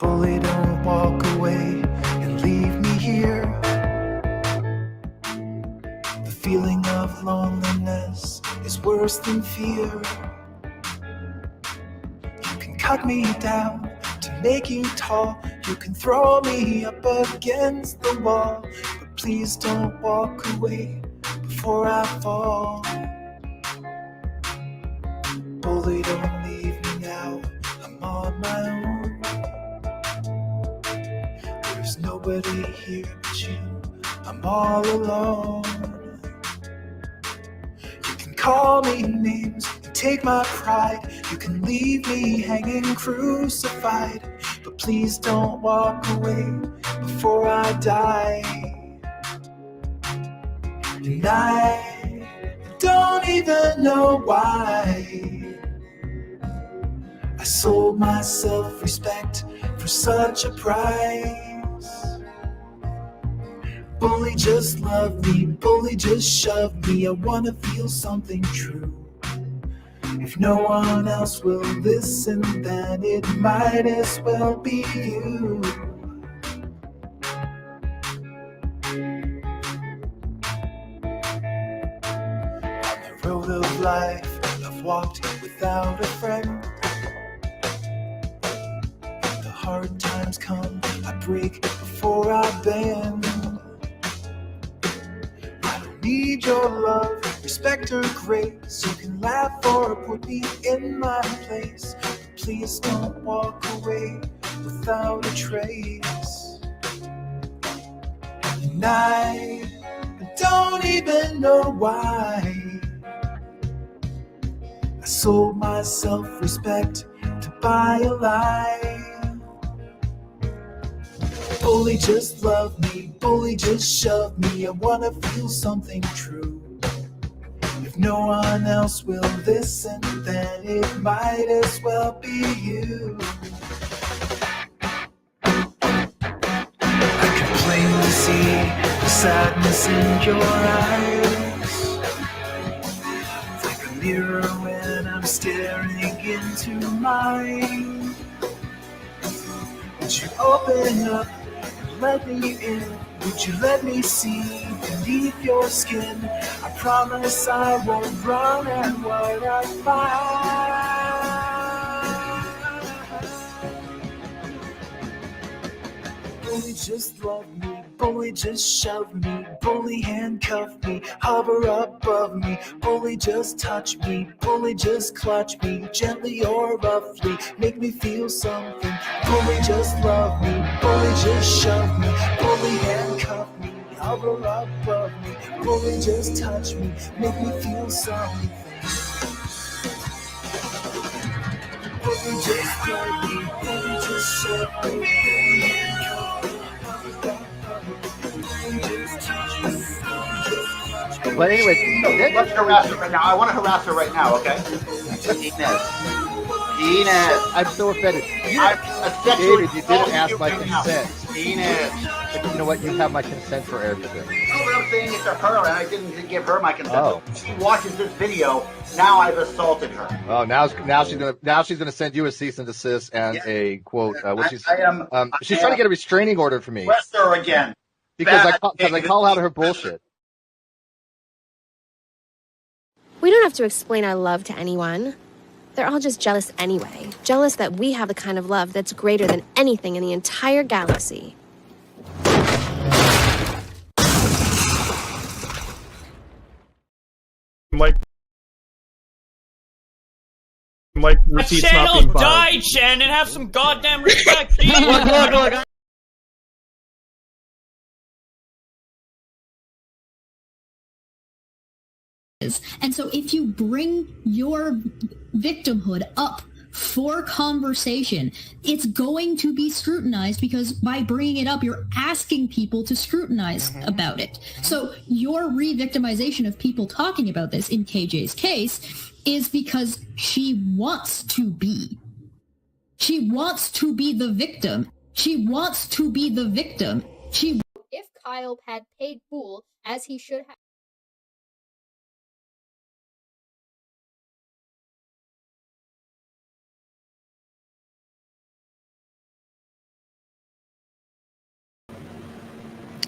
Bully, don't walk away and leave me here. The feeling of loneliness is worse than fear. You can cut me down to make you tall. You can throw me up against the wall, but please don't walk away before I fall. Bully, don't leave me now, I'm on my own. There's nobody here but you, I'm all alone. You can call me names and take my pride. You can leave me hanging crucified, but please don't walk away before I die. And I don't even know why I sold my self-respect for such a price. Bully, just love me, bully, just shove me. I wanna feel something true. If no one else will listen, then it might as well be you. On the road of life, I've walked without a friend. When the hard times come, I break before I bend. I don't need your love, respect or grace. You can laugh or put me in my place, but please don't walk away without a trace. And I don't even know why I sold my self-respect to buy a lie. Bully, just love me, bully, just shove me. I wanna feel something true. If no one else will listen, then it might as well be you. I can plainly see the sadness in your eyes. It's like a mirror when I'm staring into mine. Would you open up and let me in? Would you let me see beneath your skin? I promise I won't run and what I find. Bully, just love me, bully, just shove me, bully, handcuff me, hover above me, bully, just touch me, bully, just clutch me, gently or roughly, make me feel something. Bully, just love me, bully, just shove me, bully, handcuff me, hover above me, bully, just touch me, make me feel something. Bully, just love me, bully, just shove me, But anyway, let's harass her right now. I want to harass her right now, okay? Penis. I'm so offended. David, you didn't ask my consent. Penis. But you know what? You have my consent for everything. No, but I'm saying it to her, and I didn't give her my consent. Oh. So she watches this video. Now I've assaulted her. Oh, now she's gonna send you a cease and desist and a quote. She's trying to get a restraining order for me. Arrest her again. Because I call out her bullshit. We don't have to explain our love to anyone. They're all just jealous anyway. Jealous that we have the kind of love that's greater than anything in the entire galaxy. Like receipts not being channel filed. died, Shannon. Have some goddamn respect. Look. And so if you bring your victimhood up for conversation, it's going to be scrutinized, because by bringing it up, you're asking people to scrutinize about it. So your re-victimization of people talking about this, in KJ's case, is because she wants to be. She wants to be the victim. She wants to be the victim. If Kyle had paid Fool as he should have.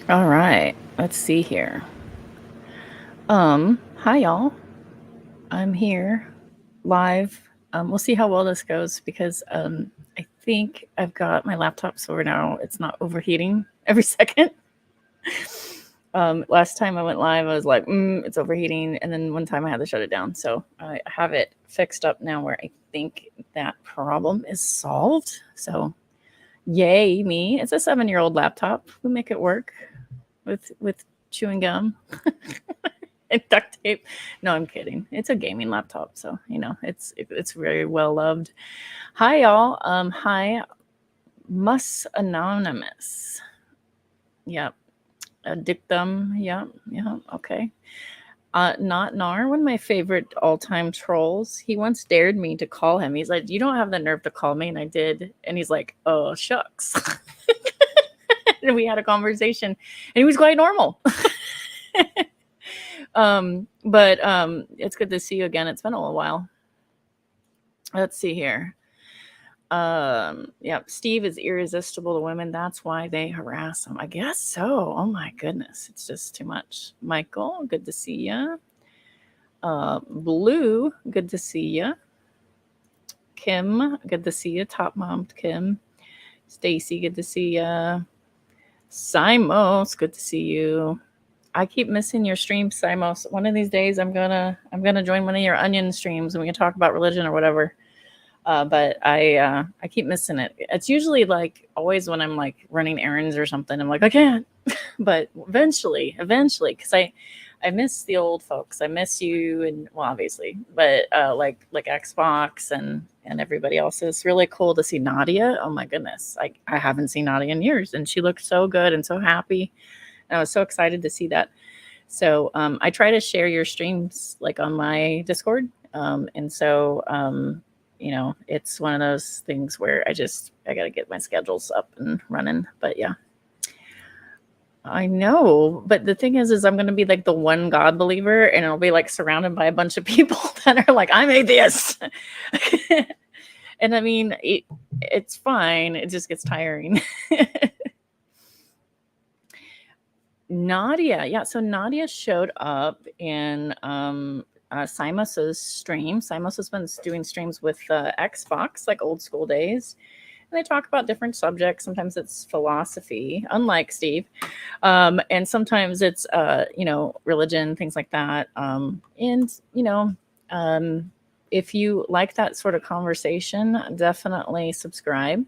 All right, let's see here. Hi y'all. I'm here live. We'll see how well this goes because I think I've got my laptop so now it's not overheating every second. Last time I went live, I was like, it's overheating. And then one time I had to shut it down. So I have it fixed up now where I think that problem is solved. So yay me. It's a 7-year-old laptop. We make it work with chewing gum and duct tape. No, I'm kidding. It's a gaming laptop. So, it's very well loved. Hi, y'all. Hi, Mus Anonymous. Yep. Dictum. Yeah. Okay. Not Nar, one of my favorite all-time trolls. He once dared me to call him. He's like, "You don't have the nerve to call me," and I did. And he's like, "Oh shucks." And we had a conversation, and he was quite normal. But it's good to see you again. It's been a little while. Let's see here. Yeah, Steve is irresistible to women. That's why they harass him. I guess so. Oh my goodness. It's just too much. Michael, good to see you. Blue, good to see you. Kim, good to see you. Top Mom Kim. Stacy, good to see you. Simos, good to see you. I keep missing your stream, Simos. One of these days I'm gonna join one of your onion streams and we can talk about religion or whatever. But I keep missing it. It's usually like always when I'm like running errands or something. I'm like, I can't. But eventually, because I miss the old folks. I miss you and well, obviously, but like Xbox and everybody else. It's really cool to see Nadia. Oh my goodness, I haven't seen Nadia in years, and she looked so good and so happy. And I was so excited to see that. So I try to share your streams like on my Discord, and so. It's one of those things where I got to get my schedules up and running. But yeah, I know. But the thing is I'm going to be like the one God believer and I'll be like surrounded by a bunch of people that are like, I'm atheist. And I mean, it's fine. It just gets tiring. Nadia. Yeah. So Nadia showed up in, Simos's stream. Simos has been doing streams with Xbox, like old school days. And they talk about different subjects. Sometimes it's philosophy, unlike Steve. And sometimes it's, religion, things like that. If you like that sort of conversation, definitely subscribe.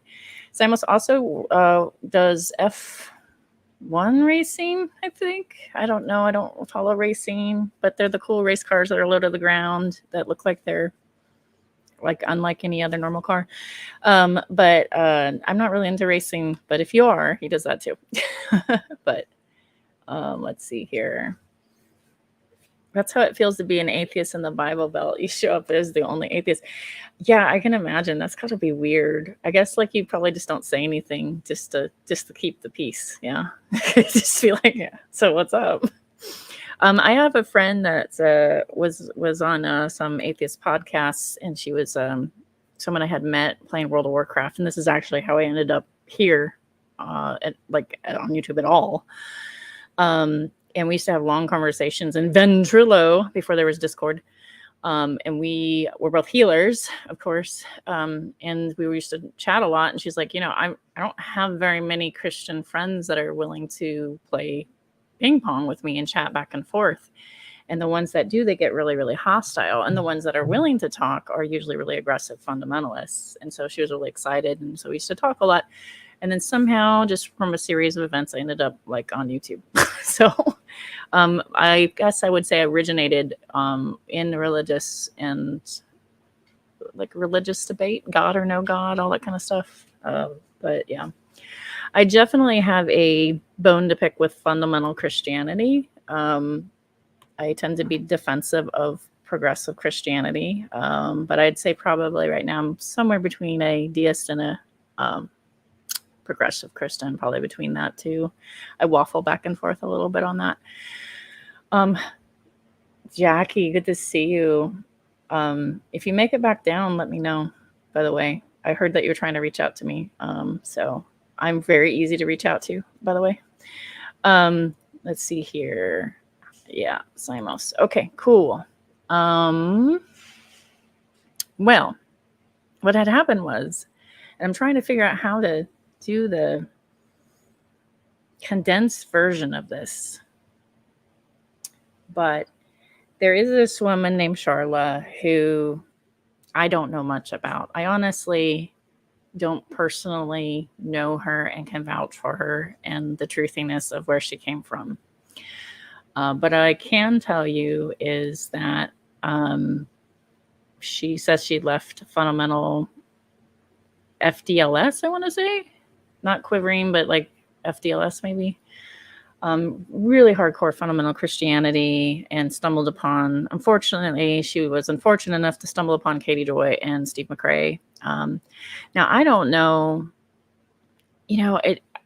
Simos also does F1 racing, I think. I don't know. I don't follow racing, but they're the cool race cars that are low to the ground that look like they're like unlike any other normal car. But I'm not really into racing, but if you are, he does that too. But let's see here. That's how it feels to be an atheist in the Bible Belt. You show up as the only atheist. Yeah, I can imagine. That's gotta be weird. I guess like you probably just don't say anything just to keep the peace. Yeah. Just be like, yeah. So what's up? I have a friend that was on some atheist podcasts, and she was someone I had met playing World of Warcraft, and this is actually how I ended up here, on YouTube at all. And we used to have long conversations in Ventrilo before there was Discord. And we were both healers, of course. And we used to chat a lot. And she's like, I don't have very many Christian friends that are willing to play ping pong with me and chat back and forth. And the ones that do, they get really, really hostile. And the ones that are willing to talk are usually really aggressive fundamentalists. And so she was really excited. And so we used to talk a lot. And then somehow, just from a series of events, I ended up like on YouTube. So I guess I would say I originated in religious and like religious debate, God or no God, all that kind of stuff. But yeah, I definitely have a bone to pick with fundamental Christianity. I tend to be defensive of progressive Christianity. But I'd say probably right now I'm somewhere between a deist and a progressive Christian, probably between that two. I waffle back and forth a little bit on that. Jackie, good to see you. If you make it back down, let me know, by the way. I heard that you were trying to reach out to me. So I'm very easy to reach out to, by the way. Let's see here. Yeah, Simos. Okay, cool. Well, what had happened was, and I'm trying to figure out how to do the condensed version of this, but there is this woman named Sharla who I don't know much about. I honestly don't personally know her and can vouch for her and the truthiness of where she came from. But I can tell you is that she says she left fundamental FDLS, I want to say. Not quivering, but like FDLS maybe. Really hardcore fundamental Christianity, and stumbled upon, unfortunately, she was unfortunate enough to stumble upon Katie Joy and Steve McRae. Now, I don't know,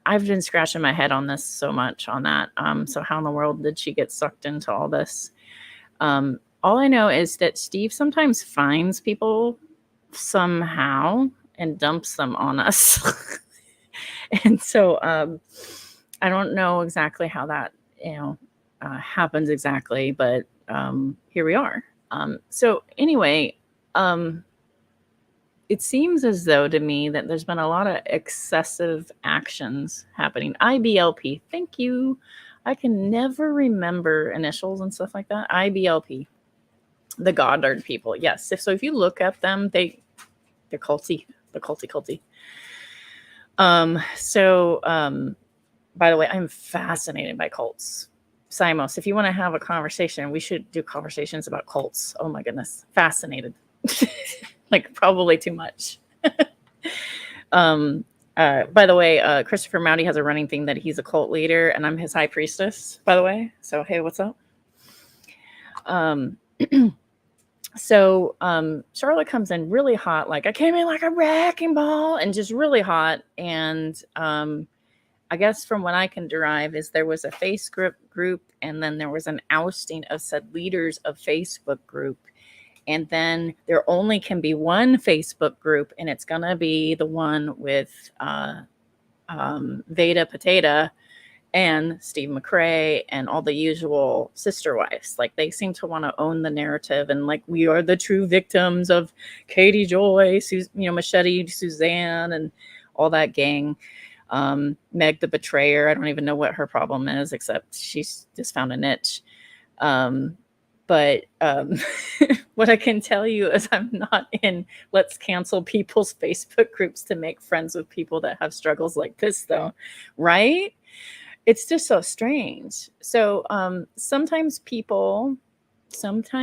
I've been scratching my head on this so much on that. So how in the world did she get sucked into all this? All I know is that Steve sometimes finds people somehow and dumps them on us. And so I don't know exactly how that, happens exactly, but here we are. So anyway, it seems as though to me that there's been a lot of excessive actions happening. IBLP, thank you. I can never remember initials and stuff like that. IBLP, the Goddard people. Yes. If you look at them, they're culty. They're culty. By the way, I'm fascinated by cults. Simos, if you want to have a conversation, we should do conversations about cults. Oh my goodness. Fascinated. Like probably too much. By the way, Christopher Mowdy has a running thing that he's a cult leader and I'm his high priestess, by the way. So, hey, what's up? So Sharla comes in really hot. Like I came in like a wrecking ball and just really hot. And I guess from what I can derive is there was a Facebook group and then there was an ousting of said leaders of Facebook group. And then there only can be one Facebook group, and it's going to be the one with Veda Potato and Steve McRae and all the usual sister wives. Like they seem to want to own the narrative and like we are the true victims of Katie Joy, Machete, Suzanne, and all that gang. Meg the betrayer. I don't even know what her problem is, except she's just found a niche. But what I can tell you is I'm not in let's cancel people's Facebook groups to make friends with people that have struggles like this, though, right? It's just so strange. So sometimes people stumble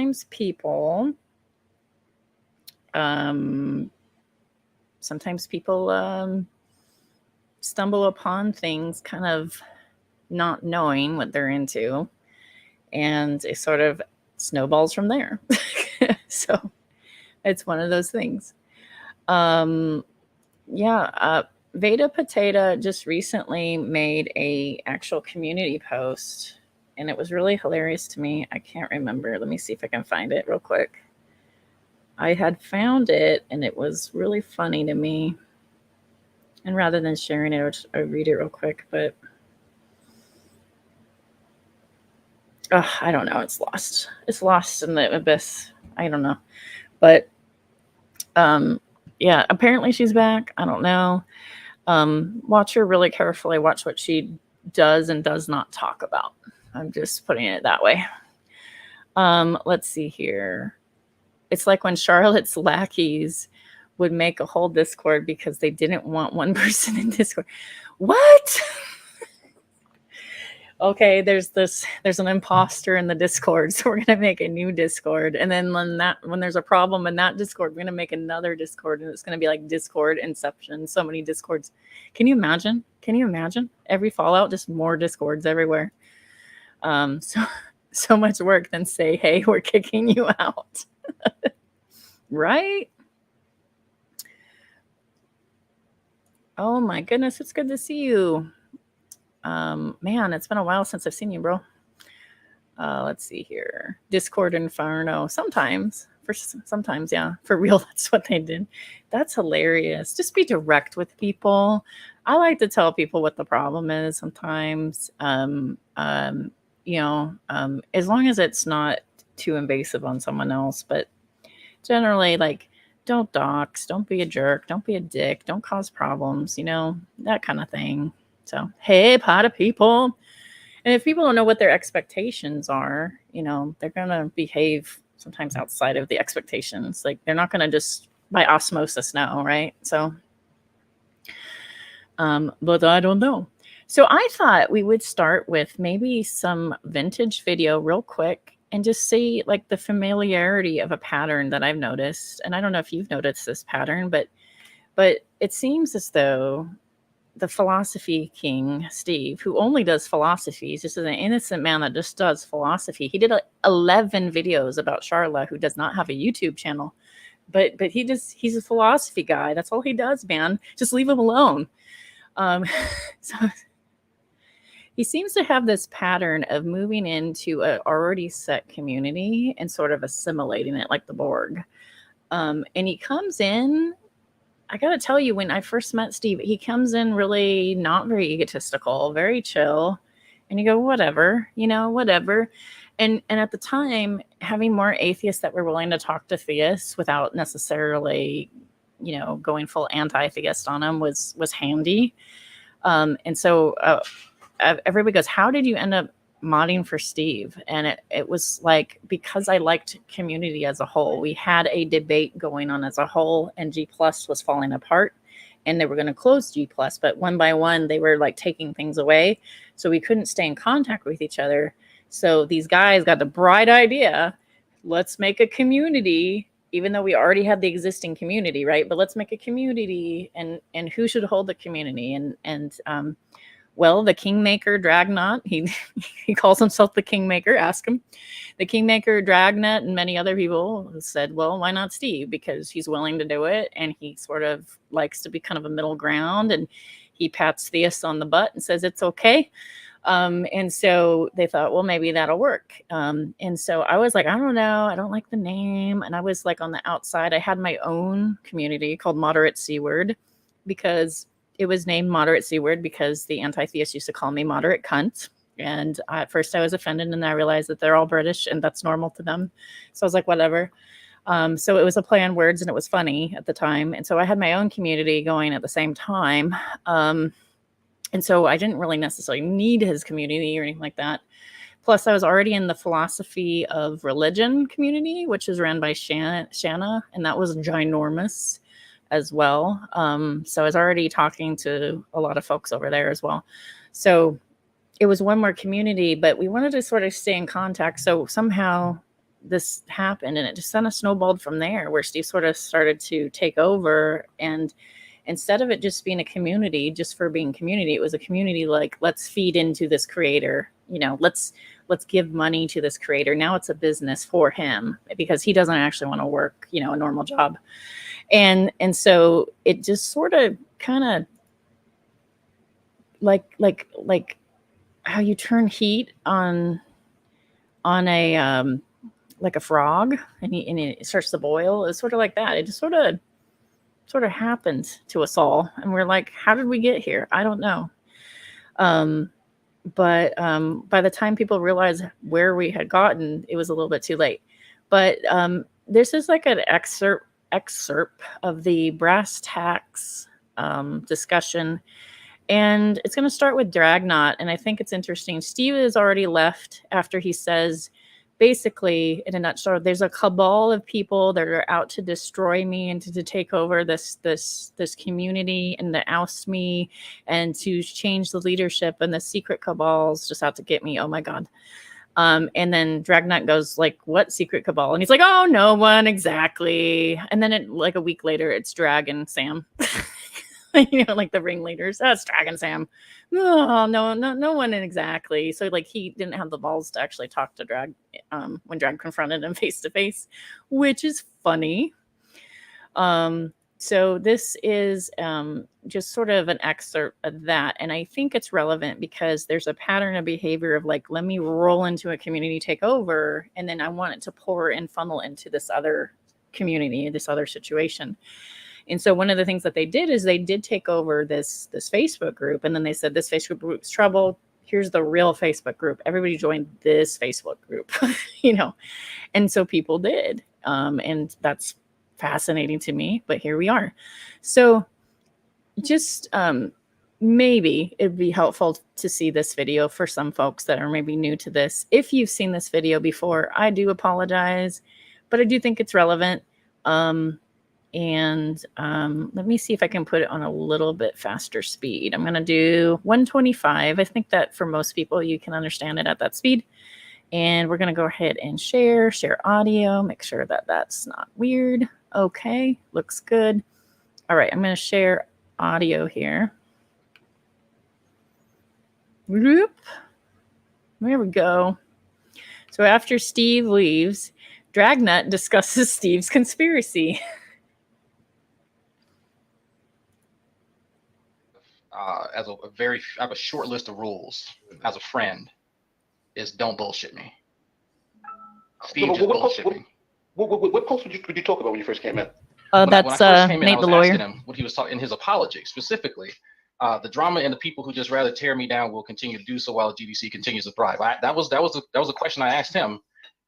upon things kind of not knowing what they're into, and it sort of snowballs from there. So it's one of those things. Veda Potato just recently made a actual community post, and it was really hilarious to me. I can't remember. Let me see if I can find it real quick. I had found it, and it was really funny to me. And rather than sharing it, I'll read it real quick, but I don't know. It's lost. It's lost in the abyss. I don't know. But apparently she's back. I don't know. Watch her really carefully. Watch what she does and does not talk about. I'm just putting it that way. Let's see here. It's like when Charlotte's lackeys would make a whole Discord because they didn't want one person in Discord. What? Okay, there's an imposter in the Discord, so we're gonna make a new Discord, and then when there's a problem in that Discord, we're gonna make another Discord, and it's gonna be like Discord Inception. So many Discords. Can you imagine? Every Fallout, just more Discords everywhere. So much work than say, hey, we're kicking you out. Right? Oh my goodness, it's good to see you. Man, it's been a while since I've seen you, bro. Let's see here. Discord Inferno. Sometimes, yeah. For real, that's what they did. That's hilarious. Just be direct with people. I like to tell people what the problem is sometimes. As long as it's not too invasive on someone else, but generally, like, don't dox, don't be a jerk, don't be a dick, don't cause problems, that kind of thing. So, hey, pot of people. And if people don't know what their expectations are, they're going to behave sometimes outside of the expectations. Like, they're not going to just by osmosis know, right? So, but I don't know. So I thought we would start with maybe some vintage video real quick and just see like the familiarity of a pattern that I've noticed. And I don't know if you've noticed this pattern, but it seems as though the philosophy king, Steve, who only does philosophy, he's just an innocent man that just does philosophy. He did 11 videos about Sharla, who does not have a YouTube channel, but he's a philosophy guy. That's all he does, man. Just leave him alone. So he seems to have this pattern of moving into an already set community and sort of assimilating it like the Borg. And he comes in, I got to tell you, when I first met Steve, he comes in really not very egotistical, very chill. And you go, whatever, whatever. And at the time, having more atheists that were willing to talk to theists without necessarily, going full anti-theist on them was handy. And so everybody goes, how did you end up modding for Steve? And it was like, because I liked community as a whole. We had a debate going on as a whole, and G+ was falling apart, and they were going to close G+, but one by one, they were like taking things away. So we couldn't stay in contact with each other. So these guys got the bright idea, let's make a community, even though we already had the existing community, right? But let's make a community, and who should hold the community? Well, the Kingmaker Dragnet, he calls himself the Kingmaker, ask him. The Kingmaker Dragnet and many other people said, well, why not Steve? Because he's willing to do it, and he sort of likes to be kind of a middle ground, and he pats theists on the butt and says it's okay. And so they thought, well, maybe that'll work. And so I was like, I don't know. I don't like the name. And I was like on the outside. I had my own community called Moderate C-Word, because it was named Moderate C-Word because the anti-theists used to call me Moderate Cunt. And at first I was offended, and I realized that they're all British and that's normal to them. So I was like, whatever. So it was a play on words, and it was funny at the time. And so I had my own community going at the same time. And so I didn't really necessarily need his community or anything like that. Plus, I was already in the philosophy of religion community, which is ran by Shanna, and that was ginormous as well. So I was already talking to a lot of folks over there as well. So it was one more community, but we wanted to sort of stay in contact. So somehow this happened, and it just kind of snowballed from there, where Steve sort of started to take over. And instead of it just being a community just for being community, it was a community like, let's feed into this creator, let's give money to this creator. Now it's a business for him, because he doesn't actually want to work, a normal job. And so it just sort of kind of like how you turn heat on a like a frog, and it starts to boil. It's sort of like that. It just sort of happened to us all, and we're like, how did we get here? I don't know. But by the time people realized where we had gotten, it was a little bit too late. But this is like an excerpt of the brass tacks discussion, and it's going to start with Dragnet. And I think it's interesting. Steve has already left after he says, basically, in a nutshell, there's a cabal of people that are out to destroy me and to take over this community and to oust me and to change the leadership, and the secret cabals just out to get me. Oh my God. And then Dragnet goes like, what secret cabal? And he's like, oh, no one exactly. And then like a week later, it's Dragon Sam. Like the ringleaders. That's Dragon Sam. No one exactly. So like he didn't have the balls to actually talk to Drag when Drag confronted him face to face, which is funny. So this is just sort of an excerpt of that. And I think it's relevant because there's a pattern of behavior of like, let me roll into a community, take over, and then I want it to pour and funnel into this other community, this other situation. And so one of the things that they did is they did take over this Facebook group, and then they said this Facebook group's trouble. Here's the real Facebook group. Everybody joined this Facebook group, you know. And so people did. And that's fascinating to me, but here we are. So just maybe it'd be helpful to see this video for some folks that are maybe new to this. If you've seen this video before, I do apologize, but I do think it's relevant. Let me see if I can put it on a little bit faster speed. I'm going to do 125. I think that for most people, you can understand it at that speed. And we're going to go ahead and share audio, make sure that that's not weird. Okay, looks good. All right, I'm going to share audio here. Whoop. There we go. So after Steve leaves, Dragnut discusses Steve's conspiracy. I have a short list of rules as a friend is don't bullshit me. Steve just bullshit me. What post would you talk about when you first came in? That's Nate the lawyer. Him what he was talking in his apology specifically. The drama and the people who just rather tear me down will continue to do so while the GDC continues to thrive. That was a question I asked him,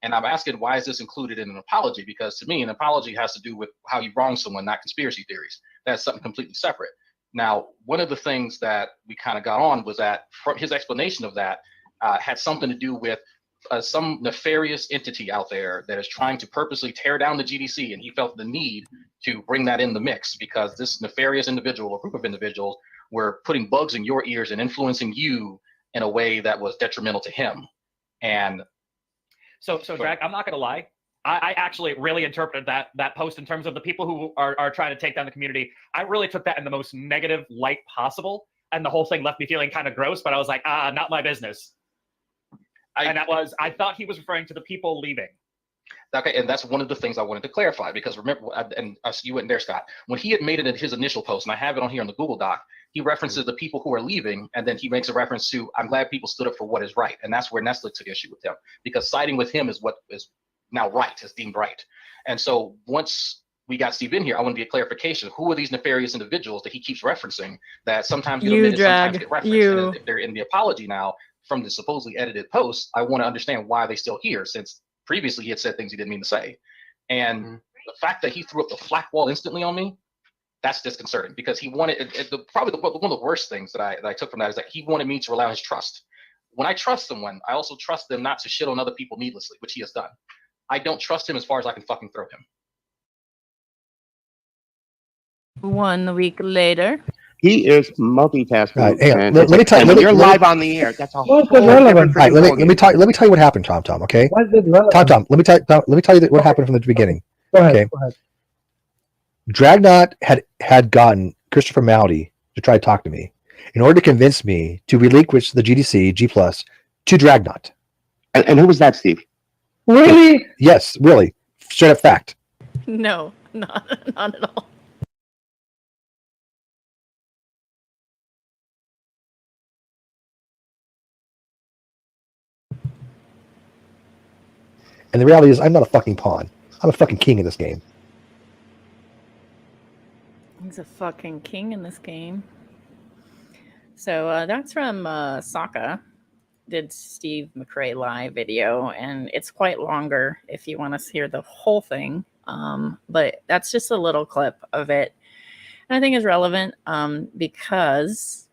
and I'm asking why is this included in an apology? Because to me, an apology has to do with how you wrong someone, not conspiracy theories. That's something completely separate. Now, one of the things that we kind of got on was that from his explanation of that had something to do with some nefarious entity out there that is trying to purposely tear down the GDC, and he felt the need to bring that in the mix because this nefarious individual or group of individuals were putting bugs in your ears and influencing you in a way that was detrimental to him. And so Drag, I'm not going to lie. I actually really interpreted that post in terms of the people who are trying to take down the community. I really took that in the most negative light possible. And the whole thing left me feeling kind of gross, but I was like, not my business. I thought he was referring to the people leaving. Okay, and that's one of the things I wanted to clarify, because remember, and you went there, Scott, when he had made it in his initial post, and I have it on here on the Google Doc, he references the people who are leaving, and then he makes a reference to, I'm glad people stood up for what is right. And that's where Nestle took issue with him, because siding with him is what is now right, is deemed right. And so once we got Steve in here, I want to get clarification. Who are these nefarious individuals that he keeps referencing that sometimes get omitted, sometimes get referenced? And if they're in the apology now from the supposedly edited post, I want to understand why they're still here, since previously he had said things he didn't mean to say. And the fact that he threw up the flak wall instantly on me, that's disconcerting, because he wanted, probably one of the worst things that I took from that is that he wanted me to rely on his trust. When I trust someone, I also trust them not to shit on other people needlessly, which he has done. I don't trust him as far as I can fucking throw him. 1 week later. He is multitasking. Right, let me tell you. You're live on the air. That's a whole relevant. Right, let me tell you what happened, Tom. Okay. Tom. Let me tell you what happened from the beginning. Go ahead. Okay. Go ahead. Dragnot had gotten Christopher Mowdy to try to talk to me in order to convince me to relinquish the GDC G+ to Dragnot. And who was that, Steve? Really? Yes, really. Straight up fact. No, not at all. And the reality is, I'm not a fucking pawn. I'm a fucking king in this game. He's a fucking king in this game. So that's from Sokka. Did Steve McRae live video, and it's quite longer if you want to hear the whole thing. But that's just a little clip of it. And I think it's relevant because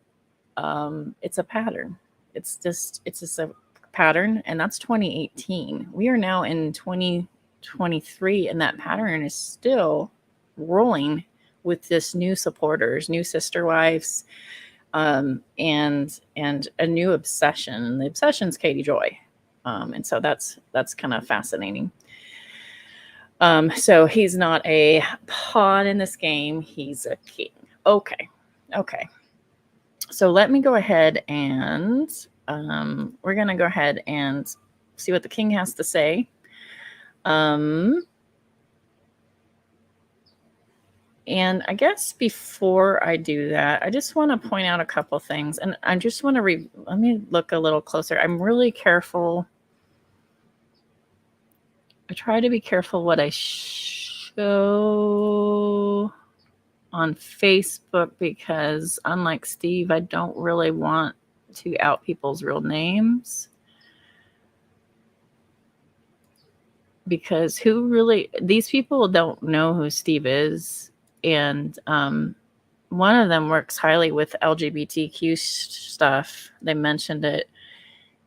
it's a pattern. It's just a pattern, and that's 2018. We are now in 2023, and that pattern is still rolling with this new supporters, new sister wives, and a new obsession. And the obsession's Katie Joy, and so that's kind of fascinating. So he's not a pawn in this game; he's a king. Okay. So let me go ahead and we're gonna go ahead and see what the king has to say. And I guess before I do that, I just want to point out a couple things, and I just want to let me look a little closer. I'm really careful. I try to be careful what I show. on Facebook because, unlike Steve, I don't really want to out people's real names. Because these people don't know who Steve is. And one of them works highly with LGBTQ stuff. They mentioned it.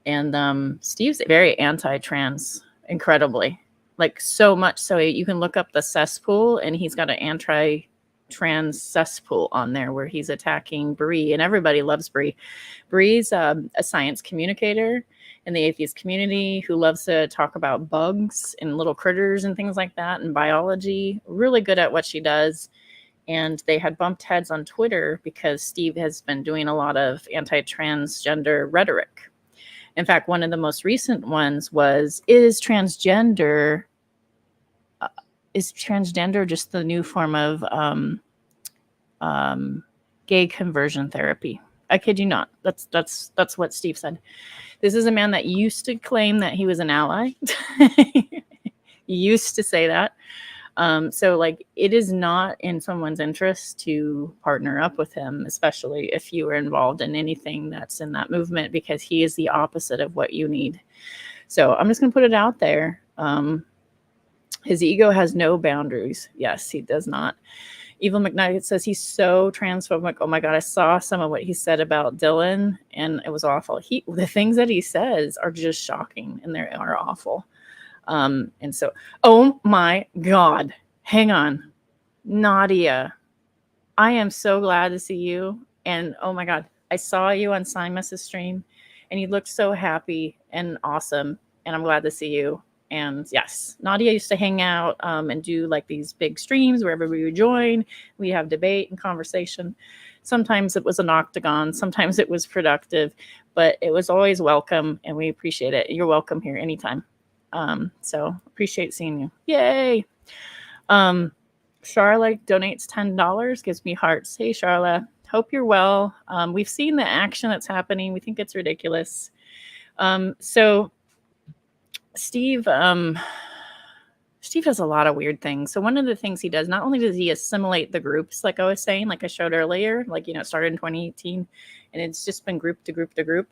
And Steve's very anti-trans, incredibly. Like, so much so you can look up the cesspool, and he's got an anti-trans cesspool on there where he's attacking Bree, and everybody loves Bree. Bree's a science communicator in the atheist community who loves to talk about bugs and little critters and things like that, and biology. Really good at what she does. And they had bumped heads on Twitter because Steve has been doing a lot of anti-transgender rhetoric. In fact, one of the most recent ones was, is transgender just the new form of gay conversion therapy? I kid you not. That's what Steve said. This is a man that used to claim that he was an ally. He used to say that. So like, it is not in someone's interest to partner up with him, especially if you are involved in anything that's in that movement, because he is the opposite of what you need. So I'm just going to put it out there. His ego has no boundaries. Yes, he does not. Evil McKnight says he's so transphobic. Oh my God, I saw some of what he said about Dylan, and it was awful. The things that he says are just shocking, and they are awful. And so, oh my God, hang on. Nadia, I am so glad to see you. And oh my God, I saw you on Simus's stream, and you looked so happy and awesome. And I'm glad to see you. And yes, Nadia used to hang out and do like these big streams wherever we would join. We have debate and conversation. Sometimes it was an octagon. Sometimes it was productive, but it was always welcome, and we appreciate it. You're welcome here anytime. So appreciate seeing you. Yay. Sharla donates $10, gives me hearts. Hey, Sharla, hope you're well. We've seen the action that's happening. We think it's ridiculous. So Steve does a lot of weird things. So one of the things he does, not only does he assimilate the groups, like I was saying, like I showed earlier, like, it started in 2018 and it's just been group to group to group.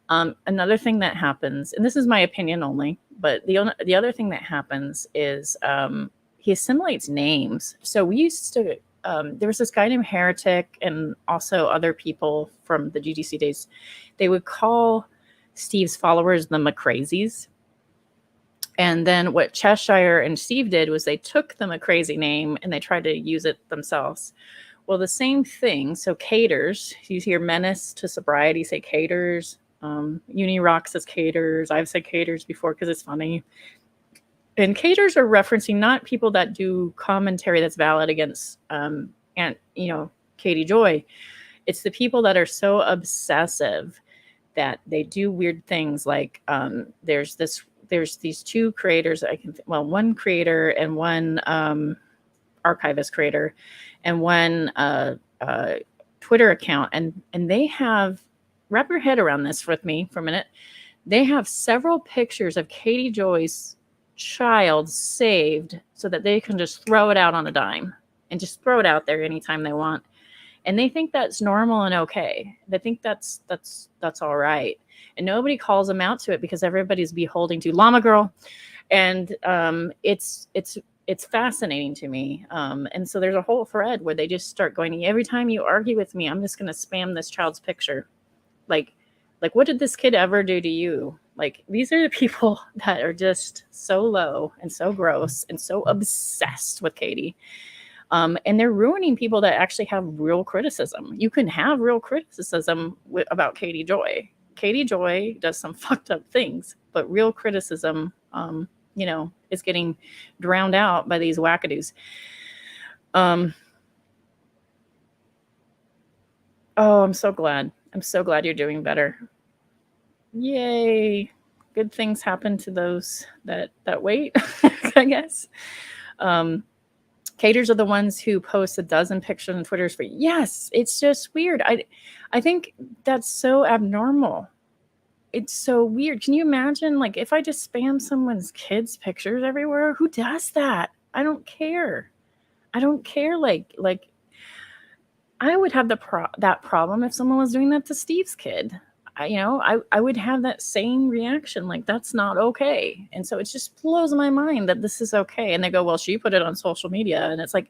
Another thing that happens, and this is my opinion only, but the other thing that happens is he assimilates names. So we used to, there was this guy named Heretic, and also other people from the GDC days. They would call Steve's followers the McRae's. And then what Cheshire and Steve did was they took the McRae name and they tried to use it themselves. Well, the same thing. So caters, you hear menace to sobriety, say caters. Unirock says caters. I've said caters before because it's funny. And caters are referencing not people that do commentary that's valid against Katie Joy. It's the people that are so obsessive that they do weird things. Like there's these two creators. One creator and one archivist creator, and one Twitter account, and they have, wrap your head around this with me for a minute. They have several pictures of Katie Joy's child saved so that they can just throw it out on a dime and just throw it out there anytime they want. And they think that's normal and okay. They think that's all right. And nobody calls them out to it because everybody's beholding to Llama Girl. And it's fascinating to me. And so there's a whole thread where they just start going, every time you argue with me, I'm just going to spam this child's picture. Like, what did this kid ever do to you? Like, these are the people that are just so low and so gross and so obsessed with Katie. And they're ruining people that actually have real criticism. You can have real criticism about Katie Joy. Katie Joy does some fucked up things, but real criticism, is getting drowned out by these wackadoos. Oh, I'm so glad. I'm so glad you're doing better. Yay. Good things happen to those that wait, I guess. Caters are the ones who post a dozen pictures on Twitter for, yes, it's just weird. I think that's so abnormal. It's so weird. Can you imagine, like, if I just spam someone's kids' pictures everywhere? Who does that? I don't care. I don't care. Like I would have that problem if someone was doing that to Steve's kid. I would have that same reaction. Like, that's not okay. And so it just blows my mind that this is okay. And they go, well, she put it on social media. And it's like,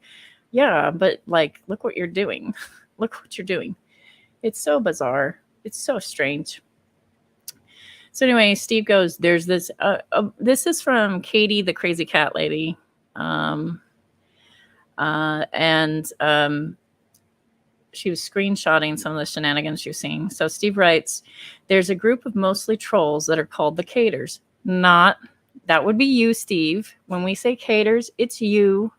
yeah, but like, look what you're doing. Look what you're doing. It's so bizarre. It's so strange. So anyway, Steve goes, there's this, this is from Katie, the crazy cat lady. She was screenshotting some of the shenanigans she was seeing. So Steve writes, there's a group of mostly trolls that are called the Caters. That would be you, Steve. When we say Caters, it's you.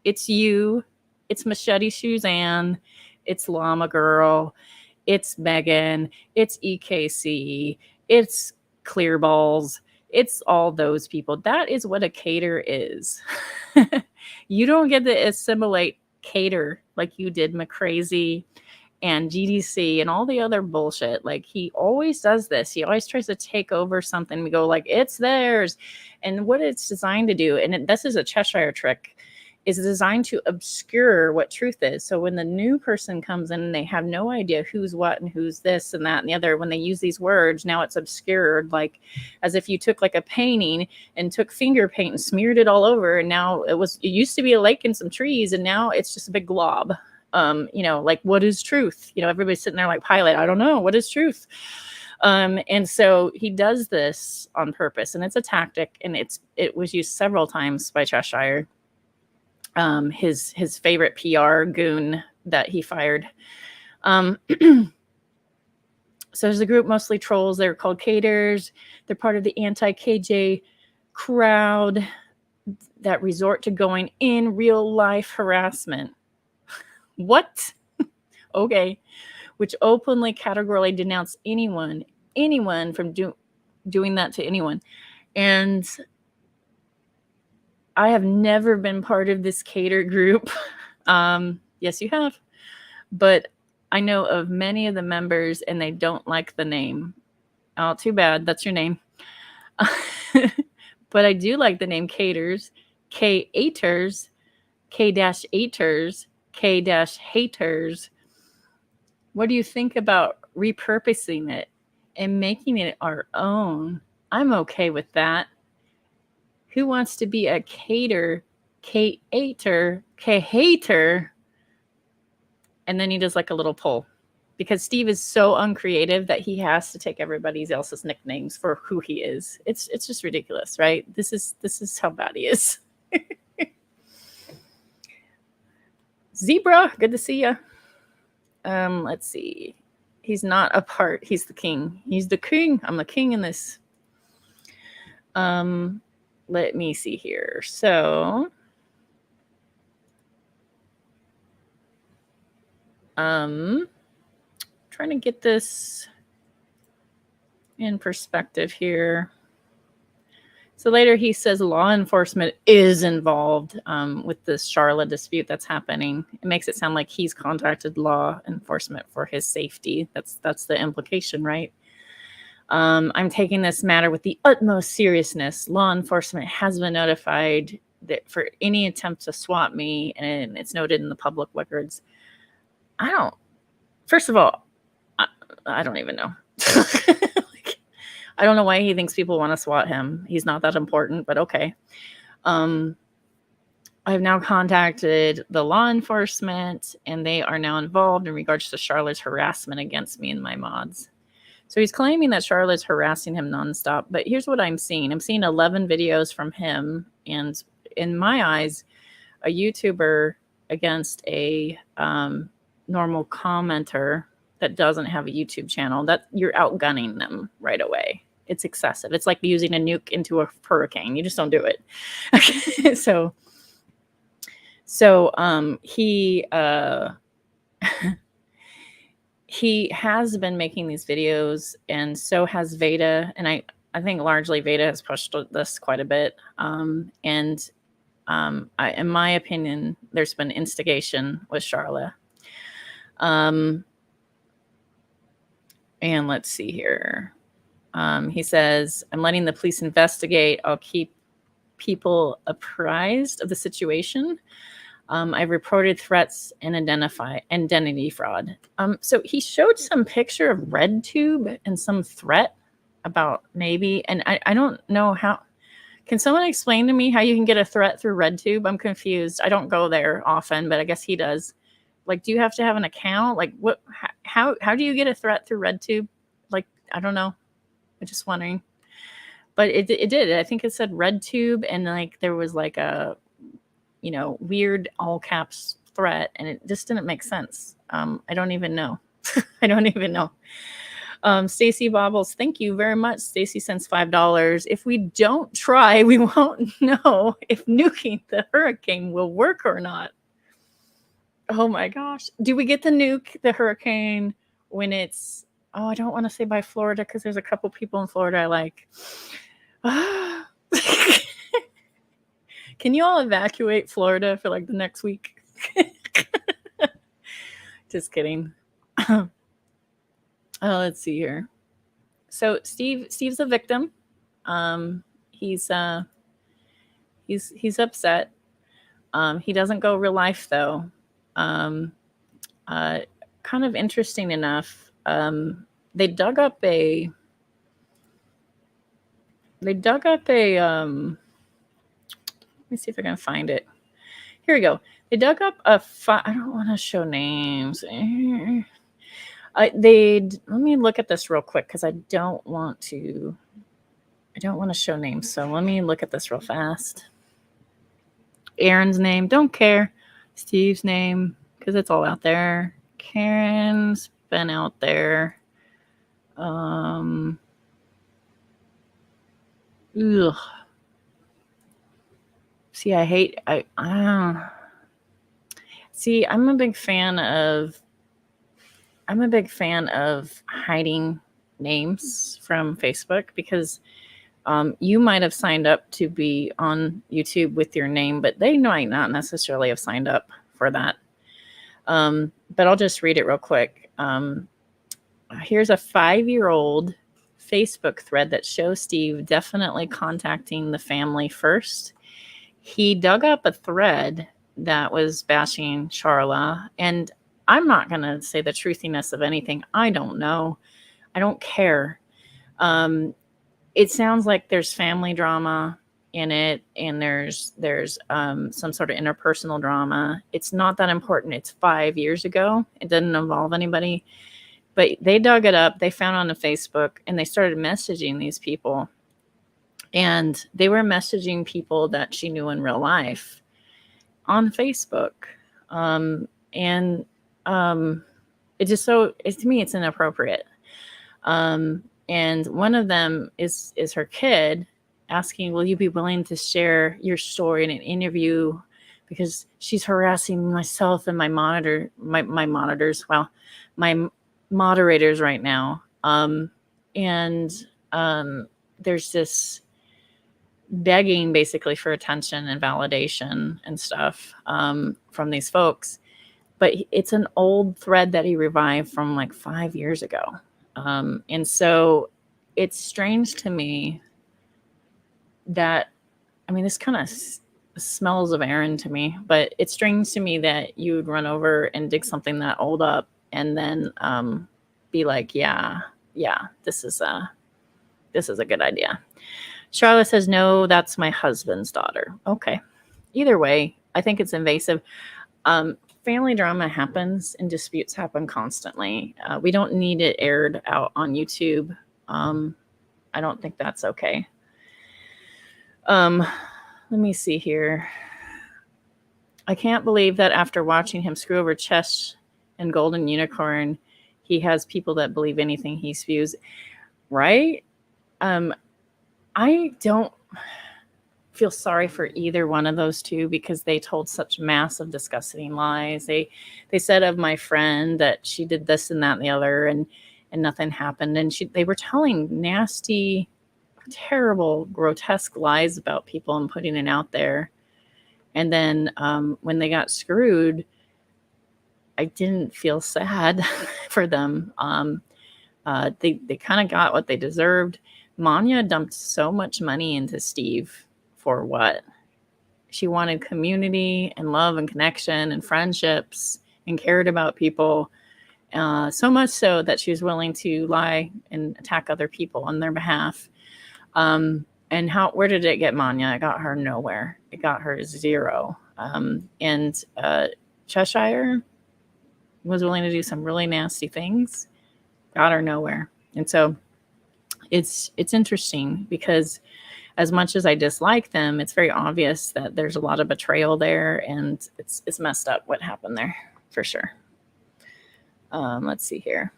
It's you. It's Machete Suzanne. It's Llama Girl. It's Megan. It's EKC. It's Clear Balls. It's all those people. That is what a cater is. You don't get to assimilate cater like you did McCrazy and GDC and all the other bullshit. Like, he always does this. He always tries to take over something. We go like, it's theirs. And what it's designed to do, and this is a Cheshire trick, is designed to obscure what truth is. So when the new person comes in and they have no idea who's what and who's this and that and the other, when they use these words, now it's obscured, like as if you took like a painting and took finger paint and smeared it all over. And now it used to be a lake and some trees, and now it's just a big glob. Like, what is truth? Everybody's sitting there like, Pilate, I don't know. What is truth? And so he does this on purpose, and it's a tactic, and it was used several times by Cheshire. His favorite PR goon that he fired. So there's a group, mostly trolls. They're called Caters. They're part of the anti-KJ crowd that resort to going in real life harassment. What? Okay. Which openly, categorically denounce anyone from doing that to anyone. And I have never been part of this cater group. Yes, you have. But I know of many of the members, and they don't like the name. Oh, too bad. That's your name. But I do like the name Caters, K-Aters, K-Aters, K-Haters. What do you think about repurposing it and making it our own? I'm okay with that. Who wants to be a cater, K-Ater, K-Hater? And then he does like a little poll, because Steve is so uncreative that he has to take everybody else's nicknames for who he is. It's just ridiculous, right? This is how bad he is. Zebra, good to see you. Let's see. He's not a part. He's the king. He's the king. I'm the king in this. Let me see here. So, trying to get this in perspective here. So later he says law enforcement is involved with this Sharla dispute that's happening. It makes it sound like he's contacted law enforcement for his safety. That's the implication, right? I'm taking this matter with the utmost seriousness. Law enforcement has been notified that for any attempt to swat me, and it's noted in the public records. First of all, I don't even know. I don't know why he thinks people want to swat him. He's not that important, but okay. I've now contacted the law enforcement, and they are now involved in regards to Sharla's harassment against me and my mods. So he's claiming that Sharla's harassing him nonstop, but here's what I'm seeing. I'm seeing 11 videos from him, and in my eyes, a YouTuber against a normal commenter that doesn't have a YouTube channel, that you're outgunning them right away. It's excessive. It's like using a nuke into a hurricane. You just don't do it. Okay. So he has been making these videos, and so has Veda. And I think largely Veda has pushed this quite a bit. In my opinion, there's been instigation with Sharla. And let's see here. He says, I'm letting the police investigate. I'll keep people apprised of the situation. I've reported threats and identity fraud. So he showed some picture of RedTube and some threat about maybe, and I don't know how. Can someone explain to me how you can get a threat through RedTube? I'm confused. I don't go there often, but I guess he does. Like, do you have to have an account? Like, what? How do you get a threat through RedTube? Like, I don't know. I'm just wondering. But it did. I think it said RedTube, and like there was like a, weird all caps threat, and it just didn't make sense. I don't even know. I don't even know. Stacy Bobbles, thank you very much. Stacy sends $5. If we don't try, we won't know if nuking the hurricane will work or not. Oh my gosh. Do we get to nuke the hurricane when it's, I don't want to say by Florida because there's a couple people in Florida I like. Can you all evacuate Florida for like the next week? Just kidding. Let's see here. So Steve's a victim. He's upset. He doesn't go real life though. Kind of interesting enough. They dug up a let me see if I can find it. Here we go. They dug up I don't want to show names. Let me look at this real quick because I don't want to show names. So let me look at this real fast. Aaron's name, don't care. Steve's name, because it's all out there. Karen's been out there. Ugh. See, see, I'm a big fan of hiding names from Facebook because you might have signed up to be on YouTube with your name, but they might not necessarily have signed up for that. But I'll just read it real quick. Here's a 5-year-old Facebook thread that shows Steve definitely contacting the family first. He dug up a thread that was bashing Sharla, and I'm not going to say the truthiness of anything. I don't know. I don't care. It sounds like there's family drama in it, and there's some sort of interpersonal drama. It's not that important. It's 5 years ago. It didn't involve anybody. But they dug it up. They found it on Facebook, and they started messaging these people. And they were messaging people that she knew in real life on Facebook. To me, it's inappropriate. And one of them is her kid asking, will you be willing to share your story in an interview? Because she's harassing myself and my moderators right now. There's this begging basically for attention and validation and stuff from these folks. But it's an old thread that he revived from like 5 years ago. And so it's strange to me that, this kind of smells of Aaron to me, but it's strange to me that you would run over and dig something that old up and then be like, yeah, this is a good idea. Sharla says, no, that's my husband's daughter. Okay. Either way, I think it's invasive. Family drama happens and disputes happen constantly. We don't need it aired out on YouTube. I don't think that's okay. Let me see here. I can't believe that after watching him screw over Chess and Golden Unicorn, he has people that believe anything he spews. Right? I don't feel sorry for either one of those two because they told such massive, disgusting lies. They said of my friend that she did this and that and the other, and nothing happened. And they were telling nasty, terrible, grotesque lies about people and putting it out there. And then when they got screwed, I didn't feel sad for them. They kind of got what they deserved. Manya dumped so much money into Steve for what? She wanted community and love and connection and friendships and cared about people. So much so that she was willing to lie and attack other people on their behalf. And where did it get Manya? It got her nowhere. It got her 0. And Cheshire was willing to do some really nasty things, got her nowhere. And so it's interesting because as much as I dislike them, it's very obvious that there's a lot of betrayal there, and it's messed up what happened there for sure. Let's see here.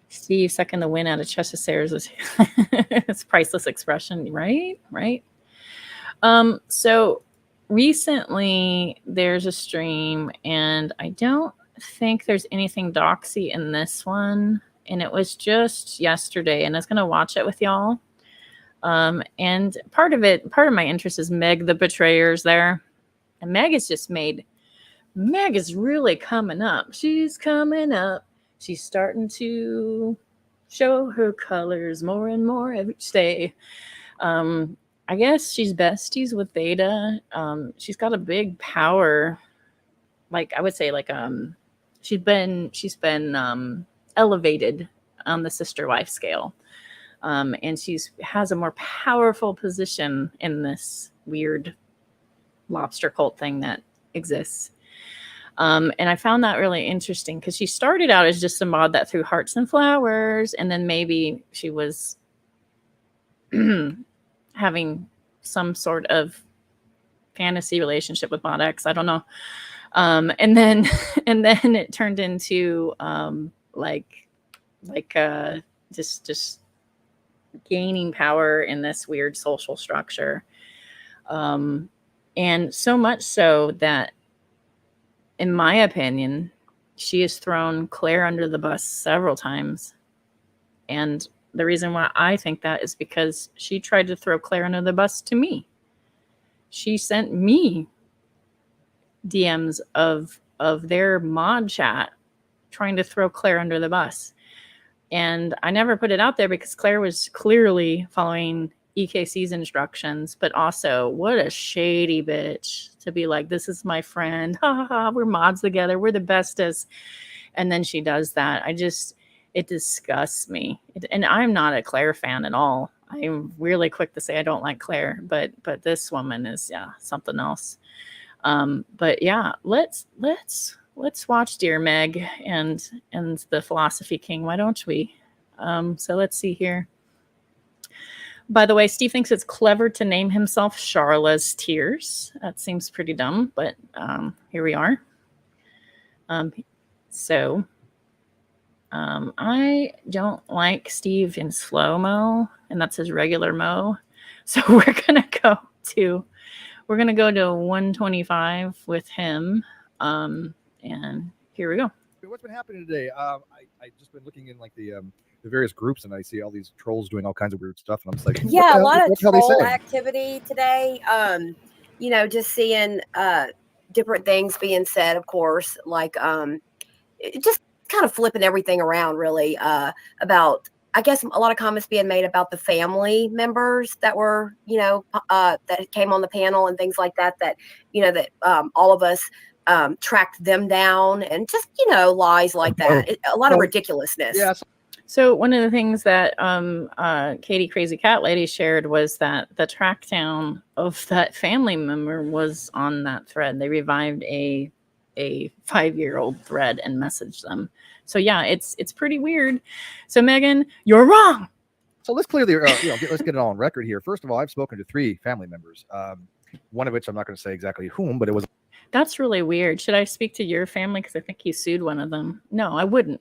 Steve, second the win out of Chester's is it's priceless expression, right? So recently there's a stream, and I don't think there's anything doxy in this one, and it was just yesterday, and I was gonna watch it with y'all. And part of my interest is Meg the betrayer's there, and Meg is really coming up. She's coming up. She's starting to show her colors more and more every day. I guess she's besties with Veda. She's got a big power. Like I would say, she's been elevated on the sister wife scale. And has a more powerful position in this weird lobster cult thing that exists. And I found that really interesting because she started out as just a mod that threw hearts and flowers, and then maybe she was having some sort of fantasy relationship with Mod X. I don't know. And then it turned into just gaining power in this weird social structure. And so much so that, in my opinion, she has thrown Claire under the bus several times. And the reason why I think that is because she tried to throw Claire under the bus to me. She sent me DMs of their mod chat trying to throw Claire under the bus. And I never put it out there because Claire was clearly following EKC's instructions, but also what a shady bitch to be like, this is my friend. Ha ha ha, we're mods together. We're the bestest. And then she does that. It disgusts me. And I'm not a Claire fan at all. I'm really quick to say I don't like Claire, but this woman is, something else. But yeah, let's watch Dear Meg and the Philosophy King. Why don't we? So let's see here. By the way, Steve thinks it's clever to name himself Sharla's Tears. That seems pretty dumb, but here we are. I don't like Steve in slow-mo, and that's his regular mo. So we're gonna go to 125 with him. And here we go. What's been happening today? I just been looking in the various groups, and I see all these trolls doing all kinds of weird stuff, and I'm just like, yeah, a lot of troll activity today. Just seeing different things being said, of course, just kind of flipping everything around, really, about, I guess, a lot of comments being made about the family members that were, that came on the panel and things like that, that all of us tracked them down, and just, lies like that. A lot of ridiculousness. Yeah. So one of the things that Katie Crazy Cat Lady shared was that the track down of that family member was on that thread. They revived a 5-year-old thread and messaged them. So yeah, it's pretty weird. So Megan, you're wrong. So let's clearly, let's get it all on record here. First of all, I've spoken to 3 family members, one of which I'm not going to say exactly whom, but it was. That's really weird. Should I speak to your family? Because I think you sued one of them. No, I wouldn't.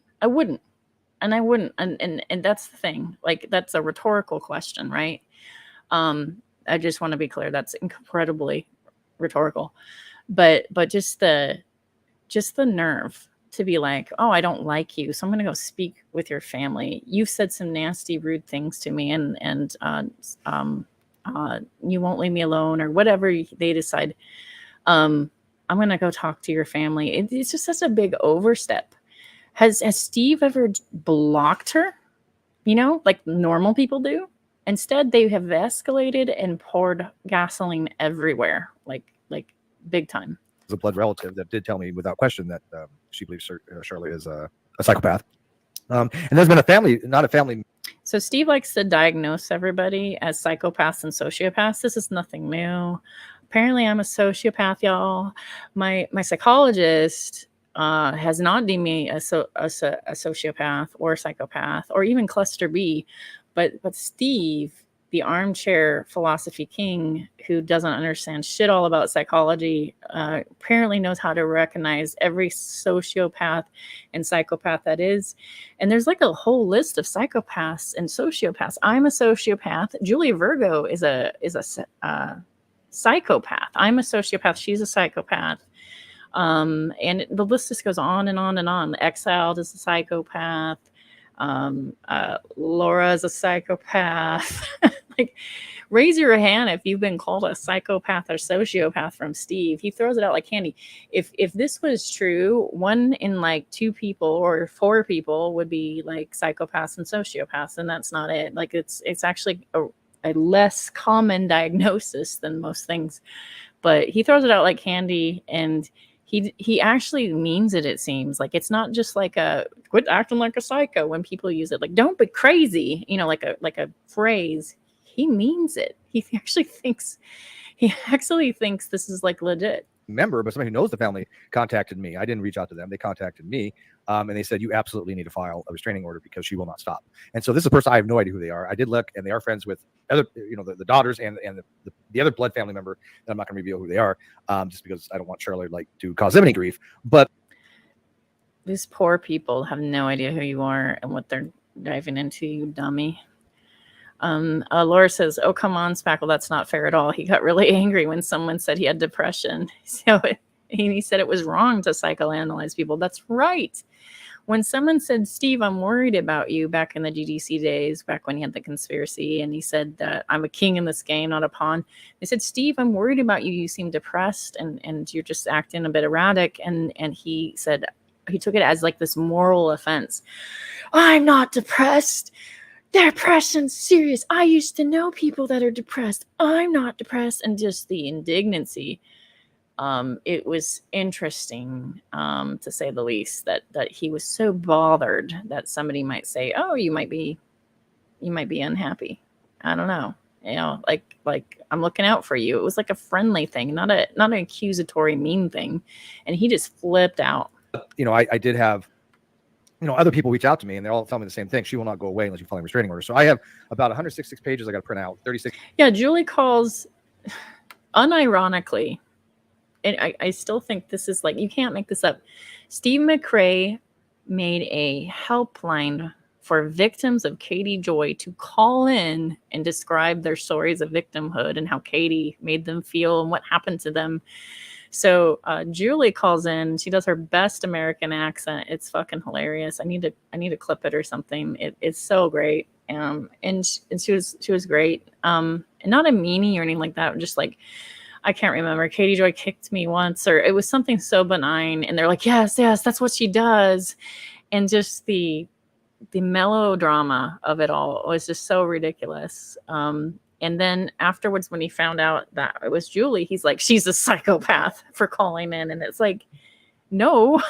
And I wouldn't. And that's the thing. That's a rhetorical question, right? I just want to be clear. That's incredibly rhetorical. But just the nerve to be like, oh, I don't like you, so I'm going to go speak with your family. You've said some nasty, rude things to me, and you won't leave me alone, or whatever they decide. I'm going to go talk to your family. It's just such a big overstep. Has Steve ever blocked her? Like normal people do? Instead, they have escalated and poured gasoline everywhere, like big time. A blood relative that did tell me without question that she believes Sharla is a psychopath. And there's been not a family. So Steve likes to diagnose everybody as psychopaths and sociopaths. This is nothing new. Apparently, I'm a sociopath, y'all. My psychologist has not deemed me a sociopath or psychopath or even cluster B, but Steve, the armchair philosophy king who doesn't understand shit all about psychology, apparently knows how to recognize every sociopath and psychopath that is. And there's like a whole list of psychopaths and sociopaths. I'm a sociopath. Julia Virgo is a psychopath. I'm a sociopath. She's a psychopath. And the list just goes on and on and on. Exiled is a psychopath. Laura is a psychopath. Like, raise your hand if you've been called a psychopath or sociopath from Steve. He throws it out like candy. If this was true, 1 in like 2 people or 4 people would be like psychopaths and sociopaths, and that's not it. Like, it's actually a less common diagnosis than most things, but he throws it out like candy, and he actually means it. It seems like it's not just like a quit acting like a psycho when people use it, like don't be crazy, like a phrase. He means it. He actually thinks this is like legit. Member, but somebody who knows the family contacted me. I didn't reach out to them. They contacted me, and they said, you absolutely need to file a restraining order because she will not stop. And so this is a person, I have no idea who they are. I did look, and they are friends with other, the daughters and the other blood family member. I'm not going to reveal who they are, just because I don't want Sharla to cause them any grief. But these poor people have no idea who you are and what they're diving into, you dummy. Laura says, oh, come on, Spackle, that's not fair at all. He got really angry when someone said he had depression. So he said it was wrong to psychoanalyze people. That's right. When someone said, Steve, I'm worried about you, back in the GDC days, back when he had the conspiracy, and he said that I'm a king in this game, not a pawn. They said, Steve, I'm worried about you. You seem depressed and you're just acting a bit erratic. And he said, he took it as like this moral offense. I'm not depressed. Depression's serious. I used to know people that are depressed. I'm not depressed. And just the indignancy. It was interesting, to say the least, that he was so bothered that somebody might say, oh, you might be unhappy. I don't know. Like I'm looking out for you. It was like a friendly thing, not an accusatory mean thing. And he just flipped out. I did have other people reach out to me, and they're all telling me the same thing. She will not go away unless you file a restraining order. So I have about 166 pages I got to print out, 36. Yeah, Julie calls, unironically, and I still think this is like, you can't make this up. Steve McRae made a helpline for victims of Katie Joy to call in and describe their stories of victimhood and how Katie made them feel and what happened to them. So Julie calls in. She does her best American accent. It's fucking hilarious. I need to clip it or something. It's so great. And she was great. And not a meanie or anything like that. Just like, I can't remember. Katie Joy kicked me once, or it was something so benign. And they're like, yes, that's what she does. And just the melodrama of it all was just so ridiculous. And then afterwards, when he found out that it was Julie, he's like, she's a psychopath for calling in. And it's like, no,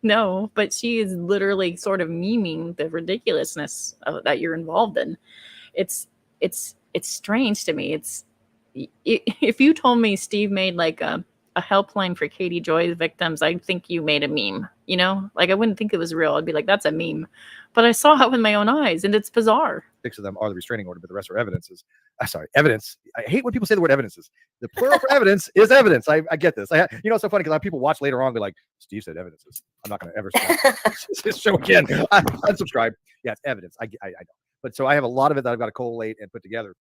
no, but she is literally sort of memeing the ridiculousness that you're involved in. It's strange to me. If you told me Steve made like a helpline for Katie Joy's victims, I'd think you made a meme, like I wouldn't think it was real. I'd be like, that's a meme. But I saw it with my own eyes, and it's bizarre. 6 of them are the restraining order, but the rest are evidences. Evidence. I hate when people say the word evidences. The plural for evidence is evidence. I get this. It's so funny because people watch later on, be like, Steve said evidences. I'm not going to ever this show again. Unsubscribe. Yeah, it's evidence. I know. But so I have a lot of it that I've got to collate and put together.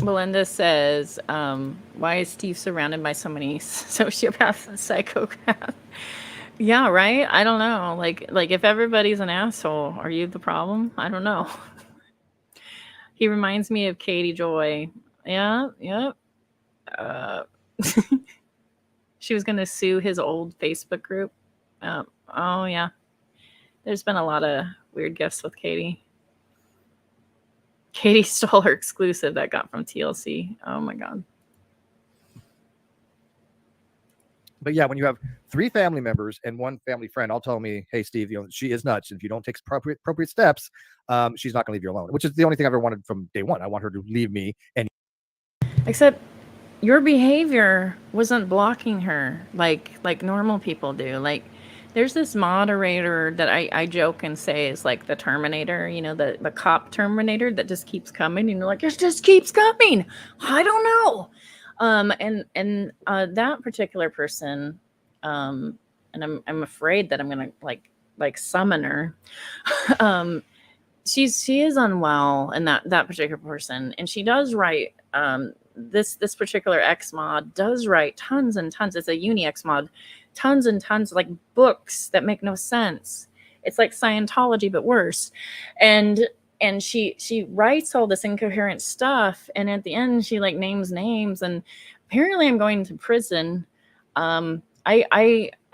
Melinda says, why is Steve surrounded by so many sociopaths and psychopaths? Yeah, right? I don't know. Like if everybody's an asshole, are you the problem? I don't know. He reminds me of Katie Joy. Yeah, yep. She was going to sue his old Facebook group. Oh, yeah. There's been a lot of weird gifts with Katie. Katie stole her exclusive that got from TLC. Oh my God. But yeah, when you have 3 family members and 1 family friend all tell me, hey, Steve, she is nuts. If you don't take appropriate steps, she's not going to leave you alone, which is the only thing I've ever wanted from day one. I want her to leave me. And except your behavior wasn't blocking her like normal people do. Like, there's this moderator that I joke and say is like the Terminator, the cop Terminator that just keeps coming, and you're like, it just keeps coming. I don't know. And that particular person, and I'm afraid that I'm gonna like summon her. She is unwell, and that particular person, and she does write. This particular X mod does write tons and tons. It's a uni X mod, tons and tons like books that make no sense. It's like Scientology but worse, and she writes all this incoherent stuff, and at the end she like names names, and apparently I'm going to prison.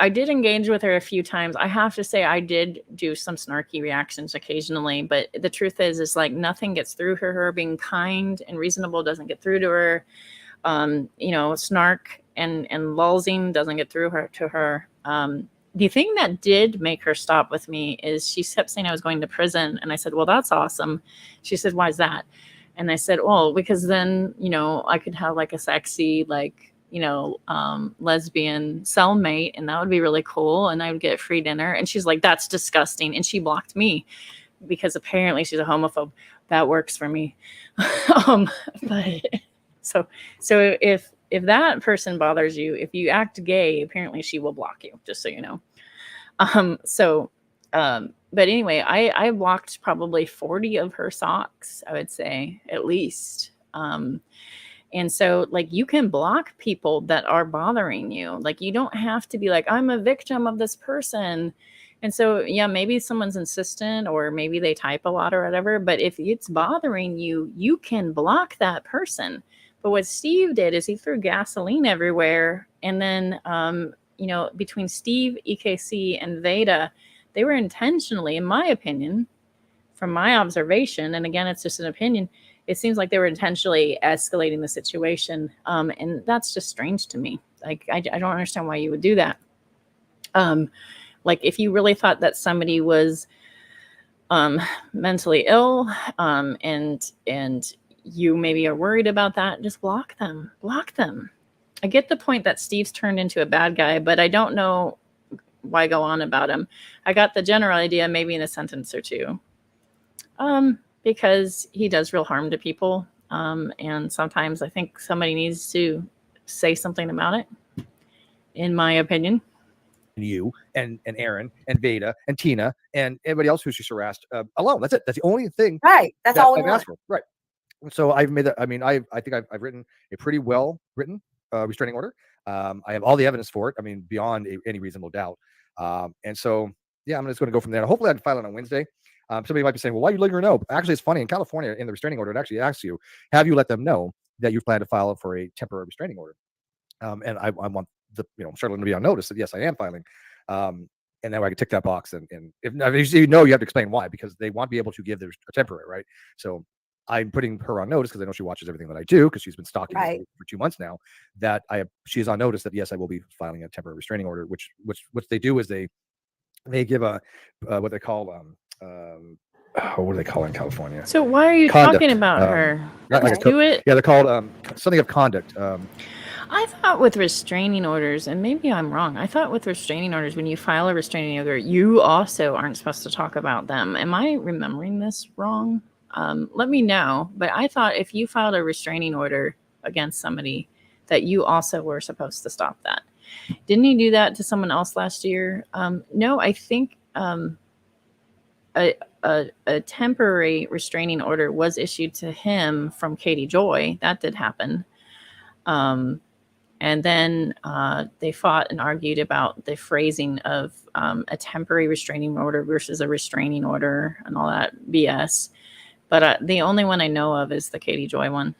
I did engage with her a few times. I have to say I did do some snarky reactions occasionally, but the truth is like nothing gets through her. Being kind and reasonable doesn't get through to her. Snark and lulzing doesn't get through to her. The thing that did make her stop with me is she kept saying I was going to prison, and I said, well, that's awesome. She said, why is that? And I said, well, because then I could have like a sexy lesbian cellmate, and that would be really cool, and I would get free dinner. And she's like, that's disgusting, and she blocked me because apparently she's a homophobe. That works for me. But so if that person bothers you, if you act gay, apparently she will block you, just so you know. But anyway, I blocked probably 40 of her socks, I would say, at least. And so like you can block people that are bothering you. Like you don't have to be like, I'm a victim of this person. And so, yeah, maybe someone's insistent, or maybe they type a lot or whatever, but if it's bothering you, you can block that person. But what Steve did is he threw gasoline everywhere. And then, between Steve, EKC, and Veda, they were intentionally, in my opinion, from my observation, and again, it's just an opinion, it seems like they were intentionally escalating the situation. And that's just strange to me. Like, I don't understand why you would do that. Like, if you really thought that somebody was mentally ill, and you maybe are worried about that, just block them. Block them. I get the point that Steve's turned into a bad guy, but I don't know why go on about him. I got the general idea, maybe in a sentence or two. Because he does real harm to people. And sometimes I think somebody needs to say something about it, in my opinion. You and Aaron and Veda and Tina and everybody else who she's harassed alone. That's it. That's the only thing. Right. That's all we I've asked for. Right. So I've made that. I mean, I think I've written a pretty well written restraining order. I have all the evidence for it. I mean, beyond any reasonable doubt. And so, yeah, I'm just going to go from there. Hopefully I can file it on Wednesday. Somebody might be saying, well, why are you letting her know? Actually, it's funny. In California, in the restraining order, it actually asks you, have you let them know that you plan to file for a temporary restraining order? And I want Sharla to be on notice that, yes, I am filing. And then I can tick that box. And if you know, you have to explain why, because they want to be able to give their temporary, right? So I'm putting her on notice, because I know she watches everything that I do, because she's been stalking me for 2 months now, that she is on notice that, yes, I will be filing a temporary restraining order, which they do is they give a what they call what do they call it in California? So why are you talking about her? Do it. Yeah, they're called something of conduct. I thought with restraining orders, and maybe I'm wrong, I thought with restraining orders, when you file a restraining order, you also aren't supposed to talk about them. Am I remembering this wrong? Let me know. But I thought if you filed a restraining order against somebody, that you also were supposed to stop that. Didn't he do that to someone else last year? No, I think a temporary restraining order was issued to him from Katie Joy. That did happen. And then they fought and argued about the phrasing of a temporary restraining order versus a restraining order and all that BS. But the only one I know of is the Katie Joy one.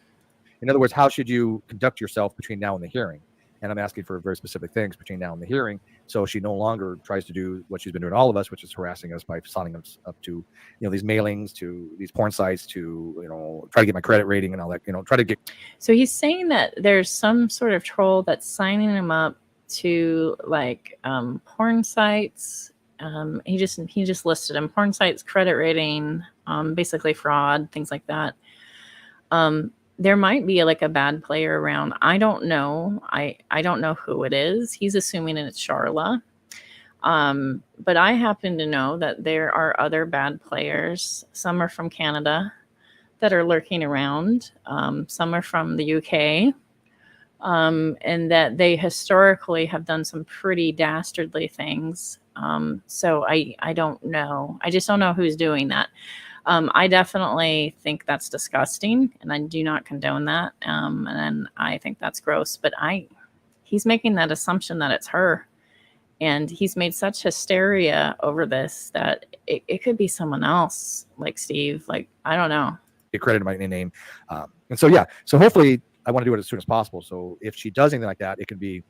In other words, how should you conduct yourself between now and the hearing? and I'm asking for very specific things between now and the hearing. So she no longer tries to do what she's been doing to all of us, which is harassing us by signing us up to, these mailings, to these porn sites, to, try to get my credit rating and all that, try to get. So he's saying that there's some sort of troll that's signing him up to like porn sites. He just listed them: porn sites, credit rating, basically fraud, things like that. There might be like a bad player around. I don't know. I don't know who it is. He's assuming it's Sharla. But I happen to know that there are other bad players. Some are from Canada that are lurking around. Some are from the UK. And that they historically have done some pretty dastardly things. So I don't know. I just don't know who's doing that. I definitely think that's disgusting, and I do not condone that. And I think that's gross. But he's making that assumption that it's her, and he's made such hysteria over this that it could be someone else, like Steve. Like, I don't know. Get credit in my name, and so yeah. So hopefully, I want to do it as soon as possible. So if she does anything like that, it can be,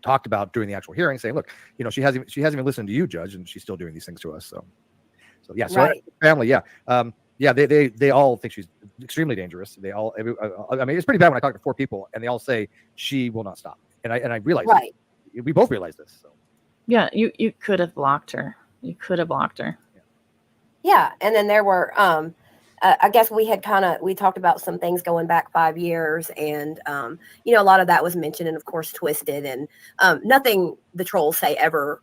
talked about during the actual hearing, saying, look, she hasn't even listened to you, Judge, and she's still doing these things to us. So yeah, so Right. family, yeah, they all think she's extremely dangerous. They all, I mean, it's pretty bad when I talk to 4 people and they all say she will not stop, and I realize, Right. We both realize this. So Yeah, you could have blocked her. You could have blocked her. Yeah, and then there were I guess we talked about some things going back 5 years, and a lot of that was mentioned, and of course twisted, and nothing the trolls say ever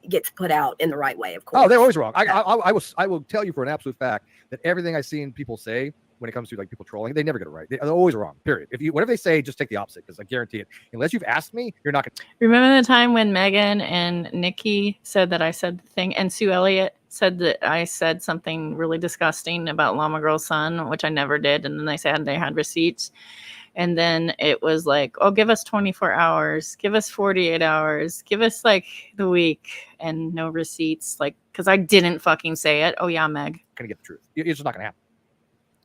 gets put out in the right way, of course. Oh, they're always wrong. I will tell you for an absolute fact that everything I've seen people say when it comes to like people trolling, they never get it right. They're always wrong. Period. Whatever they say, just take the opposite, because I guarantee it. Unless you've asked me, you're not going to. Remember the time when Megan and Nikki said that I said the thing, and Sue Elliott said that I said something really disgusting about Llama Girl's son, which I never did, and then they said they had receipts. And then it was like, oh, give us 24 hours, give us 48 hours, give us like the week, and no receipts. Like, because I didn't fucking say it. Oh, yeah, Meg. Going to get the truth. It's just not going to happen.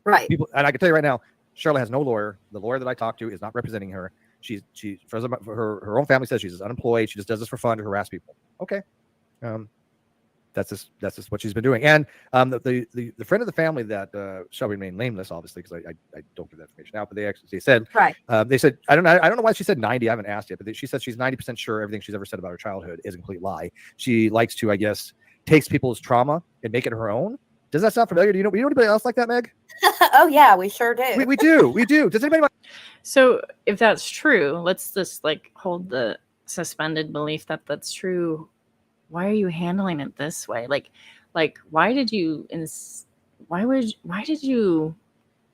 Right. People, and I can tell you right now, Sharla has no lawyer. The lawyer that I talked to is not representing her. Her own family says she's unemployed. She just does this for fun to harass people. Okay. That's just what she's been doing. And the friend of the family that shall remain nameless, obviously, because I don't give that information out, but they said, right. They said, I don't know why she said 90. I haven't asked yet, but she said she's 90% sure everything she's ever said about her childhood is a complete lie. She likes to, I guess, takes people's trauma and make it her own. Does that sound familiar? Do you know anybody else like that, Meg? Oh yeah, we sure do. We do. Does anybody? So if that's true, let's just like hold the suspended belief that that's true. Why are you handling it this way? Like why did you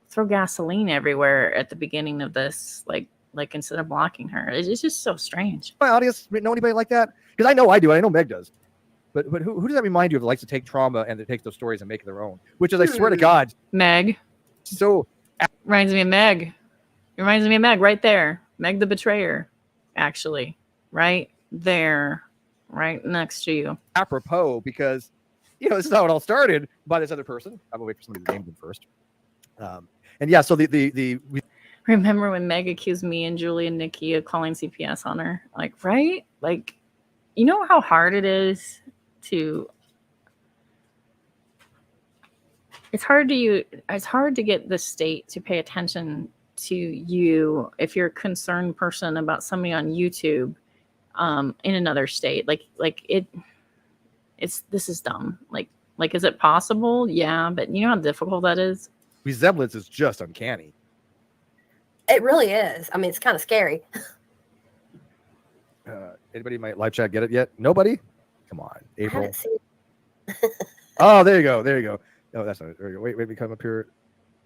throw gasoline everywhere at the beginning of this? Like instead of blocking her, it's just so strange. My audience know anybody like that? Because I know I do. I know Meg does. But who does that remind you of that likes to take trauma and to take those stories and make it their own? Which is, I swear to God, Meg. So reminds me of Meg. It reminds me of Meg right there. Meg the betrayer, actually, right there, right next to you. Apropos, because this is how it all started by this other person. I'm gonna wait for somebody to name them first. And yeah, so we remember when Meg accused me and Julie and Nikki of calling CPS on her, right? You know how hard it is to. It's hard to get the state to pay attention to you if you're a concerned person about somebody on YouTube in another state. This is dumb. Is it possible? Yeah, but you know how difficult that is? Resemblance is just uncanny. It really is. I mean, it's kind of scary. Anybody in my live chat get it yet? Nobody? Come on, April. Oh, there you go. No, that's not it. There you go. Wait, we come up here.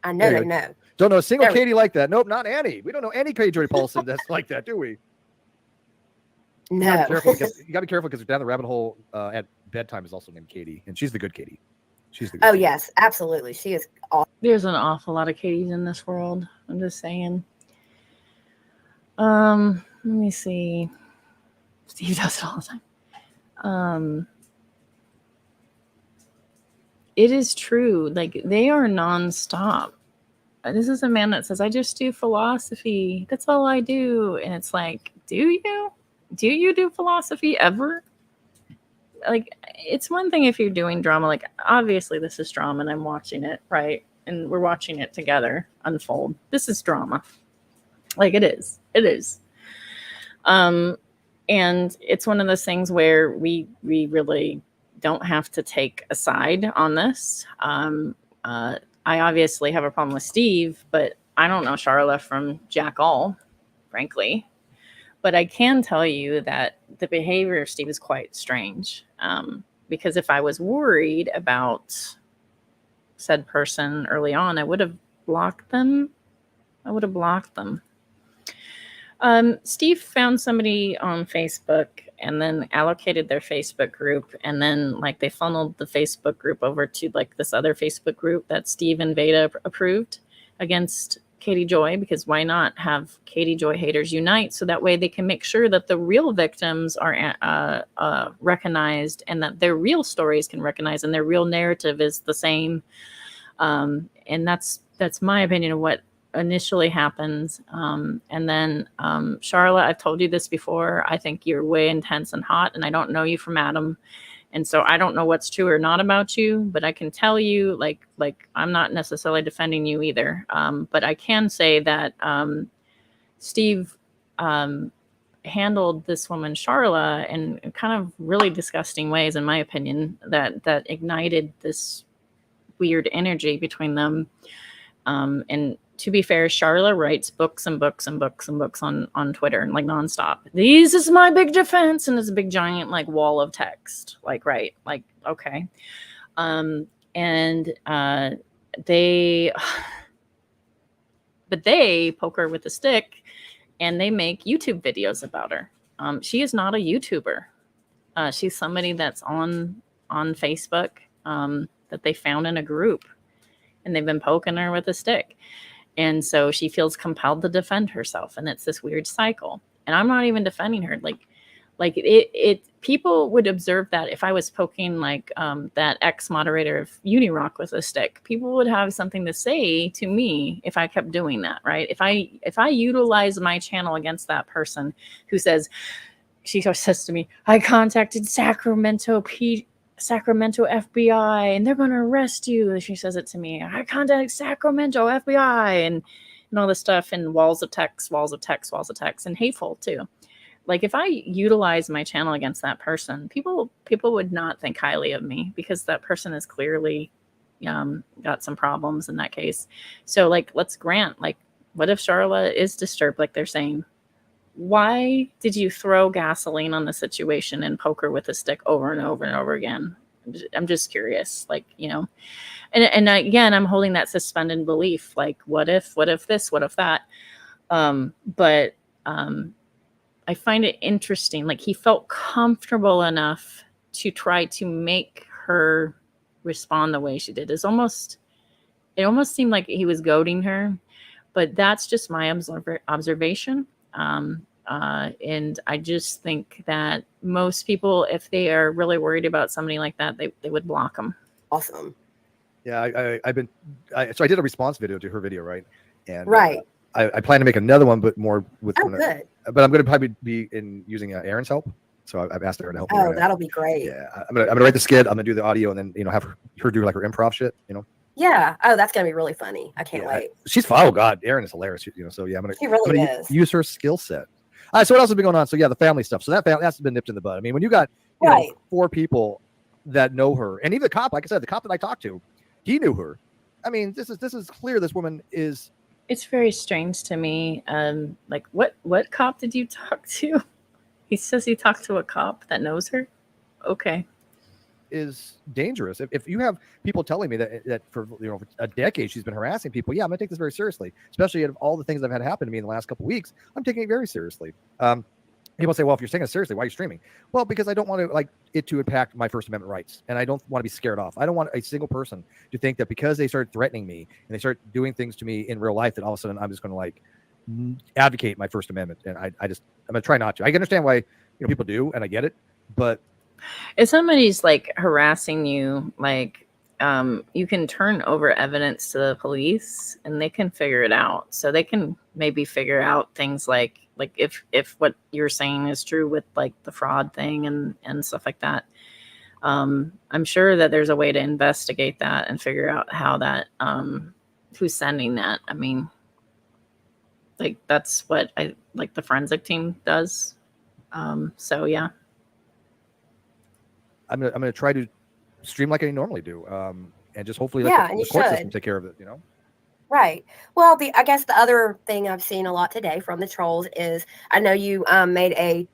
I know they know. Don't know a single Katie like that. Nope, not Annie. We don't know any Katie Joy Paulson that's like that, do we? No. You got to be careful because down the rabbit hole at bedtime is also named Katie, and she's the good Katie. She's the good Katie. Yes, absolutely. She is awesome. There's an awful lot of Katies in this world. I'm just saying. Let me see. Steve does it all the time. It is true. They are nonstop. this is a man that says, I just do philosophy. That's all I do. And it's like, do you? Do you do philosophy ever? Like, it's one thing if you're doing drama. Like, obviously this is drama and I'm watching it, right? And we're watching it together unfold. This is drama. Like, it is. It is. And it's one of those things where we really don't have to take a side on this. I obviously have a problem with Steve, but I don't know Sharla from Jack all, frankly. But I can tell you that the behavior of Steve is quite strange. Because if I was worried about said person early on, I would have blocked them. Steve found somebody on Facebook and then allocated their Facebook group, and then like they funneled the Facebook group over to like this other Facebook group that Steve and Veda approved against Katie Joy, because why not have Katie Joy haters unite so that way they can make sure that the real victims are recognized and that their real stories can recognize and their real narrative is the same. And that's my opinion of what initially happens. And then Sharla, I've told you this before, I think you're way intense and hot, and I don't know you from Adam, and so I don't know what's true or not about you, but I can tell you like I'm not necessarily defending you either, but I can say that Steve handled this woman Sharla in kind of really disgusting ways, in my opinion, that ignited this weird energy between them. And to be fair, Sharla writes books and books and books and books on Twitter and like nonstop. This is my big defense, and it's a big giant like wall of text. Like, right, like okay, but they poke her with a stick, and they make YouTube videos about her. She is not a YouTuber. She's somebody that's on Facebook that they found in a group, and they've been poking her with a stick. And so she feels compelled to defend herself. And it's this weird cycle. And I'm not even defending her. Like people would observe that if I was poking like that ex-moderator of Unirock with a stick, people would have something to say to me if I kept doing that, right? If I utilize my channel against that person who says, she says to me, I contacted Sacramento FBI and they're going to arrest you. She says it to me. I contacted Sacramento FBI and all this stuff, and walls of text, and hateful too. Like if I utilize my channel against that person, people would not think highly of me because that person is clearly got some problems in that case. So like, let's grant, like, what if Sharla is disturbed, like they're saying? Why did you throw gasoline on the situation and poke her with a stick over and over and over again? I'm just curious, like, you know, and again, I'm holding that suspended belief, like, what if this, what if that? But I find it interesting. Like he felt comfortable enough to try to make her respond the way she did. It almost seemed like he was goading her, but that's just my observation. And I just think that most people, if they are really worried about somebody like that, they would block them. Awesome. Yeah, so I did a response video to her video, right? And right. I plan to make another one, but more with. Oh, good. But I'm going to probably be using Aaron's help. So I've asked her to help me. Oh, that'll be great. Yeah, I'm gonna write the skit. I'm gonna do the audio, and then have her do like her improv shit. Yeah. Oh, that's gonna be really funny. I can't wait. She's fine. Oh God, Erin is hilarious. So yeah, I'm She really gonna is. use her skill set. All right. So what else has been going on? So yeah, the family stuff. So that's been nipped in the bud. I mean, when you got right. 4 people that know her, and even the cop, like I said, the cop that I talked to, he knew her. I mean, this is clear. This woman is. It's very strange to me. Like what cop did you talk to? He says he talked to a cop that knows her. Okay. Is dangerous. If you have people telling me that for for a decade she's been harassing people, yeah, I'm gonna take this very seriously. Especially out of all the things that have had happen to me in the last couple of weeks, I'm taking it very seriously. People say, well, if you're taking it seriously, why are you streaming? Well, because I don't want it to impact my First Amendment rights, and I don't want to be scared off. I don't want a single person to think that because they start threatening me and they start doing things to me in real life that all of a sudden I'm just going to advocate my First Amendment. And I'm gonna try not to. I can understand why people do, and I get it, but if somebody's like harassing you, like you can turn over evidence to the police and they can figure it out. So they can maybe figure out things like if what you're saying is true with like the fraud thing and stuff like that. I'm sure that there's a way to investigate that and figure out how that, who's sending that. I mean, like that's what the forensic team does. So yeah. I'm gonna try to stream like I normally do, and just hopefully Yeah, let and the you court should. system take care of it. You know. Right. Well, I guess the other thing I've seen a lot today from the trolls is I know you made a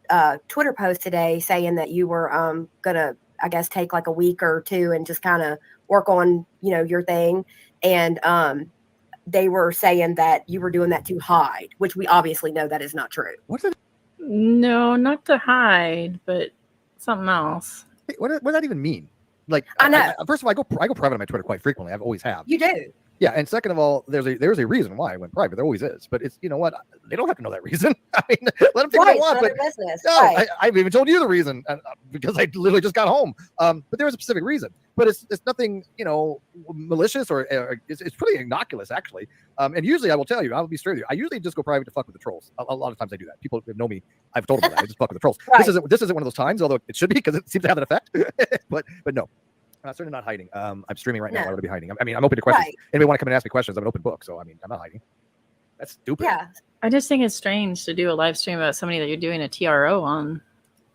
Twitter post today saying that you were gonna, I guess, take like a week or two and just kind of work on, you know, your thing. And they were saying that you were doing that to hide, which we obviously know that is not true. What's it? No, not to hide, but something else. Hey, what does that even mean? Like, I know. First of all, I go private on my Twitter quite frequently. I've always have. You do. Yeah, and second of all, there's a reason why I went private. There always is, but it's, you know what? They don't have to know that reason. I mean, let them think what they want. But business. no, Right. I've even told you the reason because I literally just got home. But there was a specific reason. But it's nothing, you know, malicious or it's pretty innocuous actually. And usually I will tell you, I'll be straight with you. I usually just go private to fuck with the trolls. A lot of times I do that. People know me. I've told them that. I just fuck with the trolls. Right. This isn't one of those times, although it should be because it seems to have an effect. but no. Certainly not hiding. I'm streaming right now. No. I would be hiding. I mean, I'm open to questions. Right. Anybody want to come and ask me questions? I'm an open book. So, I mean, I'm not hiding. That's stupid. Yeah. I just think it's strange to do a live stream about somebody that you're doing a TRO on.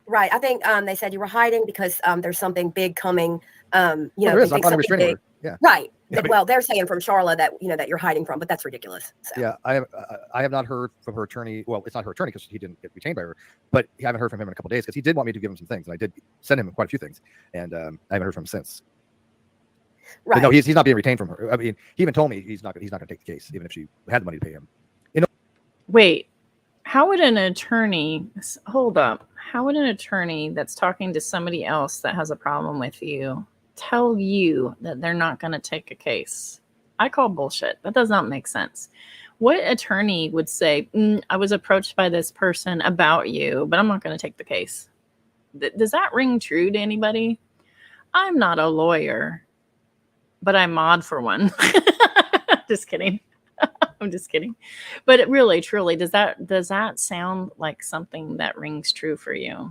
Right. I think they said you were hiding because there's something big coming. You know, there is. they I'm think on a something restraining big. order. Yeah. Right. Yeah, but- Well, they're saying from Sharla that, you know, that you're hiding from, but that's ridiculous. So. Yeah. I have not heard from her attorney. Well, it's not her attorney because he didn't get retained by her, but I haven't heard from him in a couple of days because he did want me to give him some things. And I did send him quite a few things. And I haven't heard from him since. Right. But no, he's not being retained from her. I mean, he even told me he's not going to take the case, even if she had the money to pay him. You know. Wait, how would an attorney hold up? How would an attorney that's talking to somebody else that has a problem with you tell you that they're not going to take a case? I call bullshit. That does not make sense. What attorney would say, I was approached by this person about you, but I'm not going to take the case? Does that ring true to anybody? I'm not a lawyer, but I mod for one. Just kidding. I'm just kidding. But really, truly, does that sound like something that rings true for you?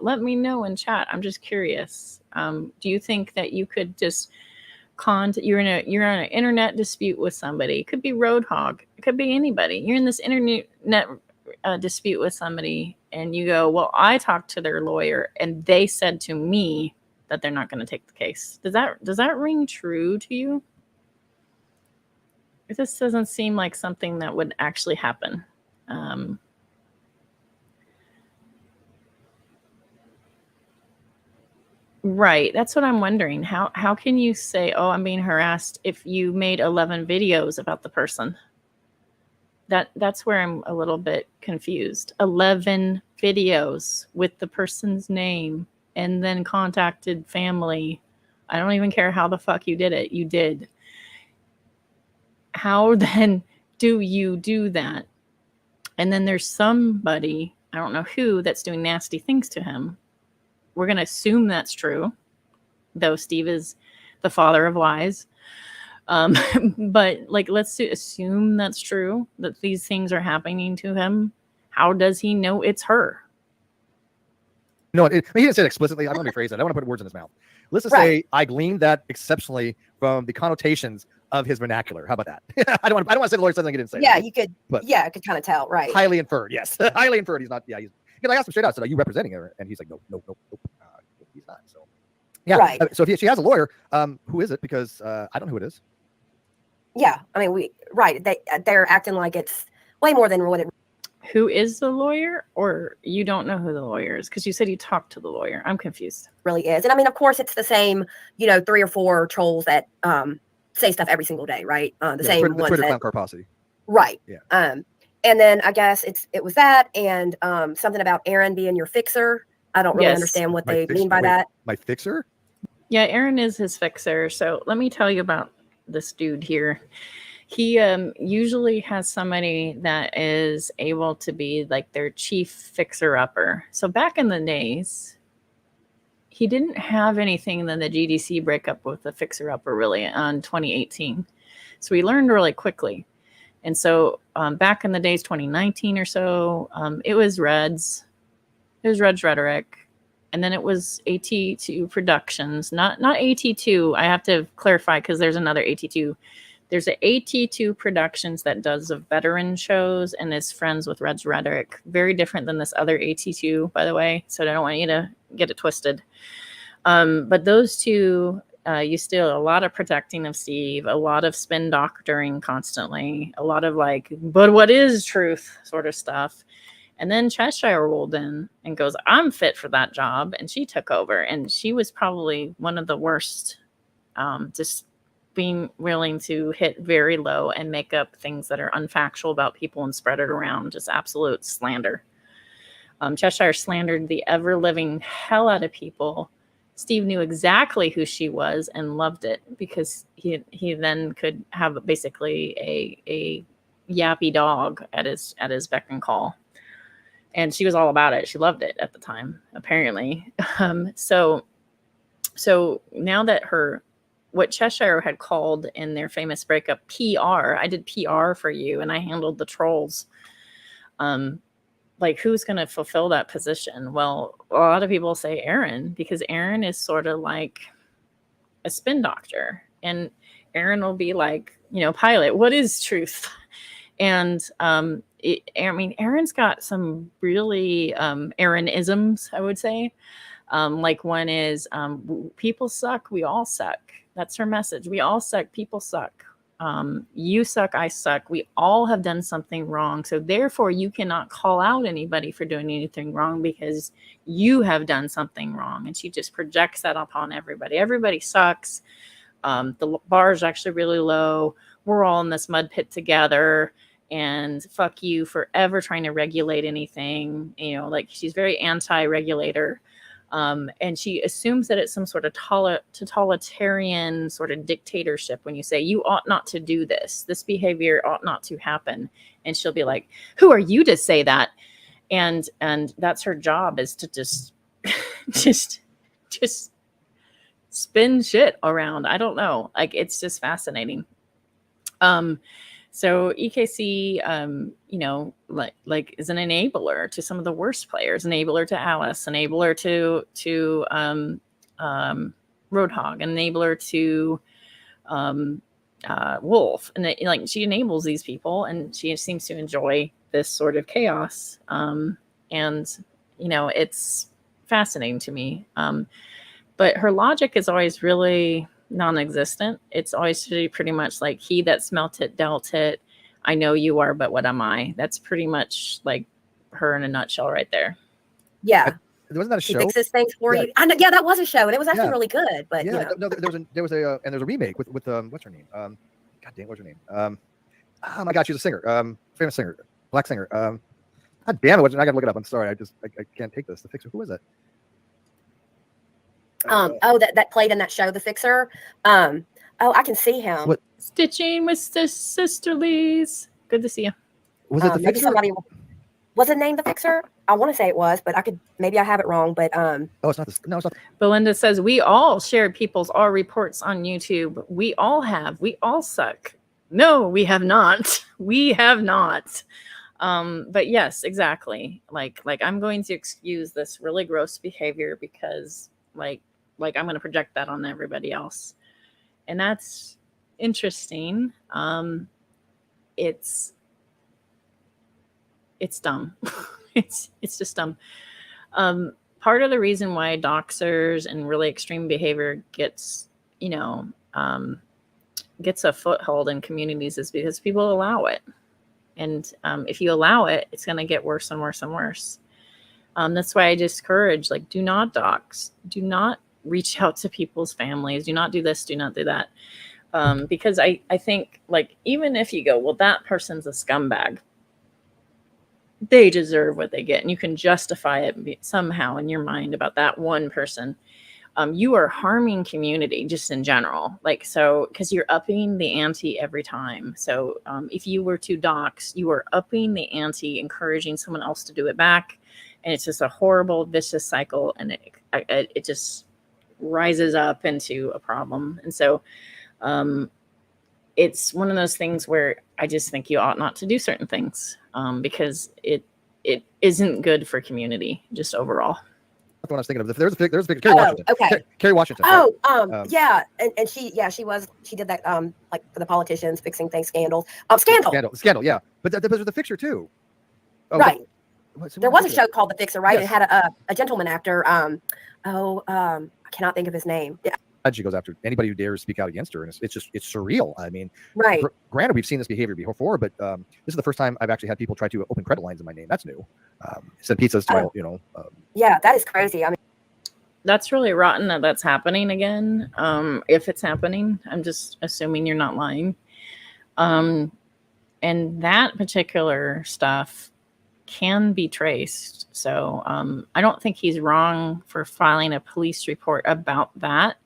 Let me know in chat. I'm just curious. Do you think that you could just you're in an internet dispute with somebody? It could be Roadhog. It could be anybody. You're in this internet dispute with somebody, and you go, "Well, I talked to their lawyer, and they said to me that they're not going to take the case." Does that ring true to you? This doesn't seem like something that would actually happen. Right. That's what I'm wondering. How can you say, "Oh, I'm being harassed," if you made 11 videos about the person? That's where I'm a little bit confused. 11 videos with the person's name and then contacted family. I don't even care how the fuck you did it. You did. How then do you do that? And then there's somebody, I don't know who, that's doing nasty things to him. We're going to assume that's true, though Steve is the father of lies. But like, let's assume that's true, that these things are happening to him. How does he know it's her? No, he didn't say it explicitly. I don't want to rephrase it. I don't want to put words in his mouth. Let's just say I gleaned that exceptionally from the connotations of his vernacular. How about that? I don't want to say the lawyer said something he didn't say. Yeah, that. you could. But Yeah, I could kind of tell. Right. highly inferred. Yes, highly inferred. He's not. Yeah, because I asked him straight out. I said, "Are you representing her?" And he's like, "Nope, nope, nope, nope. He's not." So, yeah. Right. So if she has a lawyer, who is it? Because I don't know who it is. Yeah, I mean, they're acting like it's way more than what it Who is the lawyer? Or you don't know who the lawyer is? Because you said you talked to the lawyer. I'm confused. really is. And I mean, of course, it's the same, 3 or 4 trolls that say stuff every single day, right? The same Twitter, ones. Twitter that, clown car posse. right. Yeah. And then I guess it was that and something about Aaron being your fixer. I don't really Yes. understand what My they fix- mean by wait, that. My fixer? Yeah, Aaron is his fixer. So let me tell you about this dude here. He usually has somebody that is able to be like their chief fixer-upper. So back in the days, he didn't have anything in the GDC breakup with the Fixer Upper really on 2018. So we learned really quickly. And so back in the days, 2019 or so, it was Reds. It was Reds Rhetoric. And then it was AT2 Productions, not AT2. I have to clarify because there's another AT2. There's an AT2 Productions that does the veteran shows and is friends with Reds Rhetoric. Very different than this other AT2, by the way. So I don't want you to get it twisted. But those two used to do a lot of protecting of Steve, a lot of spin doctoring constantly, a lot of like, but what is truth sort of stuff. And then Cheshire rolled in and goes, I'm fit for that job. And she took over. And she was probably one of the worst, just being willing to hit very low and make up things that are unfactual about people and spread it around. Just absolute slander. Cheshire slandered the ever-living hell out of people. Steve knew exactly who she was and loved it because he then could have basically a yappy dog at his beck and call. And she was all about it. She loved it at the time, apparently. So now that what Cheshire had called in their famous breakup PR, I did PR for you and I handled the trolls. Like who's going to fulfill that position? Well, a lot of people say Aaron, because Aaron is sort of like a spin doctor, and Aaron will be like, Pilot, what is truth? And Aaron's got some really Aaronisms, I would say. Like one is people suck, we all suck. That's her message. We all suck, people suck. You suck, I suck. We all have done something wrong. So therefore, you cannot call out anybody for doing anything wrong because you have done something wrong. And she just projects that upon everybody. Everybody sucks. The bar is actually really low. We're all in this mud pit together. And fuck you for ever trying to regulate anything. Like she's very anti-regulator. And she assumes that it's some sort of totalitarian sort of dictatorship when you say you ought not to do this. This behavior ought not to happen. And she'll be like, who are you to say that? And that's her job, is to just spin shit around. I don't know. Like, it's just fascinating. So EKC, is an enabler to some of the worst players, enabler to Alice, enabler to Roadhog, enabler to Wolf. And she enables these people, and she seems to enjoy this sort of chaos. It's fascinating to me. But her logic is always really non-existent. It's always pretty much like, he that smelt it dealt it. I know you are, but what am I? That's pretty much like her in a nutshell right there. Yeah. Wasn't that a show? She fixes things for you. I know, yeah, that was a show, and it was actually really good. But no, there was a remake with what's her name? God damn, what's her name? Oh my God, she's a singer, famous singer, black singer. God damn it, I gotta look it up. I'm sorry, I can't take this. The Fixer, who is it? That played in that show, The Fixer. I can see him. What? Stitching with Sisterlies. Good to see you. Was it The maybe Fixer? Was it named The Fixer? I want to say it was, but maybe I have it wrong. But it's not this. No, it's not. Belinda says, we all shared people's R reports on YouTube. We all have. We all suck. No, we have not. We have not. But yes, exactly. Like I'm going to excuse this really gross behavior because like I'm going to project that on everybody else. And that's interesting. It's dumb. it's just dumb. Part of the reason why doxers and really extreme behavior gets a foothold in communities is because people allow it. And if you allow it, it's going to get worse and worse and worse. That's why I discourage, do not dox. Do not reach out to people's families. Do not do this. Do not do that. Because I think, even if you go, well, that person's a scumbag, they deserve what they get. And you can justify it somehow in your mind about that one person. You are harming community just in general. Because you're upping the ante every time. So if you were to dox, you are upping the ante, encouraging someone else to do it back. And it's just a horrible, vicious cycle. And it just rises up into a problem. And so it's one of those things where I just think you ought not to do certain things because it isn't good for community just overall. That's what I was thinking of. There's a picture. Kerry Washington. Okay. Kerry Washington. Oh, right? Yeah, and she did that like for the politicians fixing things scandal. Scandal. Yeah, but there's the fixer too. Oh, right. There was a show called The Fixer, right? Yes. It had a gentleman actor. I cannot think of his name. Yeah. She goes after anybody who dares speak out against her, and it's surreal. I mean, right. Granted, we've seen this behavior before, but this is the first time I've actually had people try to open credit lines in my name. That's new. Send pizzas to yeah, that is crazy. I mean, that's really rotten that that's happening again. If it's happening, I'm just assuming you're not lying. And that particular stuff can be traced. So I don't think he's wrong for filing a police report about that.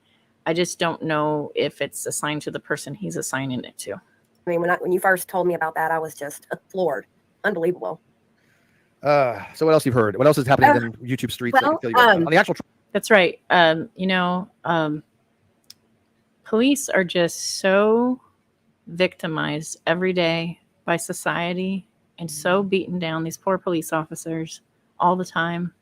I just don't know if it's assigned to the person he's assigning it to. I mean, when you first told me about that, I was just floored. Unbelievable. So what else you've heard? What else is happening in YouTube streets? Well, on the actual. That's right. Police are just so victimized every day by society and so beaten down, these poor police officers, all the time.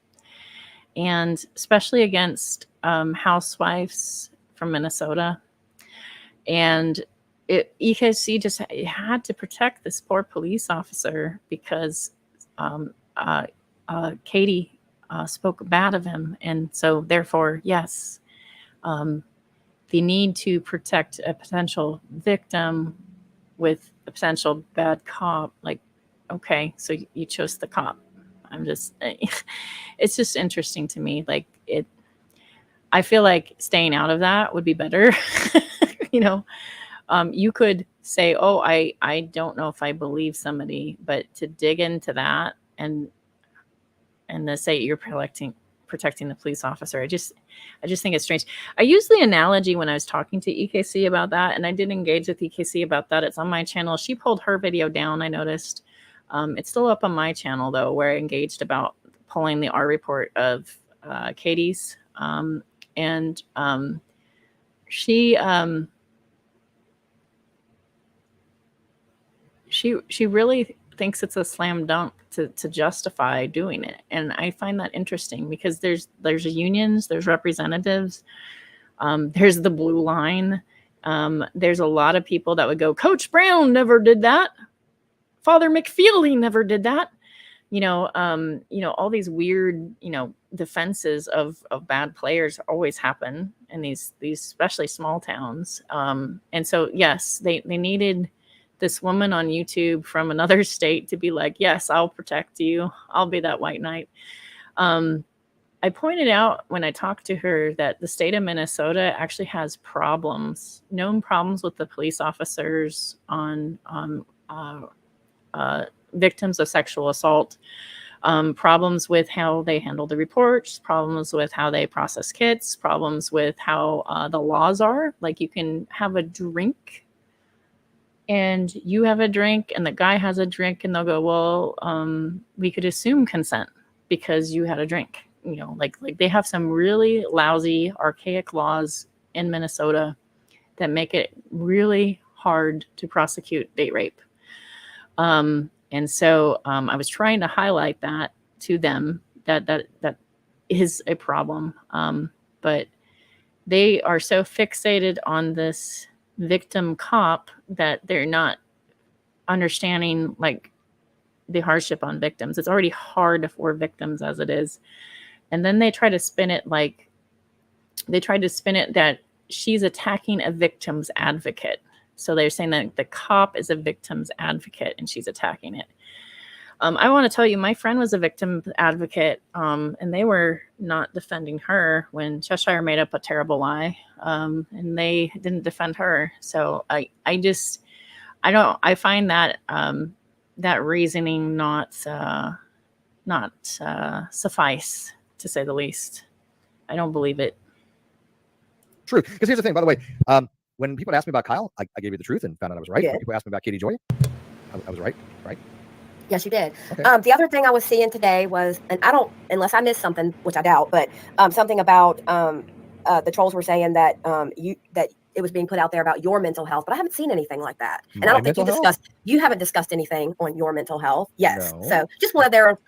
And especially against housewives from Minnesota. And EKC just had to protect this poor police officer because Katie spoke bad of him. And so therefore, yes, the need to protect a potential victim with a potential bad cop, like, okay, so you chose the cop. It's just interesting to me. Like I feel like staying out of that would be better. You could say, oh, I don't know if I believe somebody, but to dig into that and to say you're protecting the police officer, I just think it's strange. I used the analogy when I was talking to EKC about that, and I did engage with EKC about that. It's on my channel. She pulled her video down, I noticed. It's still up on my channel though, where I engaged about pulling the R report of Katie's. She really thinks it's a slam dunk to justify doing it. And I find that interesting because there's unions, there's representatives, there's the blue line. There's a lot of people that would go, Coach Brown never did that. Father McFeely never did that. All these weird, defenses of bad players always happen in these especially small towns. And so, yes, they needed this woman on YouTube from another state to be like, yes, I'll protect you. I'll be that white knight. I pointed out when I talked to her that the state of Minnesota actually has known problems with the police officers on victims of sexual assault, problems with how they handle the reports, problems with how they process kits, problems with how the laws are. Like you can have a drink and you have a drink and the guy has a drink and they'll go, well, we could assume consent because you had a drink. Like they have some really lousy, archaic laws in Minnesota that make it really hard to prosecute date rape. And so I was trying to highlight that to them, that is a problem. But they are so fixated on this victim cop that they're not understanding like the hardship on victims. It's already hard for victims as it is. And then they try to spin it that she's attacking a victim's advocate. So they're saying that the cop is a victim's advocate and she's attacking it. I want to tell you, my friend was a victim advocate, and they were not defending her when Cheshire made up a terrible lie, and they didn't defend her. So I find that that reasoning not suffice, to say the least. I don't believe it. True. Because here's the thing, by the way, when people asked me about Kyle, I gave you the truth and found out I was right. Yeah. When people asked me about Katie Joy, I was right. Yes, you did. Okay. The other thing I was seeing today was, and I don't, unless I missed something, which I doubt, but something about the trolls were saying that that it was being put out there about your mental health, but I haven't seen anything like that. And I don't think you haven't discussed anything on your mental health. Yes. No. So just wanted there.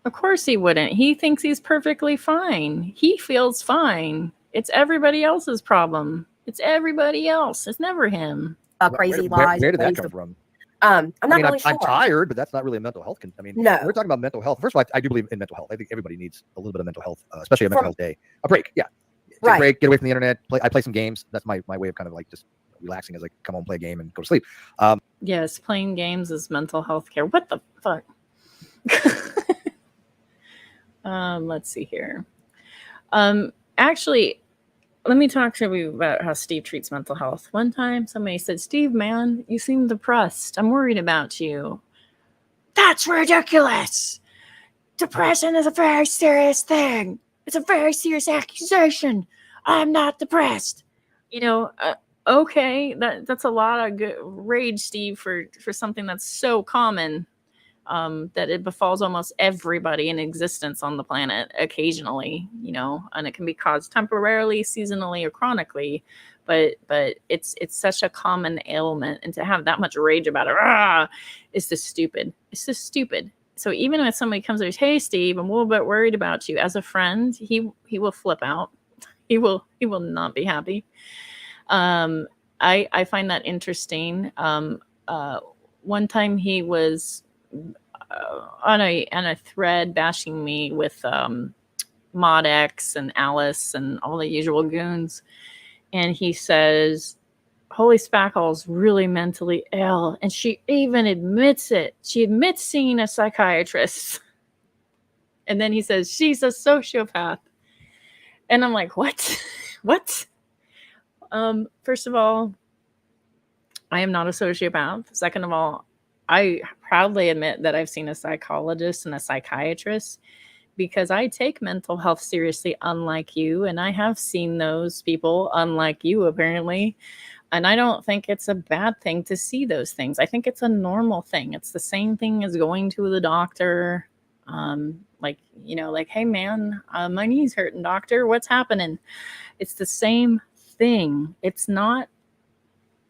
Of course he wouldn't. He thinks he's perfectly fine. He feels fine. It's everybody else's problem. It's everybody else. It's never him. Crazy lies. Where did that come from? I'm not really sure. I'm tired, but that's not really a mental health. No. We're talking about mental health. First of all, I do believe in mental health. I think everybody needs a little bit of mental health, especially a mental health day. A break, yeah. Take a break, get away from the internet. I play some games. That's my way of kind of like just relaxing as I come home, play a game, and go to sleep. Yes, playing games is mental health care. What the fuck? Let's see here. Actually, let me talk to you about how Steve treats mental health. One time, somebody said, "Steve, man, you seem depressed. I'm worried about you." That's ridiculous. Depression is a very serious thing. It's a very serious accusation. I'm not depressed. You know, okay, that's a lot of good rage, Steve, for something that's so common. That it befalls almost everybody in existence on the planet occasionally, you know, and it can be caused temporarily, seasonally, or chronically, but it's such a common ailment, and to have that much rage about it, it's just stupid. It's just stupid. So even if somebody comes and says, "Hey, Steve, I'm a little bit worried about you," as a friend, he will flip out. He will not be happy. I find that interesting. One time he was on a thread bashing me with Mod X and Alice and all the usual goons, and he says, "Holy Spackle's really mentally ill," and she even admits it. She admits seeing a psychiatrist, and then he says she's a sociopath, and I'm like, what? What? First of all, I am not a sociopath. Second of all, I proudly admit that I've seen a psychologist and a psychiatrist because I take mental health seriously, unlike you. And I have seen those people, unlike you, apparently. And I don't think it's a bad thing to see those things. I think it's a normal thing. It's the same thing as going to the doctor. Like, you know, like, "Hey, man, my knee's hurting, doctor. What's happening?" It's the same thing. It's not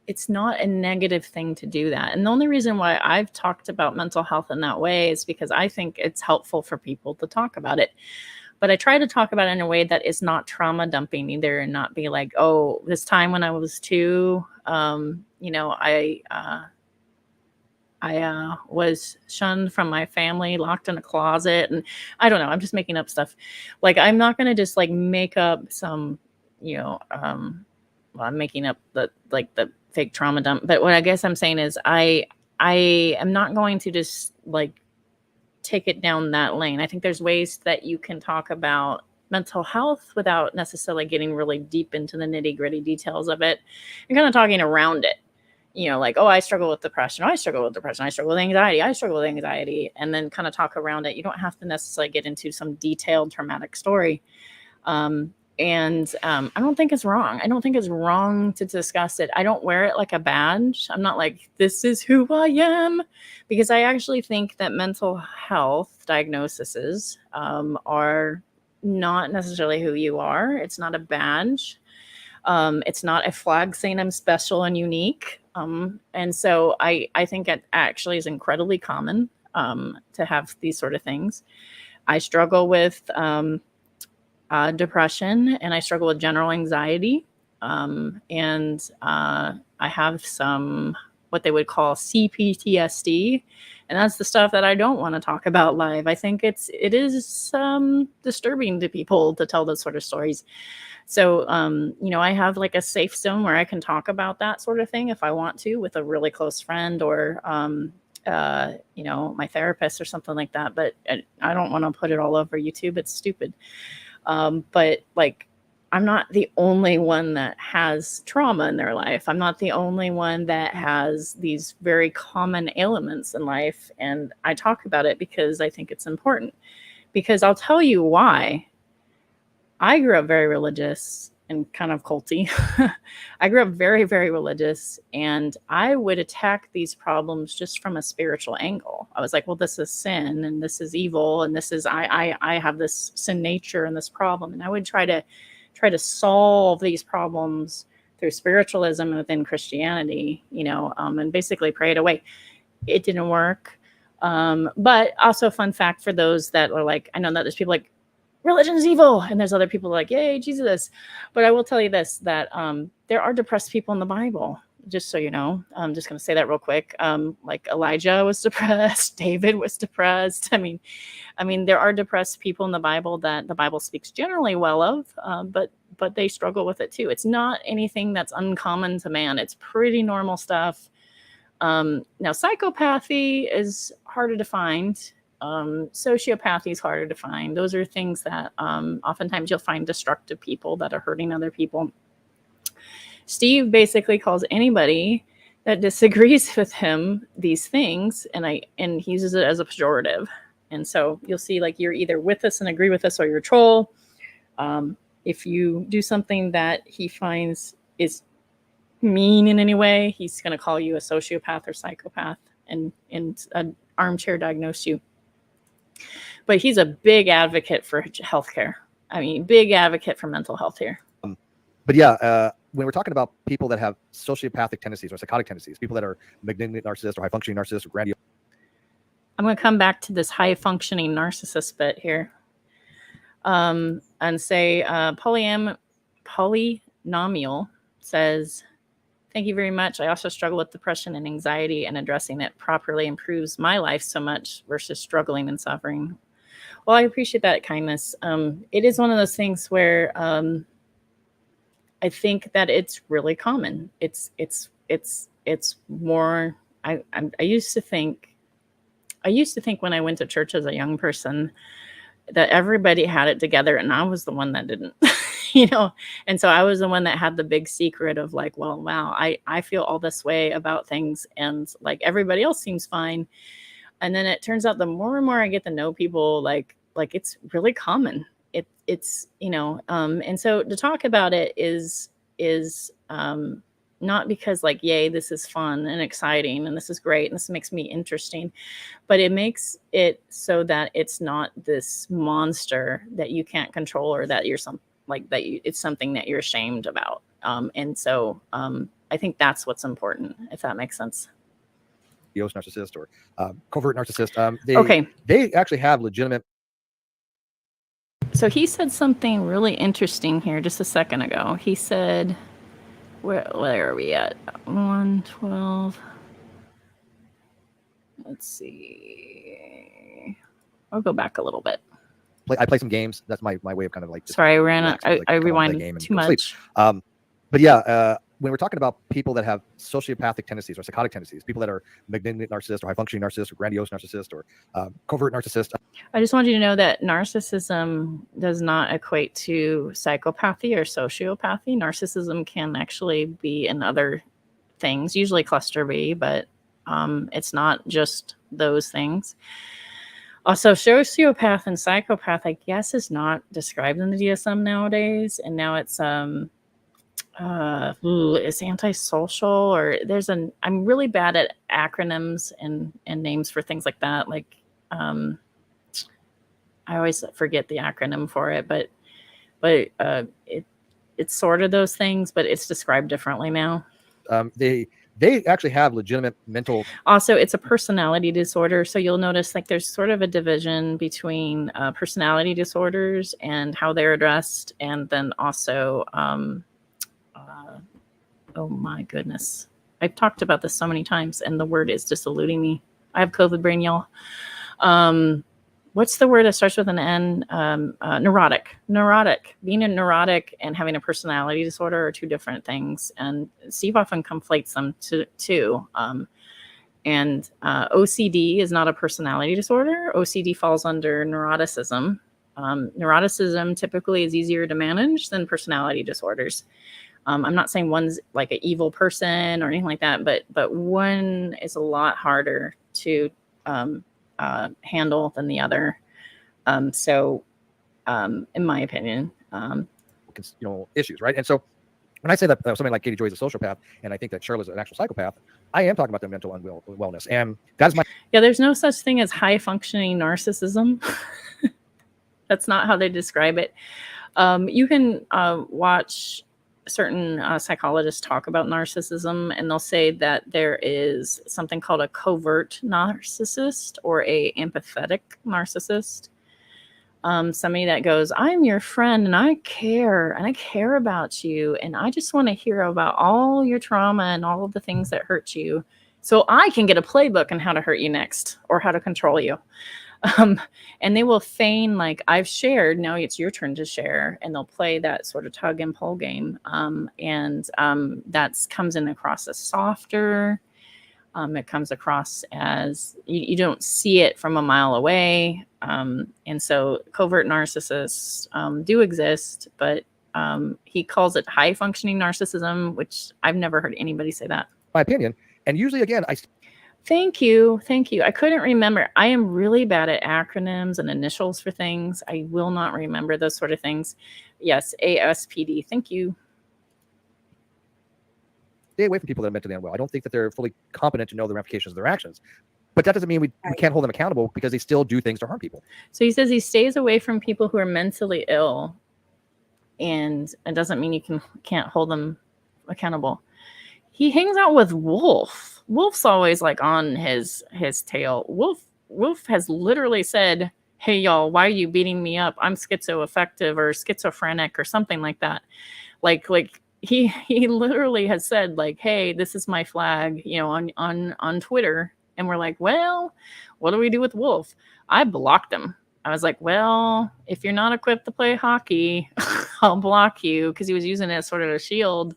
a negative thing to do that. And the only reason why I've talked about mental health in that way is because I think it's helpful for people to talk about it. But I try to talk about it in a way that is not trauma dumping either, and not be like, "Oh, this time when I was 2, you know, I was shunned from my family, locked in a closet," and I don't know. I'm just making up stuff. Like, I'm not going to just like make up some, you know, well, I'm making up the fake trauma dump. But what I guess I'm saying is I am not going to just like take it down that lane. I think there's ways that you can talk about mental health without necessarily getting really deep into the nitty-gritty details of it, and kind of talking around it. You know, like, "Oh, I struggle with depression. I struggle with depression. I struggle with anxiety. I struggle with anxiety," and then kind of talk around it. You don't have to necessarily get into some detailed traumatic story. I don't think it's wrong. I don't think it's wrong to discuss it. I don't wear it like a badge. I'm not like, "This is who I am," because I actually think that mental health diagnoses are not necessarily who you are. It's not a badge. It's not a flag saying I'm special and unique. And so I think it actually is incredibly common to have these sort of things. I struggle with depression, and I struggle with general anxiety. I have some what they would call CPTSD, and that's the stuff that I don't want to talk about live. I think it is disturbing to people to tell those sort of stories. So, you know, I have like a safe zone where I can talk about that sort of thing if I want to with a really close friend or, you know, my therapist or something like that. But I don't want to put it all over YouTube. It's stupid. But like, I'm not the only one that has trauma in their life. I'm not the only one that has these very common ailments in life. And I talk about it because I think it's important. Because I'll tell you why. I grew up very religious. and kind of culty. I grew up very, very religious, and I would attack these problems just from a spiritual angle. I was like, well, this is sin, and this is evil, and this is I have this sin nature and this problem, and I would try to solve these problems through spiritualism within Christianity, and basically pray it away. It didn't work. But also, fun fact for those that are like, I know that there's people like, religion is evil, and there's other people like, yay, Jesus. But I will tell you this, that there are depressed people in the Bible, just so you know. I'm just going to say that real quick. Like Elijah was depressed, David was depressed. I mean, there are depressed people in the Bible that the Bible speaks generally well of, but they struggle with it too. It's not anything that's uncommon to man. It's pretty normal stuff. Now, psychopathy is harder to find. Sociopathy is harder to find. Those are things that oftentimes you'll find destructive people that are hurting other people. Steve basically calls anybody that disagrees with him these things, and he uses it as a pejorative. And so you'll see, like, you're either with us and agree with us, or you're a troll. If you do something that he finds is mean in any way, he's going to call you a sociopath or psychopath and an armchair diagnose you. But he's a big advocate for healthcare. I mean, big advocate for mental health here. But yeah, when we're talking about people that have sociopathic tendencies or psychotic tendencies, people that are malignant narcissists or high functioning narcissists or grandiose. I'm going to come back to this high functioning narcissist bit here, and say polynomial says, thank you very much. I also struggle with depression and anxiety, and addressing it properly improves my life so much versus struggling and suffering. Well, I appreciate that kindness. It is one of those things where I think that it's really common. It's more. I used to think when I went to church as a young person that everybody had it together, and I was the one that didn't. And so I was the one that had the big secret of like, well, wow, I feel all this way about things, and like everybody else seems fine. And then it turns out the more and more I get to know people, like it's really common. It's and so to talk about it is not because like, yay, this is fun and exciting and this is great and this makes me interesting, but it makes it so that it's not this monster that you can't control, or that you're it's something that you're ashamed about. And so I think that's what's important, if that makes sense. Narcissist or covert narcissist. They actually have legitimate. So he said something really interesting here just a second ago. He said, where are we at? 112. Let's see. I'll go back a little bit. I play some games. That's my way of kind of like. Sorry, I ran. I rewinded too much. But yeah, when we're talking about people that have sociopathic tendencies or psychotic tendencies, people that are malignant narcissists or high functioning narcissists or grandiose narcissists or covert narcissists. I just want you to know that narcissism does not equate to psychopathy or sociopathy. Narcissism can actually be in other things, usually cluster B, but it's not just those things. Also, sociopath and psychopath, I guess, is not described in the DSM nowadays, and now it's it's antisocial, or I'm really bad at acronyms and names for things like that. Like, I always forget the acronym for it, but it's sort of those things, but it's described differently now. They actually have legitimate mental. Also, it's a personality disorder. So you'll notice like there's sort of a division between personality disorders and how they're addressed. And then also, oh my goodness. I've talked about this so many times and the word is just eluding me. I have COVID brain, y'all. What's the word that starts with an N? Neurotic. Being a neurotic and having a personality disorder are two different things. And Steve often conflates them too. And OCD is not a personality disorder. OCD falls under neuroticism. Neuroticism typically is easier to manage than personality disorders. I'm not saying one's like an evil person or anything like that, but one is a lot harder to handle than the other. In my opinion, issues, right? And so when I say that somebody like Katie Joy is a sociopath, and I think that Sharla is an actual psychopath, I am talking about their mental wellness, and that's my. Yeah, there's no such thing as high functioning narcissism. That's not how they describe it. You can watch certain psychologists talk about narcissism, and they'll say that there is something called a covert narcissist or a empathetic narcissist. Somebody that goes, I'm your friend and I care about you. And I just want to hear about all your trauma and all of the things that hurt you so I can get a playbook on how to hurt you next or how to control you. And they will feign like I've shared, now it's your turn to share. And they'll play that sort of tug and pull game. That comes in across as softer. It comes across as you don't see it from a mile away. And so covert narcissists do exist, but he calls it high functioning narcissism, which I've never heard anybody say that. My opinion. And usually, again, Thank you. I couldn't remember. I am really bad at acronyms and initials for things. I will not remember those sort of things. Yes, ASPD. Thank you. Stay away from people that are mentally unwell. I don't think that they're fully competent to know the ramifications of their actions. But that doesn't mean we can't hold them accountable because they still do things to harm people. So he says he stays away from people who are mentally ill, and it doesn't mean you can't hold them accountable. He hangs out with Wolf. Wolf's always like on his tail. Wolf has literally said, hey y'all, why are you beating me up? I'm schizoaffective or schizophrenic or something like that. Like he literally has said like, hey, this is my flag, on Twitter. And we're like, well, what do we do with Wolf? I blocked him. I was like, well, if you're not equipped to play hockey, I'll block you, because he was using it as sort of a shield.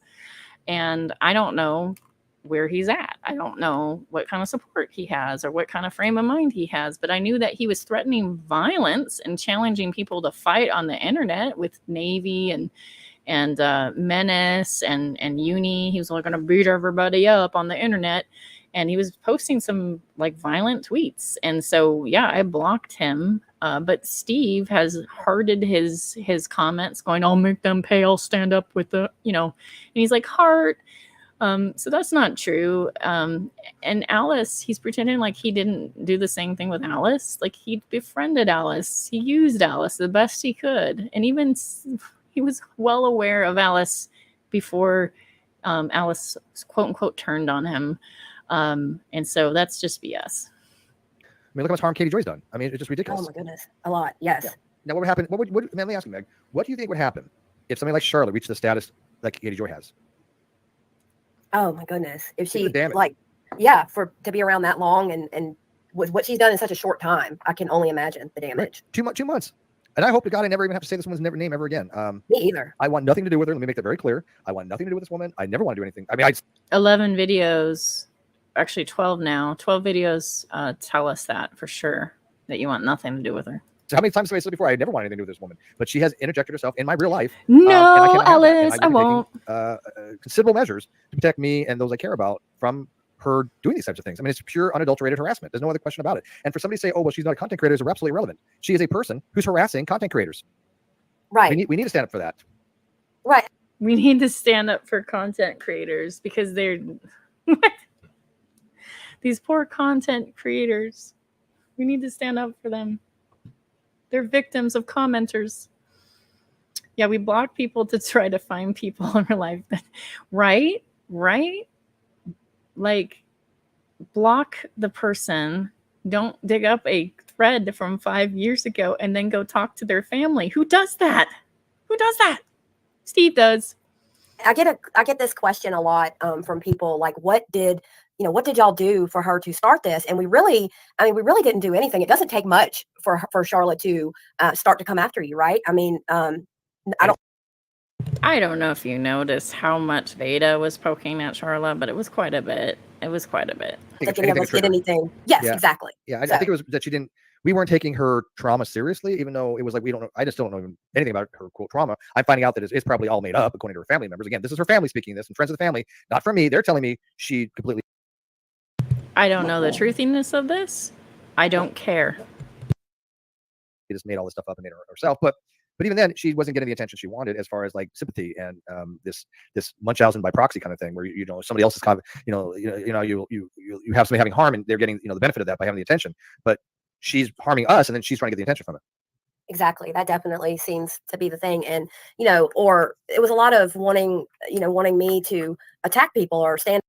And I don't know where he's at. I don't know what kind of support he has or what kind of frame of mind he has, but I knew that he was threatening violence and challenging people to fight on the internet with Navy and Menace and Uni. He was like going to beat everybody up on the internet, and he was posting some like violent tweets. And so, yeah, I blocked him. But Steve has hearted his comments going, I'll make them pay, I'll stand up with the, and he's like, heart. So that's not true. And Alice, he's pretending like he didn't do the same thing with Alice. Like he befriended Alice. He used Alice the best he could. And even he was well aware of Alice before Alice, quote unquote, turned on him. And so that's just BS. I mean, look how much harm Katie Joy's done. I mean, it's just ridiculous. Oh my goodness, a lot. Yes. Yeah. Now, what would happen? Let me ask you, Meg. What do you think would happen if somebody like Sharla reached the status like Katie Joy has? Oh my goodness, if she to be around that long and with what she's done in such a short time, I can only imagine the damage. Right. 2 months. And I hope to God I never even have to say this woman's name ever again. Me either. I want nothing to do with her. Let me make that very clear. I want nothing to do with this woman. I never want to do anything. I mean, 11 videos, actually 12 now. 12 videos tell us that for sure, that you want nothing to do with her. So how many times have I said before? I never want anything to do with this woman, but she has interjected herself in my real life. No, Alice, I won't. Considerable measures to protect me and those I care about from her doing these types of things. I mean, it's pure unadulterated harassment. There's no other question about it. And for somebody to say, oh, well, she's not a content creator is absolutely irrelevant. She is a person who's harassing content creators. Right. We need to stand up for that. Right. We need to stand up for content creators because they're these poor content creators. We need to stand up for them. They're victims of commenters. Yeah, we block people to try to find people in our life. Right? Like, block the person. Don't dig up a thread from 5 years ago and then go talk to their family. Who does that? Steve does. I get this question a lot from people like, what did y'all do for her to start this? And we really didn't do anything. It doesn't take much for Sharla to start to come after you, right? I mean, I don't know if you noticed how much Veda was poking at Sharla, but it was quite a bit. I think any of us did anything. Yes, yeah. Exactly. Yeah, I think it was that we weren't taking her trauma seriously, even though it was like, I just don't know anything about her quote trauma. I'm finding out that it's probably all made up according to her family members. Again, this is her family speaking this and friends of the family, not from me. They're telling me she completely. I don't know the truthiness of this. I don't care. She just made all this stuff up and made it herself. But But even then, she wasn't getting the attention she wanted as far as like sympathy and this Munchausen by proxy kind of thing, where somebody else's you have somebody having harm and they're getting the benefit of that by having the attention, but she's harming us and then she's trying to get the attention from it. Exactly. That definitely seems to be the thing. And, or it was a lot of wanting me to attack people or stand.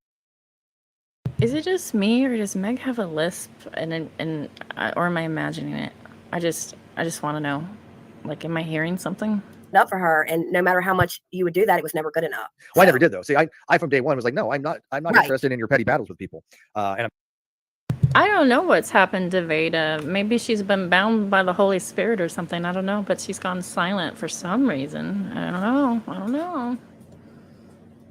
Is it just me, or does Meg have a lisp, or am I imagining it? I just want to know, like, am I hearing something? Up for her, and no matter how much you would do that, it was never good enough. Well, I never did though. See, I from day one was like, no, I'm not Right. interested in your petty battles with people. And I don't know what's happened to Veda. Maybe she's been bound by the Holy Spirit or something. I don't know, but she's gone silent for some reason. I don't know.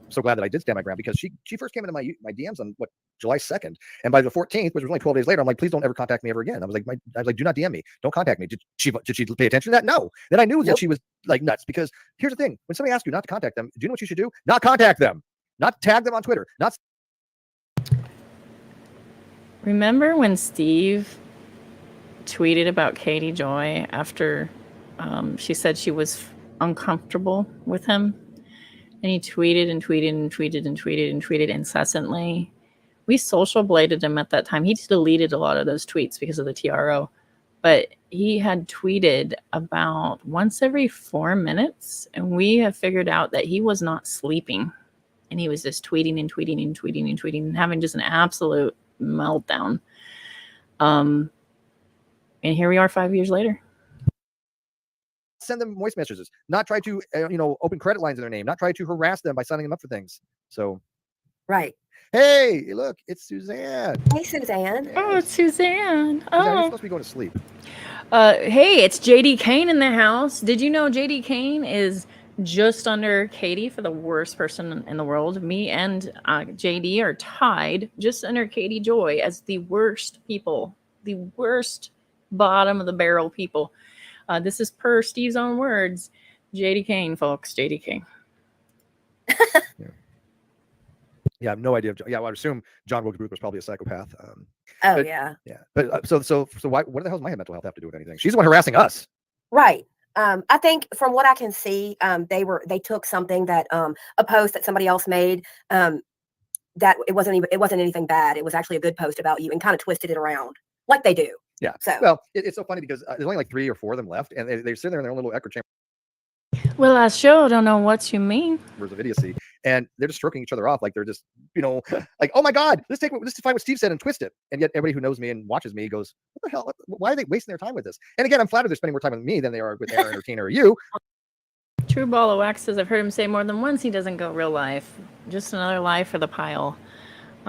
I'm so glad that I did stand my ground, because she first came into my DMs on July 2nd, and by the 14th, which was only 12 days later, I'm like, please don't ever contact me ever again. I was like, do not DM me, don't contact me. Did she pay attention to that? No. Then I knew that she was like nuts, because here's the thing: when somebody asks you not to contact them, do you know what you should do? Not contact them, not tag them on Twitter, not. Remember when Steve tweeted about Katie Joy after she said she was uncomfortable with him? And he tweeted and tweeted and tweeted and tweeted and tweeted incessantly. We social bladed him at that time. He deleted a lot of those tweets because of the TRO. But he had tweeted about once every 4 minutes. And we have figured out that he was not sleeping. And he was just tweeting and tweeting and tweeting and tweeting and having just an absolute meltdown. And here we are 5 years later. Send them voice messages, not try to open credit lines in their name, not try to harass them by signing them up for things. So right. Hey, look, it's Suzanne. Hey, Suzanne. Yes. Oh, it's Suzanne. Suzanne, you're supposed to be going to sleep. Hey, it's JD Kane in the house. Did you know JD Kane is just under Katie for the worst person in the world? Me and JD are tied just under Katie Joy as the worst people, the worst bottom of the barrel people. This is per Steve's own words. JD Kane, folks. JD Kane. Yeah, I have no idea. Yeah, well, I would assume John Wilkes Booth was probably a psychopath. Yeah. But so why? What the hell does my mental health have to do with anything? She's the one harassing us. Right. I think from what I can see, they took something that a post that somebody else made that it wasn't anything bad. It was actually a good post about you, and kind of twisted it around like they do. Yeah. So well, it's so funny because there's only like 3 or 4 of them left, and they're sitting there in their own little echo chamber. Well, I sure don't know what you mean. Of idiocy, and they're just stroking each other off like they're just, like, oh my God, let's find what Steve said and twist it. And yet everybody who knows me and watches me goes, what the hell? Why are they wasting their time with this? And again, I'm flattered they're spending more time with me than they are with Aaron or Tina or you. True Ball of Wax says, I've heard him say more than once he doesn't go real life. Just another lie for the pile.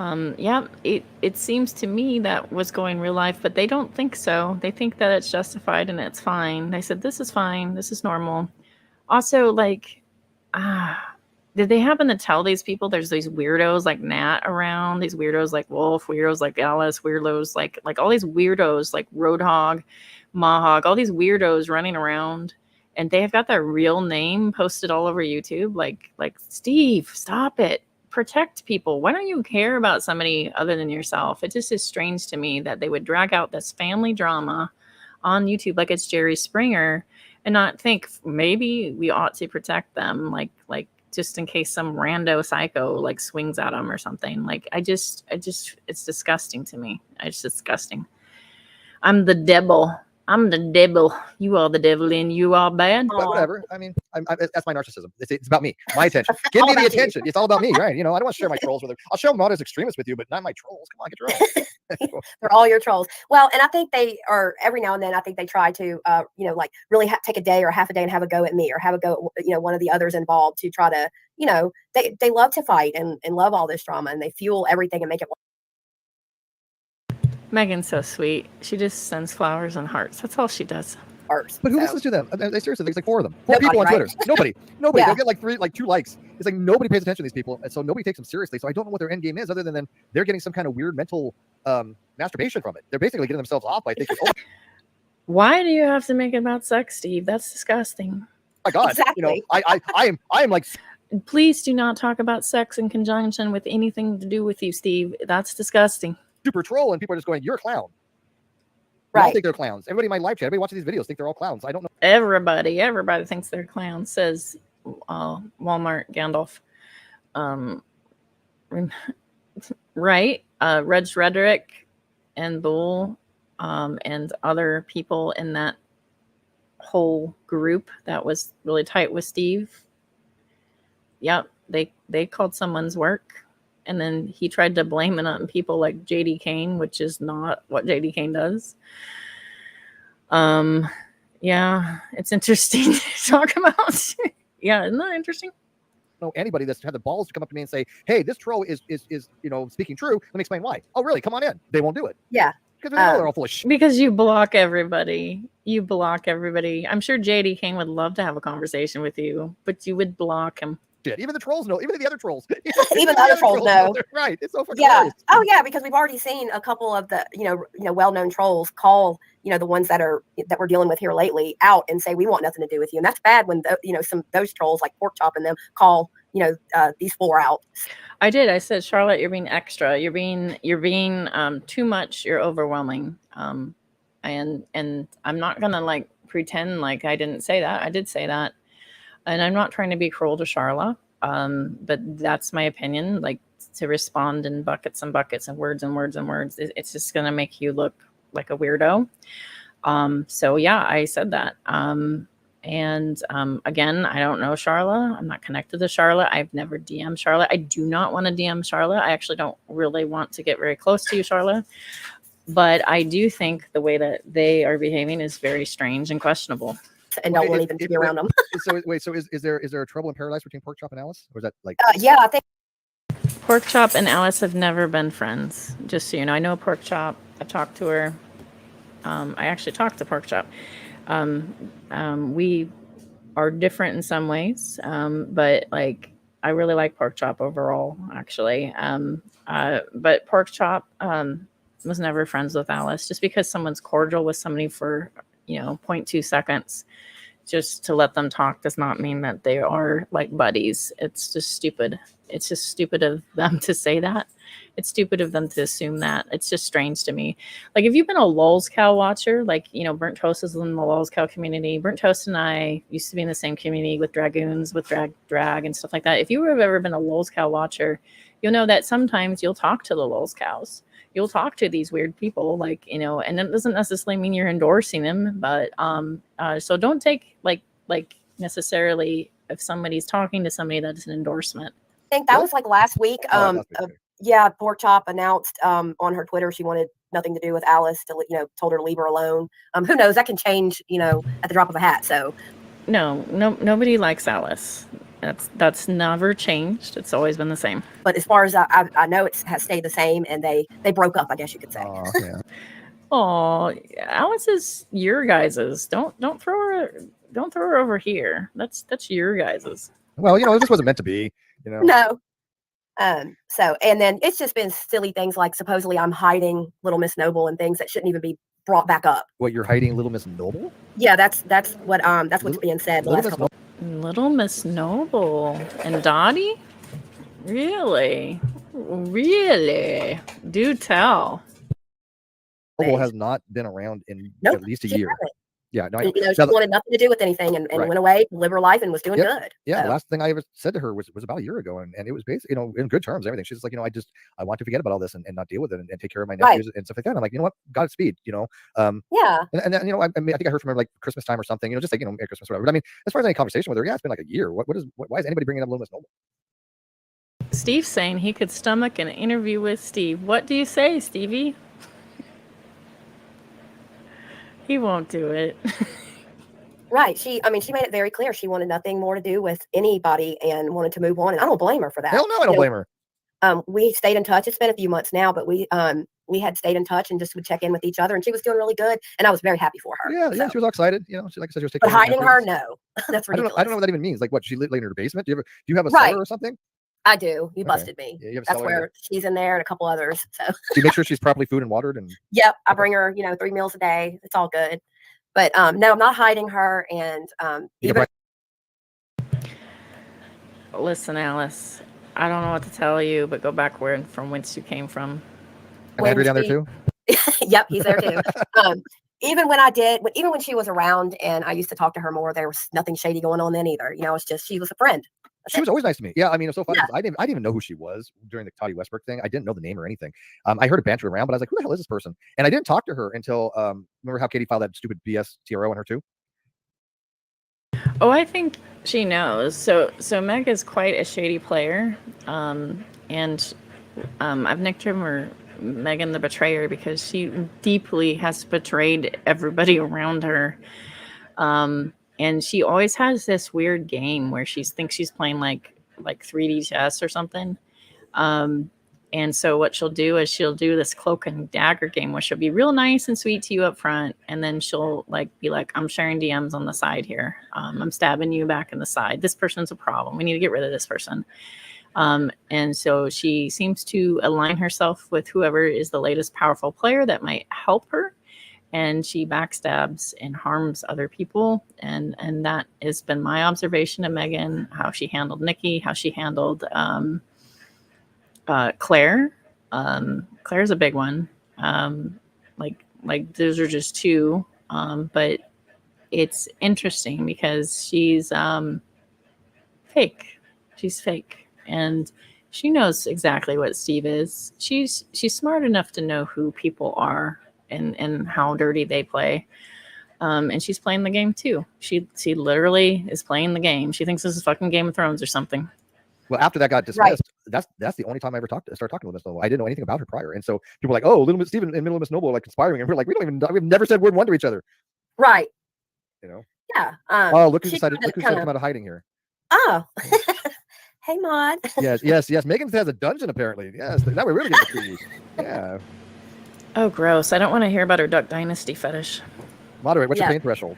It seems to me that was going real life, but they don't think so. They think that it's justified and it's fine. They said, this is fine. This is normal. Also, like, did they happen to tell these people there's these weirdos like Nat around, these weirdos like Wolf, weirdos like Alice, weirdos like all these weirdos like Roadhog, Mahog, all these weirdos running around, and they have got their real name posted all over YouTube, like Steve, stop it. Protect people. Why don't you care about somebody other than yourself? It just is strange to me that they would drag out this family drama on YouTube like it's Jerry Springer and not think maybe we ought to protect them, like just in case some rando psycho like swings at them or something. Like I just it's disgusting to me. It's disgusting. I'm the devil. I'm the devil. You are the devil and you are bad. But whatever. I mean, that's my narcissism. It's about me. My attention. Give me the attention. It's all about me, right? I don't want to share my trolls with them. I'll share them out as extremists with you, but not my trolls. Come on, get your own. They're all your trolls. Well, and I think they are every now and then. I think they try to, like really take a day or half a day and have a go at me or have a go at, one of the others involved to try to, they love to fight and love all this drama and they fuel everything and make it. Megan's so sweet. She just sends flowers and hearts. That's all she does. Hearts. But who listens to them? Seriously, there's like 4 of them. 4 people on Twitter. Nobody. Yeah. They'll get like 2 likes. It's like nobody pays attention to these people, and so nobody takes them seriously. So I don't know what their end game is, other than they're getting some kind of weird mental masturbation from it. They're basically getting themselves off by thinking, "Oh, why do you have to make it about sex, Steve? That's disgusting." my God!" Exactly. I am like. Please do not talk about sex in conjunction with anything to do with you, Steve. That's disgusting. Super troll, and people are just going, "You're a clown." They all Right. think they're clowns. Everybody in my live chat, everybody watching these videos think they're all clowns. I don't know. Everybody thinks they're clowns, says Walmart Gandalf. Right. Reg Rhetoric and Bull and other people in that whole group that was really tight with Steve. Yep. They called someone's work, and then he tried to blame it on people like JD Kane, which is not what JD Kane does. Yeah, it's interesting to talk about. Yeah, isn't that interesting? Know anybody that's had the balls to come up to me and say, "Hey, this troll is speaking true. Let me explain why." Oh, really? Come on in. They won't do it. Yeah. Because they know they're all full of shit. Because you block everybody. You block everybody. I'm sure JD King would love to have a conversation with you, but you would block him. Even the trolls know. Even the other trolls. Even the other trolls know. Right. It's so fucking Yeah. hilarious. Oh yeah, because we've already seen a couple of the well-known trolls call the ones that we're dealing with here lately out and say we want nothing to do with you, and that's bad when those trolls like Pork Chop and them call these four out. I did. I said, Charlotte, you're being extra. You're being too much. You're overwhelming. And I'm not gonna pretend like I didn't say that. I did say that, and I'm not trying to be cruel to Sharla. But that's my opinion. Like, to respond in buckets and buckets and words and words and words, it's just gonna make you look like a weirdo. So yeah, I said that. Again, I don't know Sharla. I'm not connected to Sharla. I've never DM'd Sharla. I do not want to DM Sharla. I actually don't really want to get very close to you, Sharla. But I do think the way that they are behaving is very strange and questionable. And don't want even to be around them. So wait, so is there a trouble in paradise between Pork Chop and Alice? Or is that like yeah, I think Pork Chop and Alice have never been friends, just so you know. I know Pork Chop. I talked to her. I actually talked to Pork Chop. We are different in some ways, but I really like Pork Chop overall, actually. But Pork Chop was never friends with Alice. Just because someone's cordial with somebody for 0.2 seconds just to let them talk does not mean that they are like buddies. It's just stupid. It's just stupid of them to say that. It's stupid of them to assume that. It's just strange to me. Like, if you've been a Lulz Cow watcher, Burnt Toast is in the Lulz Cow community. Burnt Toast and I used to be in the same community with Dragoons, with drag and stuff like that. If you have ever been a Lulz Cow watcher, you'll know that sometimes you'll talk to the Lulz Cows. You'll talk to these weird people, and it doesn't necessarily mean you're endorsing them, but so don't take necessarily if somebody's talking to somebody that's an endorsement. I think that was last week. Yeah, Pork Chop announced on her Twitter she wanted nothing to do with Alice. Told her to leave her alone. Who knows? That can change, at the drop of a hat. So, no, nobody likes Alice. That's never changed. It's always been the same. But as far as I know, it has stayed the same, and they broke up, I guess you could say. Oh, Alice is your guys's. Don't throw her over here. That's your guys's. Well, it just wasn't meant to be. No. So, and then it's just been silly things like supposedly I'm hiding Little Miss Noble and things that shouldn't even be brought back up. What, you're hiding Little Miss Noble? Yeah, that's what's being said. Little Miss Noble and Dottie? Really? Do tell. Noble has not been around in at least a year. Hasn't. Yeah, no, she wanted nothing to do with anything and went away to live her life and was doing good. Yeah, so. The last thing I ever said to her was about a year ago, and it was basically, in good terms, everything. She's like, I want to forget about all this and not deal with it and take care of my nephews and stuff like that. And I'm like, you know what, Godspeed, Yeah. And then, I think I heard from her Christmas time or something, just Merry Christmas or whatever. But I mean, as far as any conversation with her, it's been like a year. Why is anybody bringing up Little Miss Noble? Steve's saying he could stomach an interview with Steve. What do you say, Stevie? He won't do it. Right. She made it very clear she wanted nothing more to do with anybody and wanted to move on. And I don't blame her for that. Hell no, I don't blame her. We stayed in touch. It's been a few months now, but we had stayed in touch and just would check in with each other. And she was doing really good. And I was very happy for her. Yeah, she was all excited. Like I said, she was taking. But hiding her, no, that's ridiculous. I don't know what that even means. Like, what? She lived in her basement? Do you have a cellar or something? I do. You busted me. Yeah, that's where she's in there and a couple others. So. Do you make sure she's properly food and watered? And yep, I bring her 3 meals a day. It's all good. But no, I'm not hiding her. And listen, Alice, I don't know what to tell you, but go back from whence you came from. And Andrew down there too? Yep, he's there too. even when she was around and I used to talk to her more, there was nothing shady going on then either. It's just she was a friend. She was always nice to me. Yeah, I mean, it's so funny. I didn't even know who she was during the Toddy Westbrook thing. I didn't know the name or anything. I heard it bantered around, but I was like, who the hell is this person? And I didn't talk to her until remember how Katie filed that stupid BS TRO on her too? Oh, I think she knows. So Meg is quite a shady player, and I've nicknamed her Megan the Betrayer because she deeply has betrayed everybody around her. And she always has this weird game where she thinks she's playing like 3D chess or something. And so what she'll do is she'll do this cloak and dagger game where she'll be real nice and sweet to you up front, and then she'll be like, I'm sharing DMs on the side here. I'm stabbing you back in the side. This person's a problem. We need to get rid of this person. And so she seems to align herself with whoever is the latest powerful player that might help her. And she backstabs and harms other people. And that has been my observation of Megan, how she handled Nikki, how she handled Claire. Claire's a big one. Like those are just two. But it's interesting because she's fake. She's fake. And she knows exactly what Steve is. She's smart enough to know who people are and how dirty they play. And she's playing the game too. She literally is playing the game. She thinks this is fucking Game of Thrones or something. Well, after that got dismissed, that's the only time I ever started talking to Little Miss Noble. I didn't know anything about her prior, and so people were like, "Oh, Little Miss Stephen and Little Miss Noble are like conspiring," and we're like, we've never said word one to each other, right? Yeah. Oh, look who decided to come out of hiding here. Oh, hey, Maud. yes. Megan has a dungeon apparently. Yes, now we're really getting creepy. Yeah. Oh, gross! I don't want to hear about her Duck Dynasty fetish. Moderate. What's your pain threshold?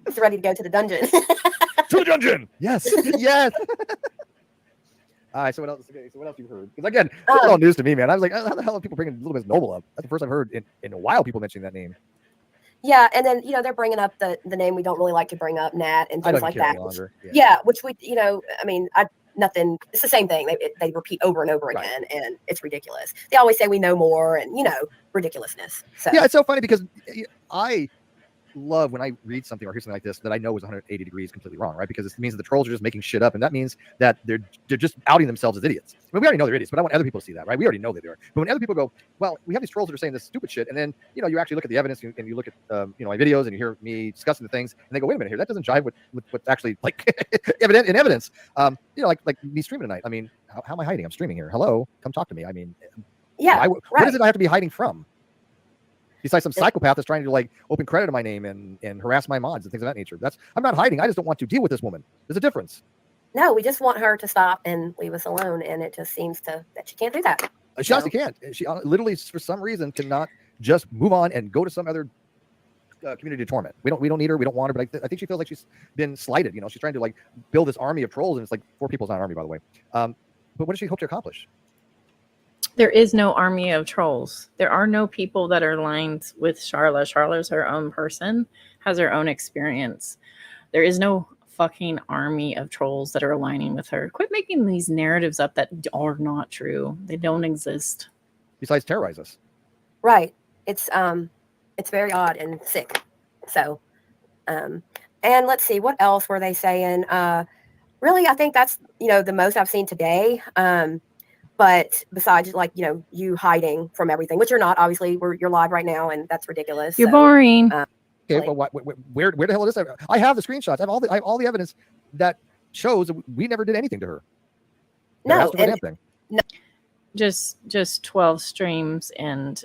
He's ready to go to the dungeon. To the dungeon. Yes. Yes. All right. So what else? Okay, so what else you heard? Because again, this is all news to me, man. I was like, how the hell are people bringing Little Miss Noble up? That's the first I've heard in a while. People mentioning that name. Yeah, and then they're bringing up the name we don't really like to bring up, Nat, and things like that. Which we I mean, nothing. It's the same thing. They repeat over and over again, and it's ridiculous. They always say we know more, and ridiculousness. So yeah, it's so funny because I love when I read something or hear something like this that I know is 180 degrees completely wrong, right? Because it means that the trolls are just making shit up, and that means that they're just outing themselves as idiots. I mean, we already know they're idiots, but I want other people to see that, right? We already know that they are. But when other people go, well, we have these trolls that are saying this stupid shit, and then you actually look at the evidence and you look at my videos and you hear me discussing the things, and they go, wait a minute here, that doesn't jive with what's actually evident in evidence. Like me streaming tonight. I mean, how am I hiding? I'm streaming here. Hello, come talk to me. I mean, what is it I have to be hiding from? Besides some psychopath that's trying to open credit to my name and harass my mods and things of that nature. I'm not hiding. I just don't want to deal with this woman. There's a difference. No, we just want her to stop and leave us alone, and it just seems that she can't do that. She honestly can't. She literally, for some reason, cannot just move on and go to some other community to torment. We don't need her. We don't want her. But I think she feels like she's been slighted. She's trying to build this army of trolls, and it's like 4 people's not an army, by the way. But what does she hope to accomplish? There is no army of trolls. There are no people that are aligned with Sharla. Sharla's her own person, has her own experience. There is no fucking army of trolls that are aligning with her. Quit making these narratives up that are not true. They don't exist. Besides terrorize us. Right. It's very odd and sick. So, and let's see, what else were they saying? Really, I think that's, the most I've seen today. But besides, you hiding from everything, which you're not, obviously, you're live right now, and that's ridiculous. You're boring. Okay, well, where the hell is this? I have the screenshots. I have all the evidence that shows that we never did anything to her. No, just 12 streams, and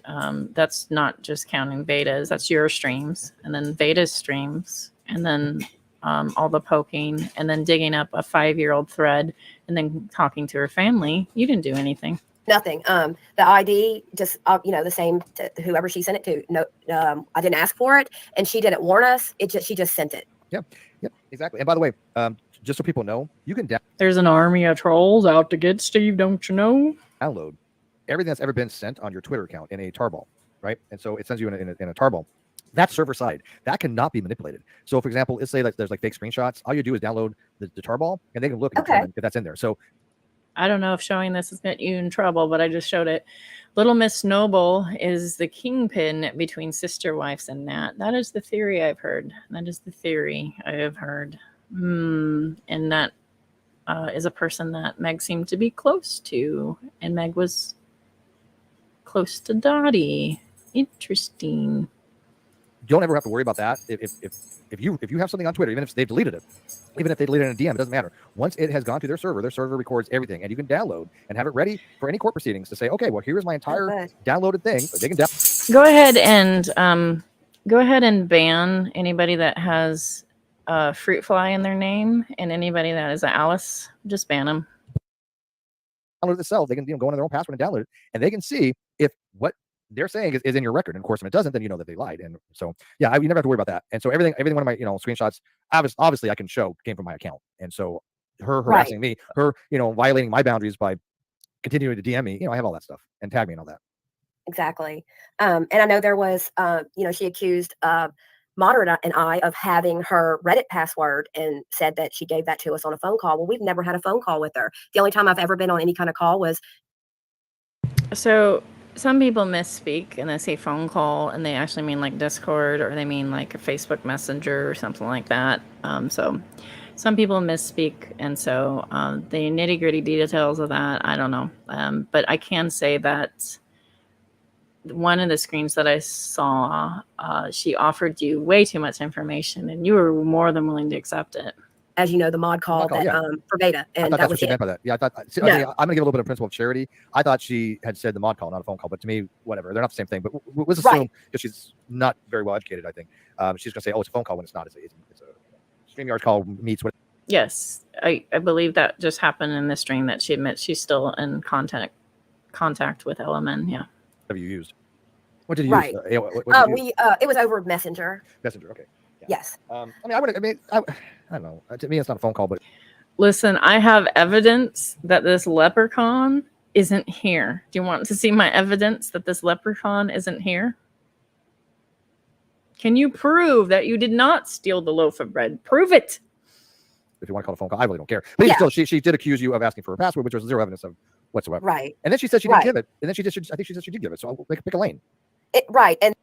that's not just counting Veda's. That's your streams, and then Veda's streams, and then all the poking, and then digging up a 5-year-old thread, and then talking to her family. You didn't do anything. Nothing. The ID, just the same to whoever she sent it to. No, I didn't ask for it, and she didn't warn us. She just sent it. Yep, exactly. And by the way, just so people know, you can There's an army of trolls out to get Steve. Don't you know? Download everything that's ever been sent on your Twitter account in a tarball, right? And so it sends you in a tarball. That's server side. That cannot be manipulated. So, for example, let's say that there's fake screenshots. All you do is download the tarball, and they can look and determine if that's in there. So I don't know if showing this is get you in trouble, but I just showed it. Little Miss Noble is the kingpin between sister wives and Nat. That is the theory I've heard. That is the theory I have heard. And Nat is a person that Meg seemed to be close to, and Meg was close to Dottie. Interesting. Don't ever have to worry about that. If you have something on Twitter, even if they've deleted it, even if they deleted it in a DM, it doesn't matter. Once it has gone to their server records everything, and you can download and have it ready for any court proceedings to say, okay, well, here's my entire downloaded thing. They can Go ahead and ban anybody that has fruit fly in their name, and anybody that is Alice, just ban them. download it themselves. They can go into their own password and download it, and they can see if what they're saying is in your record. And of course, if it doesn't, then you know that they lied. And so, yeah, you never have to worry about that. And so everything one of my screenshots, obviously I can show came from my account. And so her harassing me, her violating my boundaries by continuing to DM me, I have all that stuff and tag me and all that. Exactly. And I know there was, she accused Moderate and I of having her Reddit password and said that she gave that to us on a phone call. Well, we've never had a phone call with her. The only time I've ever been on any kind of call was. So some people misspeak and they say phone call and they actually mean like Discord, or they mean like a Facebook Messenger or something like that. So some people misspeak, and so the nitty-gritty details of that, I don't know. But I can say that one of the screens that I saw, she offered you way too much information, and you were more than willing to accept it. As you know, the mod call that for beta, and I thought that that's was what she meant by that. Yeah, I thought. I'm going to give a little bit of principle of charity. I thought she had said the mod call, not a phone call. But to me, whatever. They're not the same thing. But let's assume, because she's not very well educated, I think she's going to say, "Oh, it's a phone call," when it's not. It's a StreamYard call meets what. Yes, I believe that just happened in this stream, that she admits she's still in contact with LMN. Yeah. Have you used? What did you use? It was over Messenger. Messenger. Okay. Yeah. Yes. I don't know. To me, it's not a phone call, but listen, I have evidence that this leprechaun isn't here. Do you want to see my evidence that this leprechaun isn't here? Can you prove that you did not steal the loaf of bread? Prove it. If you want to call a phone call, I really don't care. But still, she did accuse you of asking for a password, which was zero evidence of whatsoever. Right. And then she said she didn't give it. And then I think she said she did give it. So I'll pick a lane. Right. And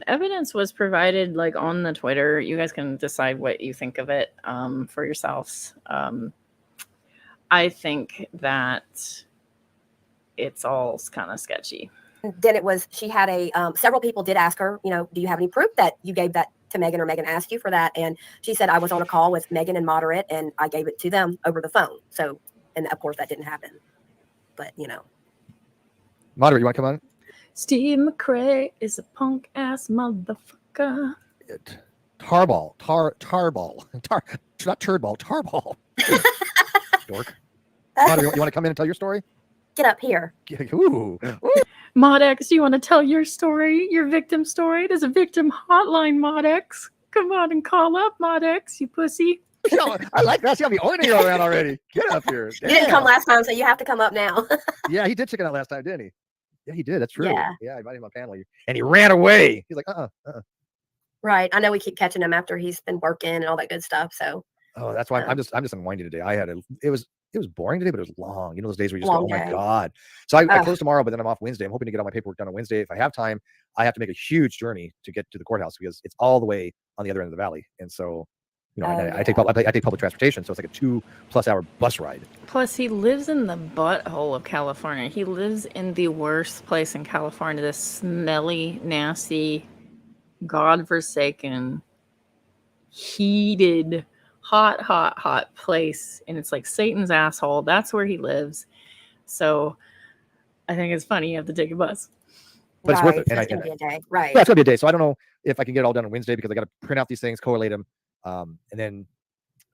evidence was provided like on the Twitter. You guys can decide what you think of it for yourselves. I think that it's all kind of sketchy. Then she had several people did ask her, do you have any proof that you gave that to Megan, or Megan asked you for that? And she said, I was on a call with Megan and Moderate and I gave it to them over the phone. So, and of course that didn't happen, but Moderate, you want to come on? Steve McRae is a punk ass motherfucker. Tarball. Not turdball, tarball. Dork. Moderate, you want to come in and tell your story? Get up here. Ooh. Modex, you want to tell your story, your victim story? There's a victim hotline, Modex. Come on and call up, Modex, you pussy. I like that. She got me ordering you around already. Get up here. Damn. You didn't come last time, so you have to come up now. Yeah, he did check it out last time, didn't he? Yeah, he did. That's true. Yeah, I invited him on panel, and he ran away. He's like, Right. I know we keep catching him after he's been working and all that good stuff. So. Oh, that's why I'm just unwinding today. It was boring today, but it was long. Those days where you just go, oh my God. So I close tomorrow, but then I'm off Wednesday. I'm hoping to get all my paperwork done on Wednesday. If I have time, I have to make a huge journey to get to the courthouse because it's all the way on the other end of the valley. And so, I take public transportation. So it's like a 2+ hour bus ride. Plus, he lives in the butthole of California. He lives in the worst place in California, this smelly, nasty, godforsaken, heated, hot place, and it's like Satan's asshole. That's where he lives. So I think it's funny you have to take a bus, but it's worth it. And it's gonna be a day, right? Yeah, it's gonna be a day. So I don't know if I can get it all done on Wednesday because I got to print out these things, collate them, and then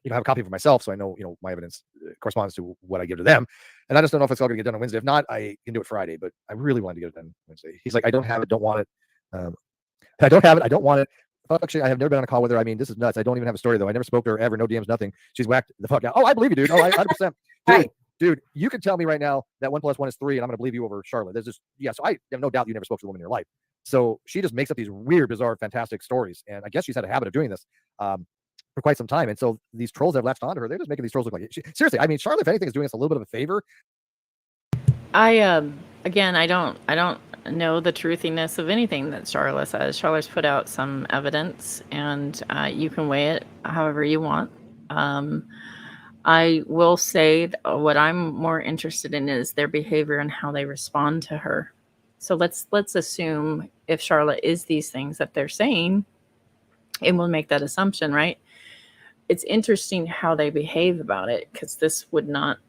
have a copy for myself, so I know my evidence corresponds to what I give to them. And I just don't know if it's all gonna get done on Wednesday. If not, I can do it Friday. But I really wanted to get it done Wednesday. He's like, I don't have it, don't want it. I don't have it, I don't want it. Actually, I have never been on a call with her. I mean, this is nuts. I don't even have a story, though. I never spoke to her ever. No DMs, nothing. She's whacked the fuck out. Oh, I believe you, dude. Oh, 100%. Dude, you can tell me right now that 1 + 1 is 3, and I'm going to believe you over Sharla. There's just, so I have no doubt you never spoke to a woman in your life. So she just makes up these weird, bizarre, fantastic stories. And I guess she's had a habit of doing this. for quite some time. And so these trolls have latched onto her. They're just making these trolls look like seriously. I mean, Sharla, if anything, is doing us a little bit of a favor. Again, I don't know the truthiness of anything that Sharla says. Sharla's put out some evidence, and you can weigh it however you want. I will say what I'm more interested in is their behavior and how they respond to her. So let's assume if Sharla is these things that they're saying, and we'll make that assumption, right? It's interesting how they behave about it, because this would not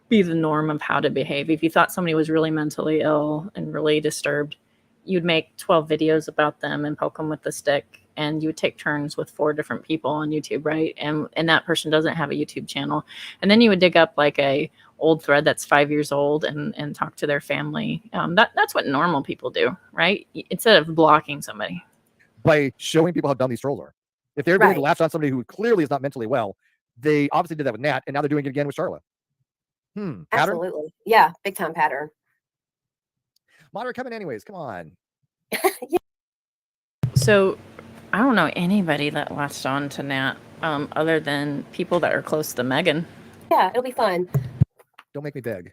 be the norm of how to behave. If you thought somebody was really mentally ill and really disturbed, you'd make 12 videos about them and poke them with the stick, and you would take turns with 4 different people on YouTube, right? And that person doesn't have a YouTube channel. And then you would dig up like a old thread that's 5 years old and talk to their family. That's what normal people do, right? Instead of blocking somebody. By showing people how dumb these trolls are. If they're going to latch on somebody who clearly is not mentally well, they obviously did that with Nat, and now they're doing it again with Sharla. Pattern? Absolutely. Yeah, big time pattern. Moderate, come in anyways. Come on. So I don't know anybody that latched on to Nat other than people that are close to Megan. Yeah, it'll be fun. Don't make me beg.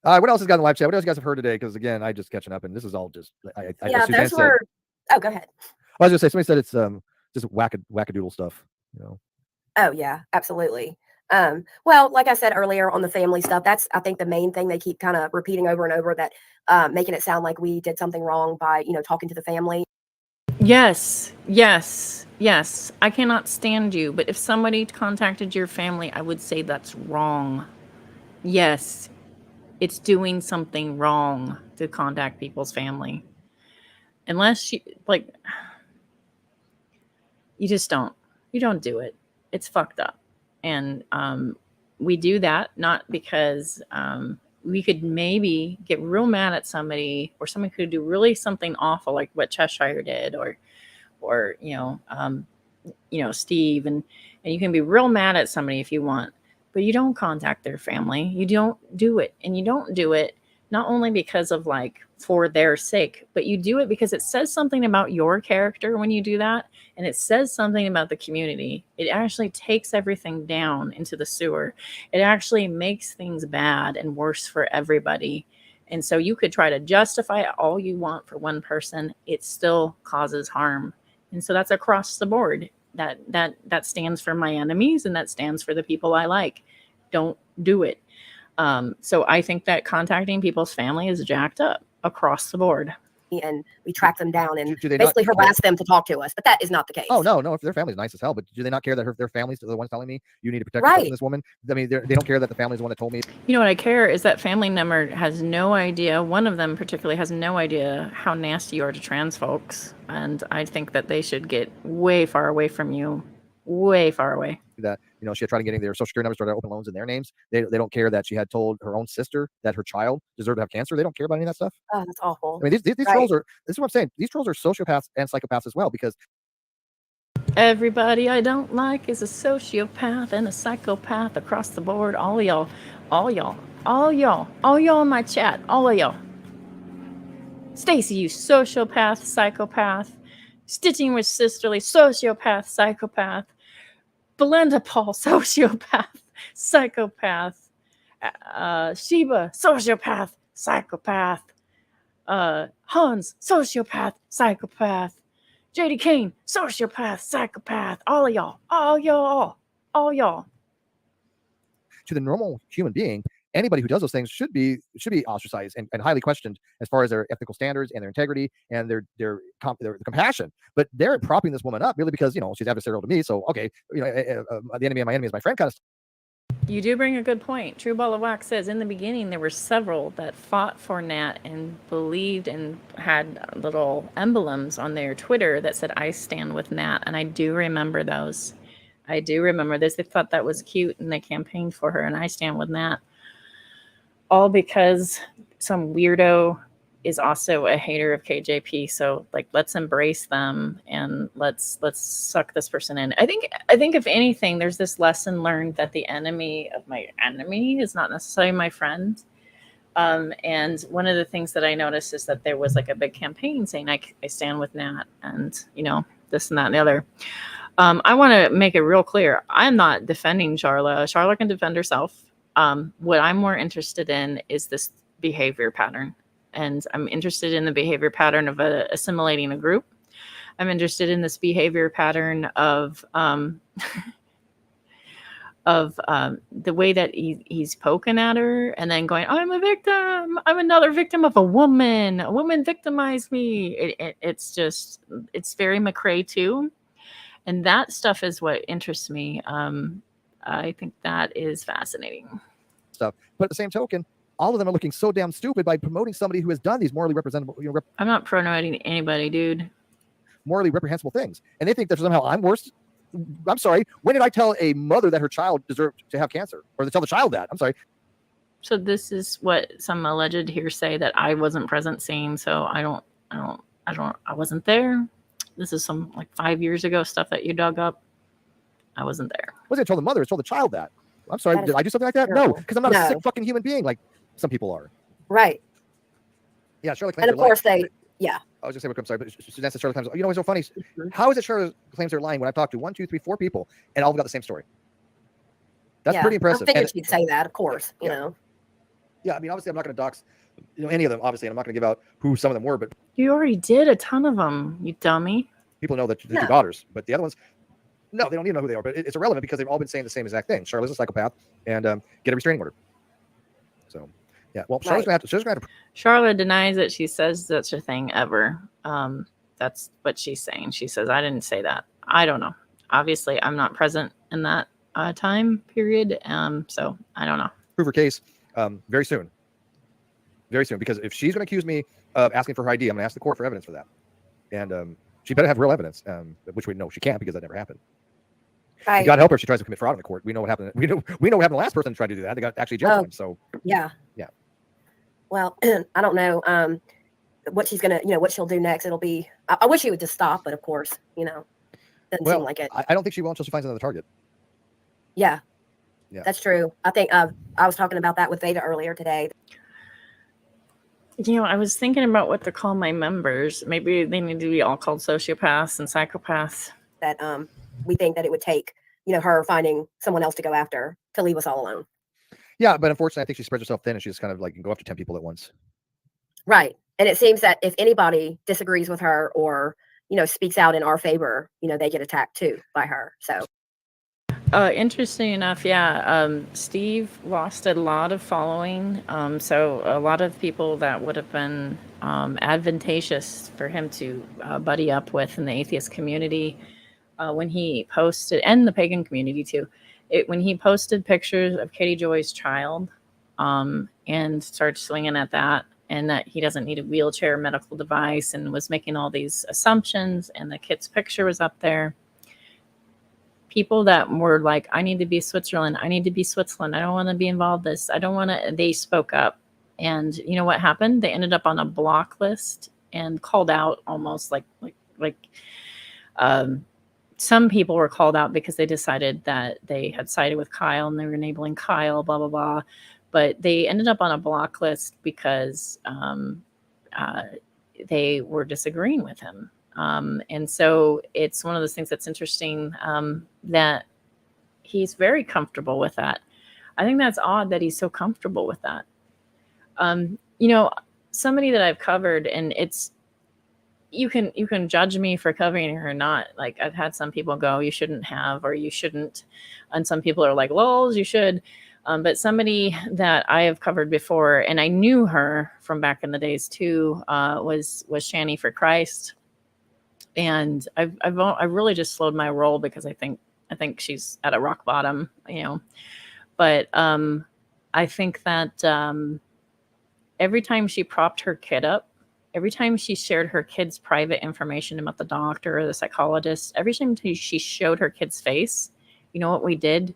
What else has got in the live chat? What else you guys have heard today? Because again, I just catching up, and this is all just that's where. Oh, go ahead. I was gonna say, somebody said it's just wackadoodle stuff. You know. Oh yeah, absolutely. Well, like I said earlier on the family stuff, that's I think the main thing they keep kind of repeating over and over, that making it sound like we did something wrong by talking to the family. Yes. I cannot stand you, but if somebody contacted your family, I would say that's wrong. Yes, it's doing something wrong to contact people's family. Unless you you don't do it. It's fucked up. And we do that not because we could maybe get real mad at somebody, or somebody could do really something awful like what Cheshire did, or Steve, and you can be real mad at somebody if you want, but you don't contact their family. You don't do it. And you don't do it not only because of for their sake, but you do it because it says something about your character when you do that. And it says something about the community. It actually takes everything down into the sewer. It actually makes things bad and worse for everybody. And so you could try to justify it all you want for one person. It still causes harm. And so that's across the board. That stands for my enemies, and that stands for the people I like. Don't do it. So I think that contacting people's family is jacked up across the board. And we track them down and basically harass them to talk to us, but that is not the case. Oh no! If their family's nice as hell, but do they not care that their families are the ones telling me you need to protect yourself from this woman? I mean, they don't care that the family's the one that told me. You know what I care is that family member has no idea. One of them particularly has no idea how nasty you are to trans folks, and I think that they should get way far away from you, way far away. That she had tried getting their social security numbers, started to open loans in their names. They don't care that she had told her own sister that her child deserved to have cancer. They don't care about any of that stuff. Oh, that's awful. I mean, these trolls are. This is what I'm saying. These trolls are sociopaths and psychopaths as well, because everybody I don't like is a sociopath and a psychopath across the board. All y'all in my chat. All of y'all. Stacy, you sociopath, psychopath. Stitching with Sisterly, sociopath, psychopath. Belinda Paul, sociopath, psychopath. Sheba, sociopath, psychopath. Hans, sociopath, psychopath. JD Kane, sociopath, psychopath. All of y'all, all y'all. To the normal human being, anybody who does those things should be ostracized and highly questioned as far as their ethical standards and their integrity and their compassion. But they're propping this woman up really because she's adversarial to me. So okay, the enemy of my enemy is my friend kind of stuff. You do bring a good point. True Ball of Wax says in the beginning there were several that fought for Nat and believed and had little emblems on their Twitter that said I stand with Nat, and I do remember those. I do remember this. They thought that was cute and they campaigned for her, and I stand with Nat. All because some weirdo is also a hater of KJP. So let's embrace them and let's suck this person in. I think if anything, there's this lesson learned that the enemy of my enemy is not necessarily my friend. And one of the things that I noticed is that there was a big campaign saying I stand with Nat, and this and that and the other. I want to make it real clear. I'm not defending Sharla. Sharla can defend herself. What I'm more interested in is this behavior pattern. And I'm interested in the behavior pattern of assimilating a group. I'm interested in this behavior pattern of the way that he's poking at her and then going, I'm a victim. I'm another victim of a woman. A woman victimized me. It's very McRae too. And that stuff is what interests me. I think that is fascinating. Stuff. But at the same token, all of them are looking so damn stupid by promoting somebody who has done these morally reprehensible. I'm not promoting anybody, dude. Morally reprehensible things, and they think that somehow I'm worse. I'm sorry. When did I tell a mother that her child deserved to have cancer, or to tell the child that? I'm sorry. So this is what some alleged hearsay that I wasn't present seeing. So I wasn't there. This is some like 5 years ago stuff that you dug up. I wasn't there. I wasn't told the mother. I told the child that. I'm sorry. Did I do something like that? No, because I'm not a sick fucking human being like some people are. Right. Yeah, Sharla claims. And of course yeah. I was just saying, I'm sorry, but Suzanne said Sharla claims. You know what's so funny? How is it Sharla claims they're lying when I've talked to 1, 2, 3, 4 people and all of them got the same story? That's pretty impressive. I figured she'd say that, of course. You know. Yeah, I mean, obviously, I'm not going to dox, any of them. Obviously, and I'm not going to give out who some of them were, but you already did a ton of them, you dummy. People know that they're your daughters, but the other ones, no, they don't need to know who they are. But it's irrelevant because they've all been saying the same exact thing. Sharla's a psychopath, and get a restraining order. So, yeah. Well, Sharla's going to have to. Sharla denies that she says such a thing ever. That's what she's saying. She says, I didn't say that. I don't know. Obviously, I'm not present in that time period. So I don't know. Prove her case very soon. Very soon, because if she's going to accuse me of asking for her ID, I'm going to ask the court for evidence for that. And she better have real evidence, which we know she can't because that never happened. Right. God help her if she tries to commit fraud in the court. We know what happened. We know what happened to the last person who tried to do that. They got actually jail time. So yeah. Well, I don't know what she's gonna, what she'll do next. It'll be. I wish she would just stop, but of course, doesn't seem like it. I don't think she will until she finds another target. Yeah, that's true. I think I was talking about that with Veda earlier today. I was thinking about what to call my members. Maybe they need to be all called sociopaths and psychopaths. That we think that it would take, her finding someone else to go after to leave us all alone. Yeah, but unfortunately, I think she spreads herself thin and she just kind of like can go after 10 people at once. Right. And it seems that if anybody disagrees with her or, speaks out in our favor, they get attacked too by her. So. Interesting enough, Steve lost a lot of following. So a lot of people that would have been advantageous for him to buddy up with in the atheist community when he posted, and the pagan community too, when he posted pictures of Katie Joy's child and started swinging at that, and that he doesn't need a wheelchair medical device, and was making all these assumptions, and the kid's picture was up there. People that were like, I need to be Switzerland. I need to be Switzerland. I don't want to be involved in this. I don't want to. They spoke up. And you know what happened? They ended up on a block list and called out almost like some people were called out because they decided that they had sided with Kyle and they were enabling Kyle, blah, blah, blah. But they ended up on a block list because they were disagreeing with him. And so it's one of those things that's interesting that he's very comfortable with that. I think that's odd that he's so comfortable with that. Somebody that I've covered, and you can judge me for covering her or not. Like, I've had some people go, you shouldn't have, or you shouldn't. And some people are like, lols, you should. But somebody that I have covered before, and I knew her from back in the days too, was Shani for Christ. And I've really just slowed my roll because I think she's at a rock bottom, But I think that every time she propped her kid up, every time she shared her kid's private information about the doctor or the psychologist, every time she showed her kid's face, you know what we did?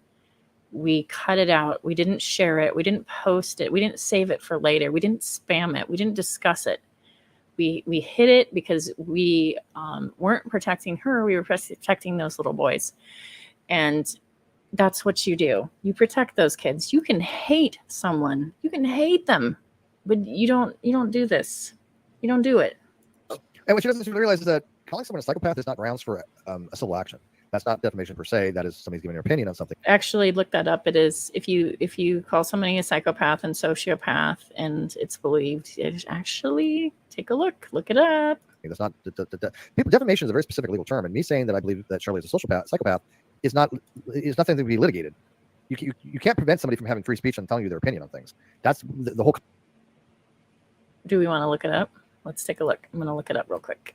We cut it out. We didn't share it. We didn't post it. We didn't save it for later. We didn't spam it. We didn't discuss it. We hid it because we weren't protecting her. We were protecting those little boys. And that's what you do. You protect those kids. You can hate someone. You can hate them, but you don't do this. You don't do it. And what she doesn't realize is that calling someone a psychopath is not grounds for a civil action. That's not defamation per se. That is somebody's giving their opinion on something. Actually, look that up. It is if you call somebody a psychopath and sociopath, and it's believed, it actually take a look it up. That's not people. Defamation is a very specific legal term, and me saying that I believe that Sharla is a psychopath is nothing to be litigated. You can't prevent somebody from having free speech and telling you their opinion on things. That's the whole. Do we want to look it up? Let's take a look. I'm going to look it up real quick.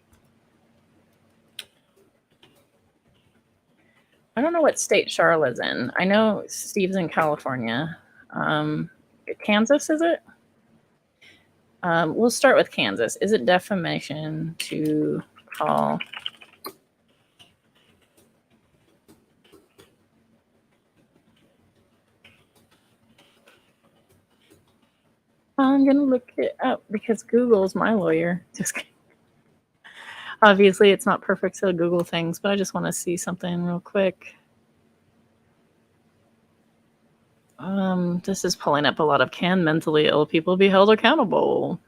I don't know what state Sharla's in. I know Steve's in California. Kansas, is it? We'll start with Kansas. Is it defamation to call I'm going to look it up because Google's my lawyer. Just kidding. Obviously, it's not perfect to Google things, but I just want to see something real quick. This is pulling up a lot of can mentally ill people be held accountable?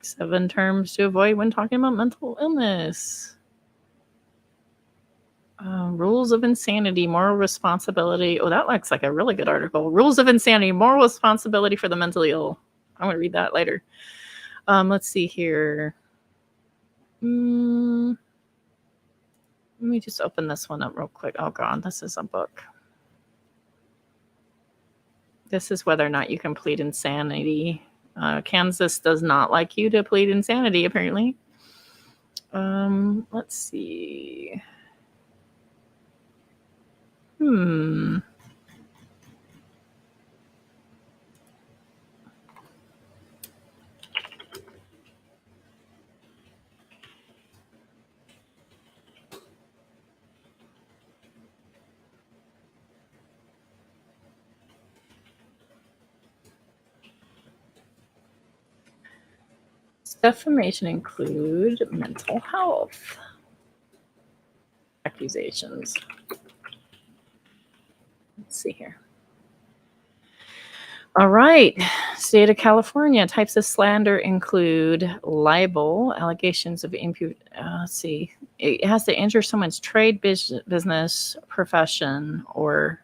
7 terms to avoid when talking about mental illness. Rules of insanity, moral responsibility. Oh, that looks like a really good article. Rules of insanity, moral responsibility for the mentally ill. I'm going to read that later. Let's see here. Let me just open this one up real quick. Oh, God, this is a book. This is whether or not you can plead insanity. Kansas does not like you to plead insanity, apparently. Let's see. Defamation include mental health accusations. Let's see here. All right. State of California. Types of slander include libel, allegations of let's see. It has to injure someone's trade, business, profession, or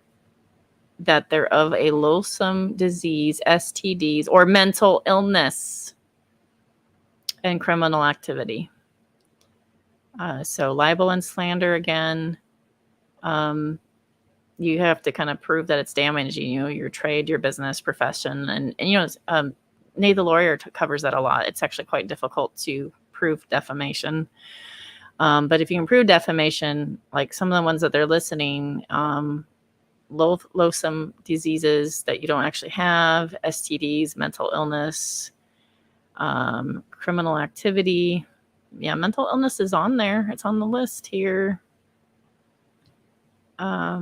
that they're of a loathsome disease, STDs, or mental illness and criminal activity. So libel and slander, again, you have to kind of prove that it's damaging your trade, your business, profession. And Nate the lawyer covers that a lot. It's actually quite difficult to prove defamation. But if you can prove defamation, like some of the ones that they're listening, loathsome diseases that you don't actually have, STDs, mental illness, criminal activity. Yeah, mental illness is on there. It's on the list here. I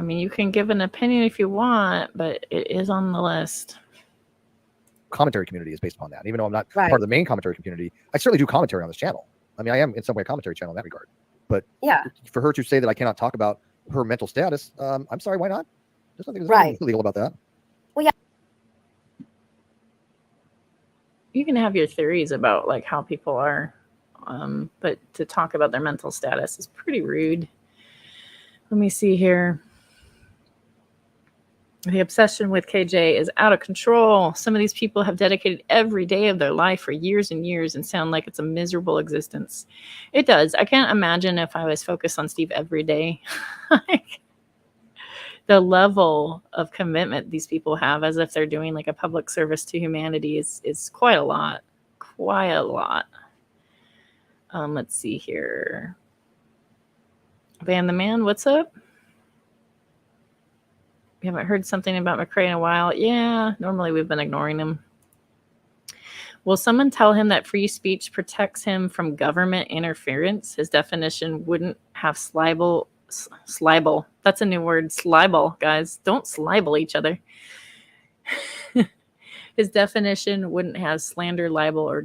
mean, you can give an opinion if you want, but it is on the list. Commentary community is based upon that. Even though I'm not part of the main commentary community, I certainly do commentary on this channel. I mean, I am in some way a commentary channel in that regard. But yeah, for her to say that I cannot talk about her mental status, I'm sorry, why not? There's nothing illegal about that. Well, yeah. You can have your theories about like how people are, but to talk about their mental status is pretty rude. Let me see here. The obsession with KJ is out of control. Some of these people have dedicated every day of their life for years and years and sound like it's a miserable existence. It does. I can't imagine if I was focused on Steve every day. Like, the level of commitment these people have as if they're doing like a public service to humanity is quite a lot. Quite a lot. Let's see here. Van the Man, what's up? You haven't heard something about McRae in a while? Yeah, normally we've been ignoring him. Will someone tell him that free speech protects him from government interference? His definition wouldn't have slibel. That's a new word. Slibel, guys. Don't slibel each other. His definition wouldn't have slander, libel, or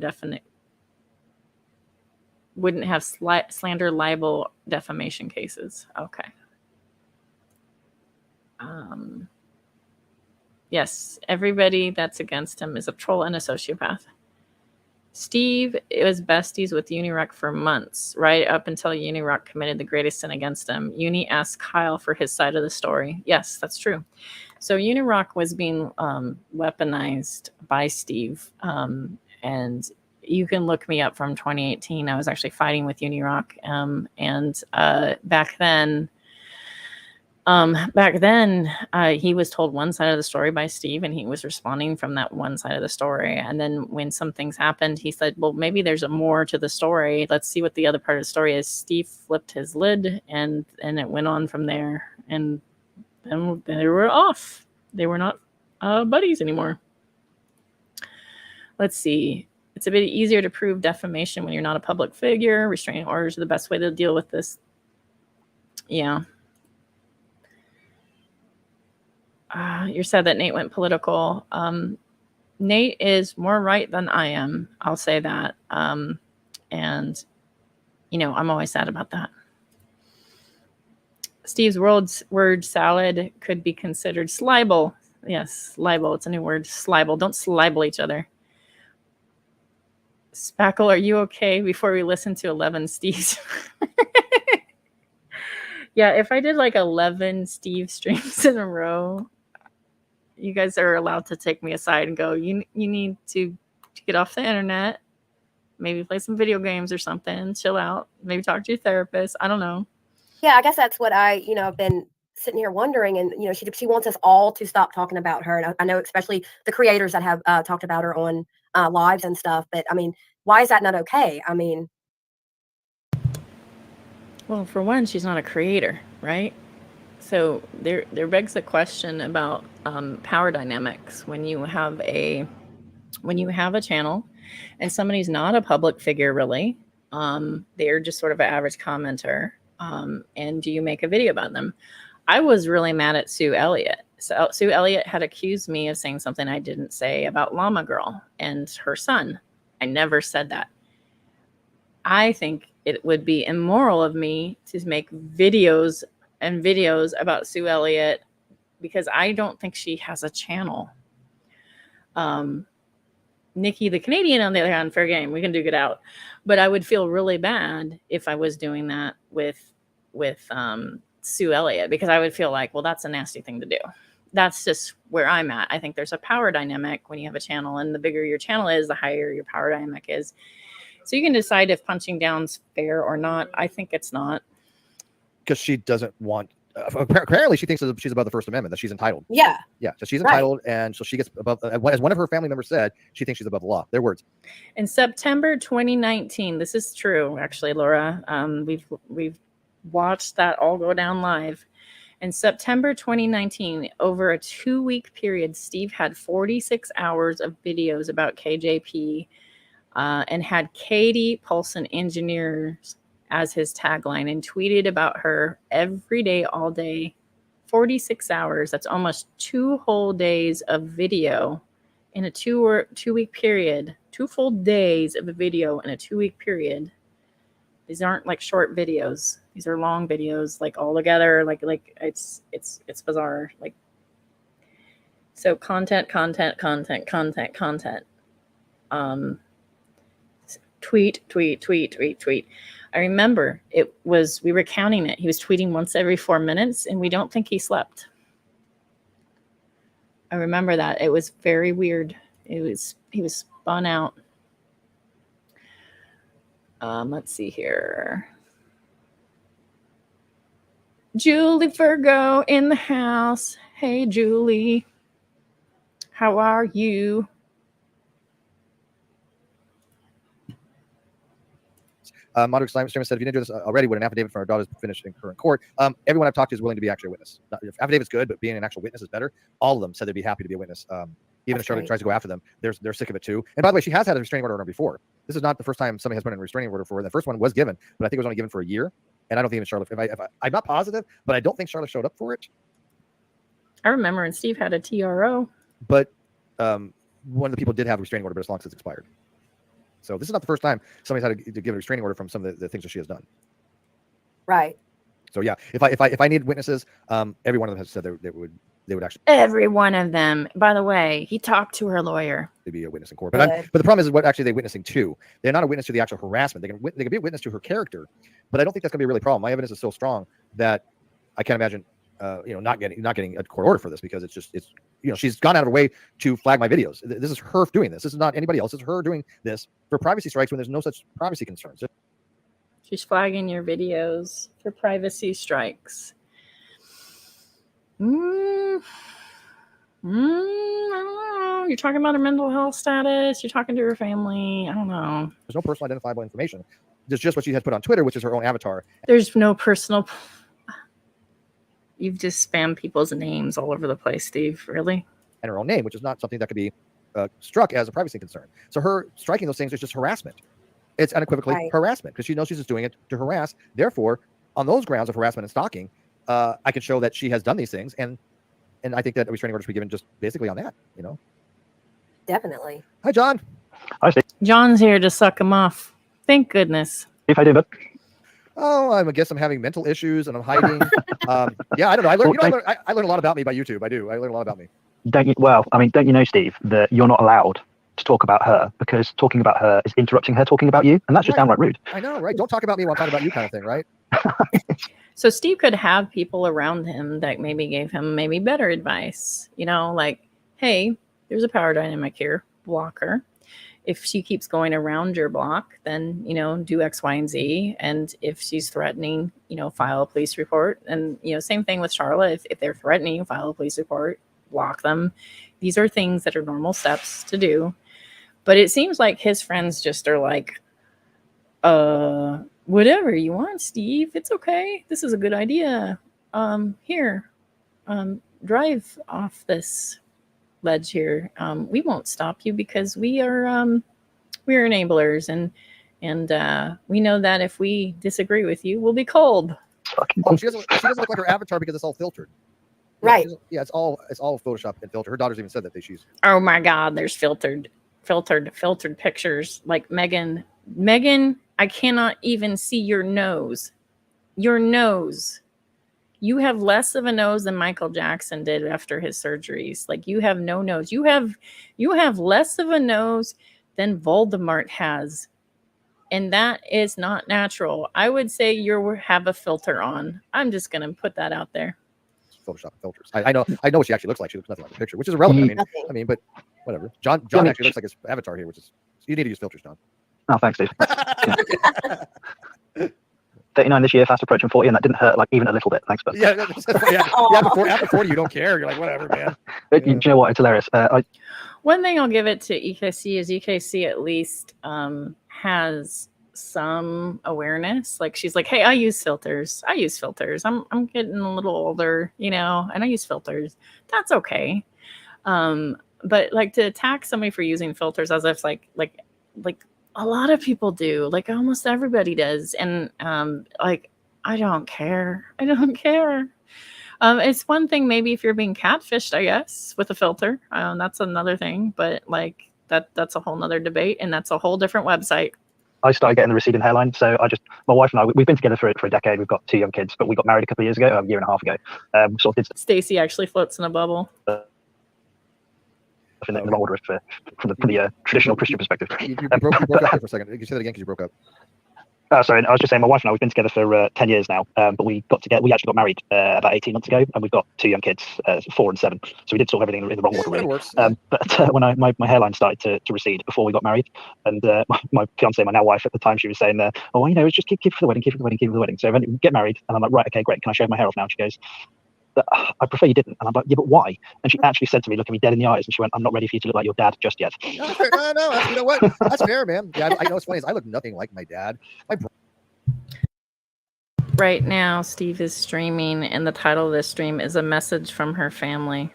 wouldn't have slander, libel, defamation cases. Okay. Yes, everybody that's against him is a troll and a sociopath. Steve was besties with Unirock for months, right up until Unirock committed the greatest sin against him. Uni asked Kyle for his side of the story. Yes, that's true. So Unirock was being weaponized by Steve, and you can look me up from 2018. I was actually fighting with Unirock, and back then, he was told one side of the story by Steve, and he was responding from that one side of the story. And then when some things happened, he said, well, maybe there's a more to the story. Let's see what the other part of the story is. Steve flipped his lid, and it went on from there. And then they were off. They were not buddies anymore. Let's see. It's a bit easier to prove defamation when you're not a public figure. Restraining orders are the best way to deal with this. Yeah. You're sad that Nate went political. Nate is more right than I am. I'll say that. And, you know, I'm always sad about that. Steve's word salad could be considered slibel. Yes, libel. It's a new word. Slibel. Don't slibel each other. Spackle, are you okay before we listen to 11 Steves? Yeah, if I did like 11 Steve streams in a row, you guys are allowed to take me aside and go, you need to get off the internet, maybe play some video games or something, chill out, maybe talk to your therapist. I don't know. Yeah, I guess that's what I, have been sitting here wondering. And, she wants us all to stop talking about her. And I know especially the creators that have talked about her on lives and stuff. But, I mean, why is that not okay? I mean. Well, for one, she's not a creator, right? So there begs the question about power dynamics when you have a channel and somebody's not a public figure really. They're just sort of an average commenter. And do you make a video about them? I was really mad at Sue Elliott. So Sue Elliott had accused me of saying something I didn't say about Llama Girl and her son. I never said that. I think it would be immoral of me to make videos about Sue Elliott because I don't think she has a channel. Nikki the Canadian, on the other hand, fair game. We can duke it out. But I would feel really bad if I was doing that with Sue Elliott because I would feel like, well, that's a nasty thing to do. That's just where I'm at. I think there's a power dynamic when you have a channel, and the bigger your channel is, the higher your power dynamic is. So you can decide if punching down's fair or not. I think it's not. Because she doesn't want. Apparently, she thinks that she's above the First Amendment, that she's entitled. Yeah. Yeah. So she's entitled, and so she gets above. As one of her family members said, she thinks she's above the law. Their words. In September 2019, this is true, actually, Laura. We've watched that all go down live. In September 2019, over a 2-week period, Steve had 46 hours of videos about KJP, and had Katie Paulson Engineers as his tagline and tweeted about her every day, all day, 46 hours. That's almost 2 whole days of video in a 2-week period, 2 full days of a video in a 2-week period. These aren't like short videos. These are long videos, like all together. Like it's bizarre. Like, so content. Tweet. I remember we were counting it. He was tweeting once every 4 minutes, and we don't think he slept. I remember that. It was very weird. He was spun out. Let's see here. Julie Virgo in the house. Hey, Julie. How are you? Moderate Streamer said, if you didn't do this already, would an affidavit from our daughters finished in current court? Everyone I've talked to is willing to be actually a witness. Affidavit's good, but being an actual witness is better. All of them said they'd be happy to be a witness. Even if Charlotte tries to go after them, they're sick of it too. And by the way, she has had a restraining order on her before. This is not the first time somebody has put in a restraining order for her. The first one was given, but I think it was only given for a year. And I don't think even Charlotte, I'm not positive, but I don't think Charlotte showed up for it. I remember when Steve had a TRO. But one of the people did have a restraining order, but it's long since expired. So this is not the first time somebody's had to give a restraining order from some of the things that she has done. Right. So yeah, if I need witnesses, every one of them has said they would they would actually Every one of them. By the way, he talked to her lawyer. be a witness in court. But the problem is what actually they're witnessing to. They're not a witness to the actual harassment. They can be a witness to her character, but I don't think that's going to be a really problem. My evidence is so strong that I can't imagine, not getting a court order for this, because it's she's gone out of her way to flag my videos. This is her doing this. This is not anybody else. It's her doing this for privacy strikes when there's no such privacy concerns. She's flagging your videos for privacy strikes. I don't know. You're talking about her mental health status. You're talking to her family. I don't know. There's no personal identifiable information. There's just what she has put on Twitter, which is her own avatar. There's no personal. You've just spammed people's names all over the place, Steve. Really? And her own name, which is not something that could be struck as a privacy concern. So her striking those things is just harassment. It's unequivocally harassment, because she knows she's just doing it to harass. Therefore, on those grounds of harassment and stalking, I can show that she has done these things, and I think that a restraining order should be given just basically on that. Definitely. Hi, John. Hi, Steve. John's here to suck him off. Thank goodness. If I do, but oh, I guess I'm having mental issues and I'm hiding. Yeah, I don't know. I learned a lot about me by YouTube. I do. I learned a lot about me. Don't you know, Steve, that you're not allowed to talk about her, because talking about her is interrupting her talking about you, and that's just downright rude. I know, right? Don't talk about me while I'm talking about you, kind of thing, right? So Steve could have people around him that maybe gave him maybe better advice, like, hey, there's a power dynamic here, block her. If she keeps going around your block, then, do X, Y, and Z. And if she's threatening, file a police report. And, same thing with Sharla. If they're threatening, file a police report, block them. These are things that are normal steps to do. But it seems like his friends just are like, whatever you want, Steve. It's okay. This is a good idea. Here, drive off this ledge here. We won't stop you because we're enablers, and we know that if we disagree with you, we'll be cold. Oh, she doesn't look like her avatar because it's all filtered. Right. Yeah, it's all Photoshop and filter. Her daughter's even said that she's. Oh my God, there's filtered pictures. Like Megan, I cannot even see your nose. Your nose. You have less of a nose than Michael Jackson did after his surgeries. Like, you have no nose. You have less of a nose than Voldemort has. And that is not natural. I would say you have a filter on. I'm just going to put that out there. Photoshop filters. I know what she actually looks like. She looks nothing like the picture, which is irrelevant. I mean, but whatever. John actually looks like his avatar here, which is, you need to use filters, John. Oh, thanks, Steve. 39 this year, fast approaching 40, and that didn't hurt like even a little bit. Thanks, but after 40, you don't care. You're like, whatever, man. Do you know what? It's hilarious. One thing I'll give it to EKC is EKC at least has some awareness. Like, she's like, hey, I use filters. I'm getting a little older, and I use filters. That's okay. But like, to attack somebody for using filters as if like a lot of people do, like almost everybody does. And I don't care. It's one thing maybe if you're being catfished, I guess, with a filter. That's another thing. But like that's a whole nother debate, and that's a whole different website. I started getting the receding hairline, so my wife and I, we've been together for a decade. We've got 2 young kids, but we got married a couple of years ago, a year and a half ago. Sort of did Stacy actually floats in a bubble. In the wrong order from the traditional Christian perspective. You broke up there for a second. You say that again because you broke up. Sorry, I was just saying, my wife and I, we've been together for 10 years now, but we actually got married about 18 months ago, and we've got 2 young kids, 4 and 7. So we did sort of everything in the wrong order, really. But when my hairline started to recede before we got married, and my fiance, my now wife at the time, she was saying, it's just keep it for the wedding. So eventually we get married, and I'm like, right, okay, great. Can I shave my hair off now? And she goes, I prefer you didn't. And I'm like, yeah, but why? And she actually said to me, looking me dead in the eyes, and she went, I'm not ready for you to look like your dad just yet. No, you know what? That's fair, man. Yeah, I know what's funny is I look nothing like my dad. Right now, Steve is streaming, and the title of this stream is a message from her family.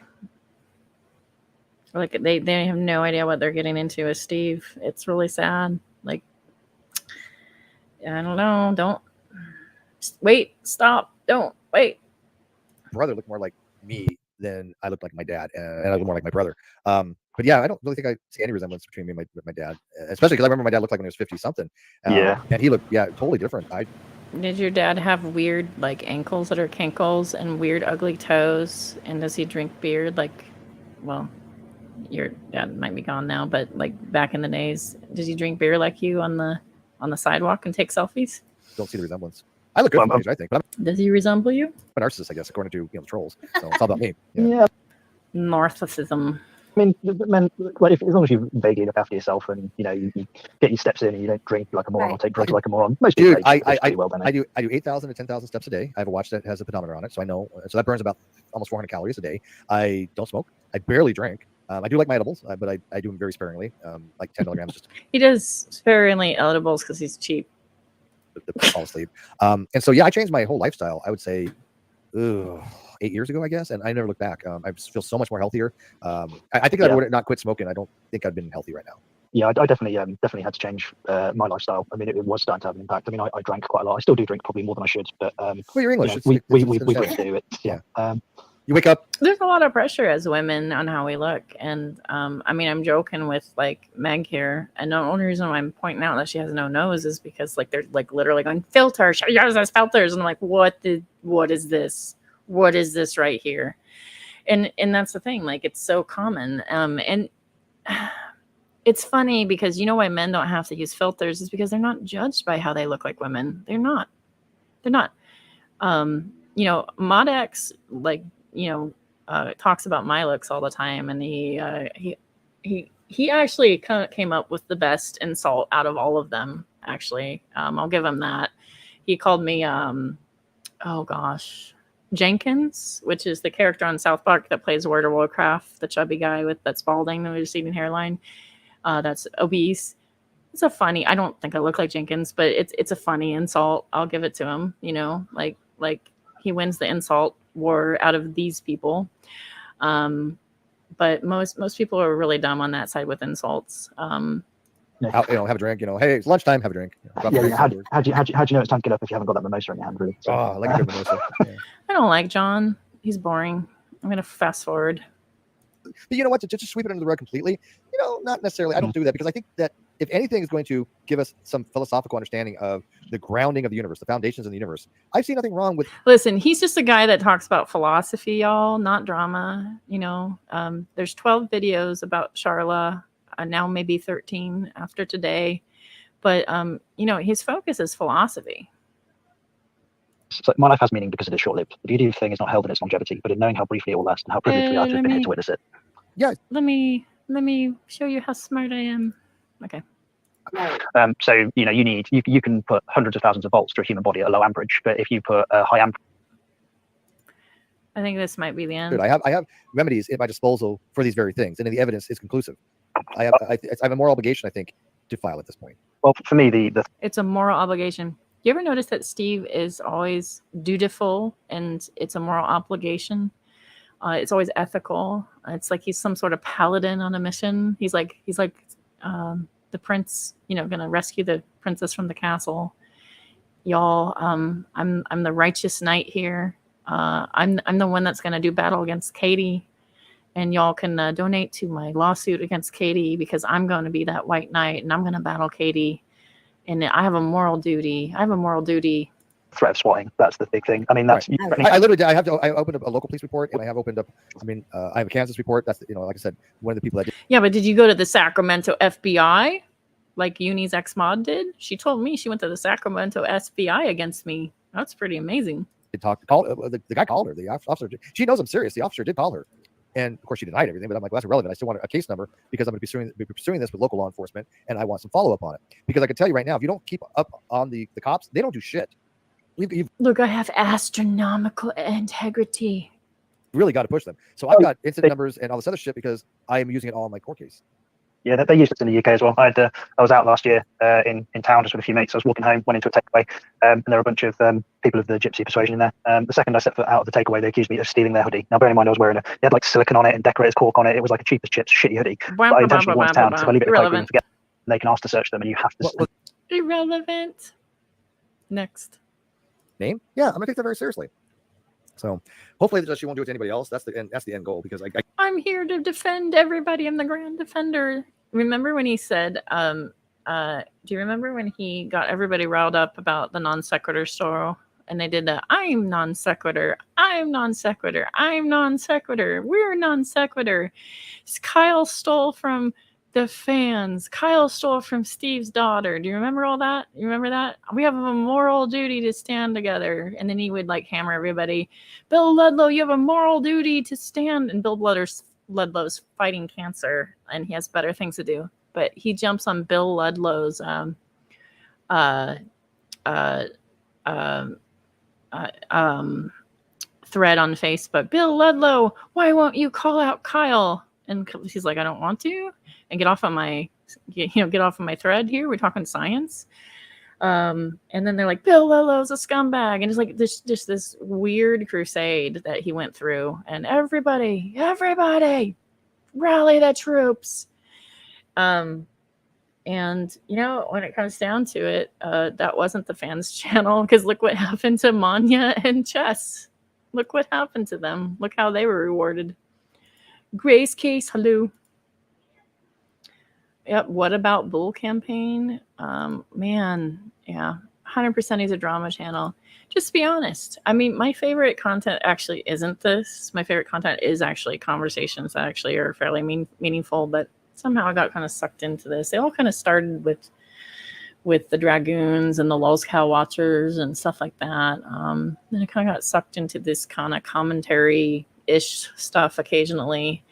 Like, they have no idea what they're getting into with Steve. It's really sad. Like, I don't know. Don't wait. Stop. Don't wait. Brother looked more like me than I looked like my dad, and I look more like my brother. But yeah, I don't really think I see any resemblance between me and my dad, especially because I remember my dad looked like when he was 50 something. And he looked totally different. Did your dad have weird like ankles that are kinkles and weird ugly toes? And does he drink beer? Like, well, your dad might be gone now, but like back in the days, did he drink beer like you on the sidewalk and take selfies? Don't see the resemblance. I look good for my age, I think. But Does he resemble you? I'm a narcissist, I guess, according to the trolls. So it's all about me. Yeah. Narcissism. I mean, well, as long as you vaguely look after yourself and you get your steps in and you don't drink like a moron or take drugs like a moron. Most people Dude, I do 8,000 to 10,000 steps a day. I have a watch that has a pedometer on it, so I know. So that burns about almost 400 calories a day. I don't smoke. I barely drink. I do like my edibles, but I do them very sparingly, like 10 milligrams. Just He does sparingly edibles because he's cheap. to fall asleep. And so yeah, I changed my whole lifestyle. I would say 8 years ago, I guess, and I never looked back. I feel so much more healthier. I think if I would not quit smoking, I don't think I'd been healthy right now. Yeah, I definitely had to change my lifestyle. I mean, it was starting to have an impact. I mean, I drank quite a lot. I still do drink probably more than I should, but well, you're English. we both do it. Yeah. You wake up. There's a lot of pressure as women on how we look, and I mean, I'm joking with like Meg here, and the only reason why I'm pointing out that she has no nose is because like they're like literally going filter. She uses filters, and I'm like, what is this? What is this right here? And that's the thing. Like it's so common, and it's funny because you know why men don't have to use filters is because they're not judged by how they look like women. They're not. You know, Modex talks about my looks all the time, and he actually kind of came up with the best insult out of all of them. Actually, I'll give him that. He called me Jenkins, which is the character on South Park that plays World of Warcraft, the chubby guy with that's balding, the receding hairline, that's obese. It's a funny. I don't think I look like Jenkins, but it's a funny insult. I'll give it to him. You know, like he wins the insult war out of these people. But most people are really dumb on that side with insults. Have a drink. Hey, it's lunchtime. Have a drink. How do you know it's time to get up if you haven't got that mimosa in your hand? Really? So, I like a good mimosa. Yeah. I don't like John. He's boring. I'm gonna fast forward. But you know what? To just sweep it under the rug completely, not necessarily. I don't do that because I think that if anything is going to give us some philosophical understanding of the grounding of the universe, the foundations of the universe, I see nothing wrong with. Listen, he's just a guy that talks about philosophy, y'all, not drama. There's 12 videos about Sharla, now maybe 13 after today, but his focus is philosophy. So my life has meaning because it is short-lived. The beauty of the thing is not held in its longevity, but in knowing how briefly it will last and how privileged we are to have been here to witness it. Yeah. Let me show you how smart I am. Okay. So you can put hundreds of thousands of volts through a human body at a low amperage, but if you put a high amperage, I think this might be the end. Dude, I have remedies at my disposal for these very things, and the evidence is conclusive. I have a moral obligation, I think, to file at this point. Well, for me, it's a moral obligation. You ever notice that Steve is always dutiful, and it's a moral obligation? It's always ethical. It's like he's some sort of paladin on a mission. He's like the prince, gonna rescue the princess from the castle. Y'all, I'm the righteous knight here. I'm the one that's gonna do battle against Katie, and y'all can donate to my lawsuit against Katie because I'm going to be that white knight and I'm going to battle Katie. And I have a moral duty. Threat of swatting. That's the big thing. I mean, that's. Right. I literally did. I opened up a local police report, and I have opened up. I have a Kansas report. That's like I said, one of the people that did. Yeah, but did you go to the Sacramento FBI, like Uni's ex-mod did? She told me she went to the Sacramento FBI against me. That's pretty amazing. The guy called her. The officer. She knows I'm serious. The officer did call her, and of course she denied everything. But I'm like, well, that's irrelevant. I still want a case number because I'm going to be pursuing this with local law enforcement, and I want some follow up on it. Because I can tell you right now, if you don't keep up on the cops, they don't do shit. Look, I have astronomical integrity. Really got to push them. So I've got incident numbers and all this other shit because I am using it all in my court case. Yeah, they use this in the UK as well. I was out last year in town just with a few mates. I was walking home, went into a takeaway, and there were a bunch of people of the gypsy persuasion in there. The second I set foot out of the takeaway, they accused me of stealing their hoodie. Now, bearing in mind, I was wearing they had like silicon on it and decorator's cork on it. It was like a cheap as chips shitty hoodie. But I intentionally went to town, so if I leave it in a cloakroom and forget, they can ask to search them, and you have to. Irrelevant. Next. Name? Yeah, I'm gonna take that very seriously. So hopefully she won't do it to anybody else. That's the end goal because I'm here to defend everybody. I'm the grand defender. Remember when he said Do you remember when he got everybody riled up about the non sequitur store? And they did the I'm non sequitur, I'm non sequitur, I'm non sequitur, we're non sequitur. Kyle stole from the fans. Kyle stole from Steve's daughter. Do you remember all that? You remember that? We have a moral duty to stand together. And then he would like hammer everybody. Bill Ludlow, you have a moral duty to stand. And Bill Ludlow's fighting cancer, and he has better things to do. But he jumps on Bill Ludlow's thread on Facebook. Bill Ludlow, why won't you call out Kyle? And he's like, I don't want to. And get off of my thread here. We're talking science. And then they're like, Bill Ludlow's a scumbag. And it's like just this weird crusade that he went through. And everybody, rally the troops. And when it comes down to it, that wasn't the fans' channel, because look what happened to Manya and Chess. Look what happened to them. Look how they were rewarded. Grace Case, hello. Yep. What about Bull Campaign? Man, yeah, 100% he's a drama channel. Just to be honest. I mean, my favorite content actually isn't this. My favorite content is actually conversations that actually are fairly meaningful, but somehow I got kind of sucked into this. They all kind of started with the Dragoons and the Lulz Cow Watchers and stuff like that. Then I kind of got sucked into this kind of commentary-ish stuff occasionally.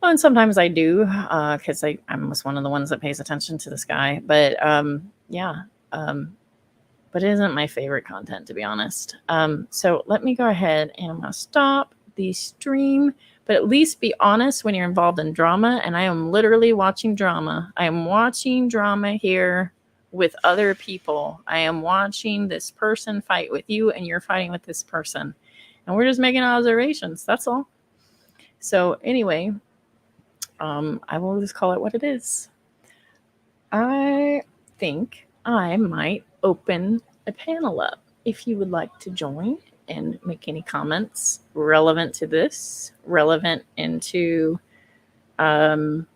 Well, and sometimes I do, because I'm almost one of the ones that pays attention to this guy. But but it isn't my favorite content, to be honest. So let me go ahead and I'm going to stop the stream. But at least be honest when you're involved in drama. And I am literally watching drama. I am watching drama here with other people. I am watching this person fight with you, and you're fighting with this person. And we're just making observations. That's all. So anyway, I will just call it what it is. I think I might open a panel up if you would like to join and make any comments relevant to this, relevant into to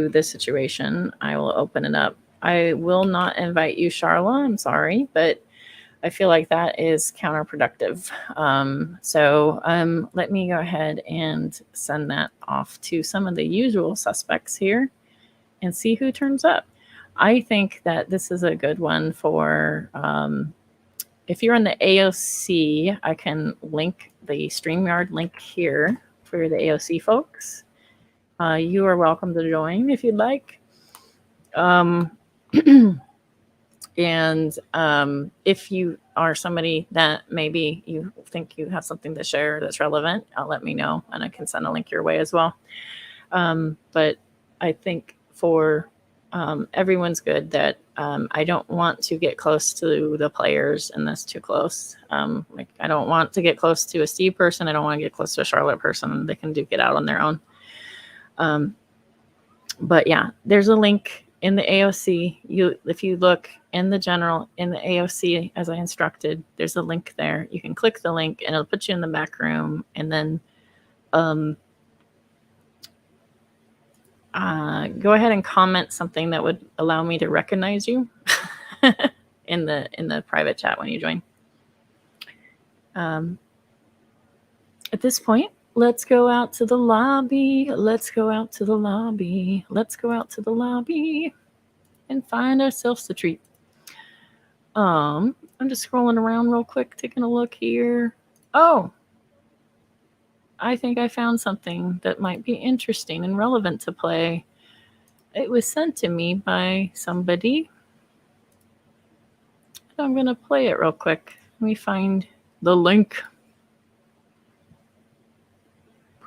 this situation. I will open it up. I will not invite you, Sharla. I'm sorry, but I feel like that is counterproductive. So let me go ahead and send that off to some of the usual suspects here and see who turns up. I think that this is a good one for, if you're in the AOC, I can link the StreamYard link here for the AOC folks. You are welcome to join if you'd like. And if you are somebody that maybe you think you have something to share that's relevant, let me know and I can send a link your way as well. But I think for everyone's good that I don't want to get close to the players, and that's too close. Like I don't want to get close to a Steve person. I don't want to get close to a Charlotte person. They can get out on their own. But yeah, there's a link in the AOC. If you look in the general in the AOC as I instructed, there's a link there. You can click the link and it'll put you in the back room, and then go ahead and comment something that would allow me to recognize you in the private chat when you join. At this point, let's go out to the lobby. Let's go out to the lobby. Let's go out to the lobby and find ourselves a treat. I'm just scrolling around real quick, taking a look here. Oh, I think I found something that might be interesting and relevant to play. It was sent to me by somebody. I'm going to play it real quick. Let me find the link.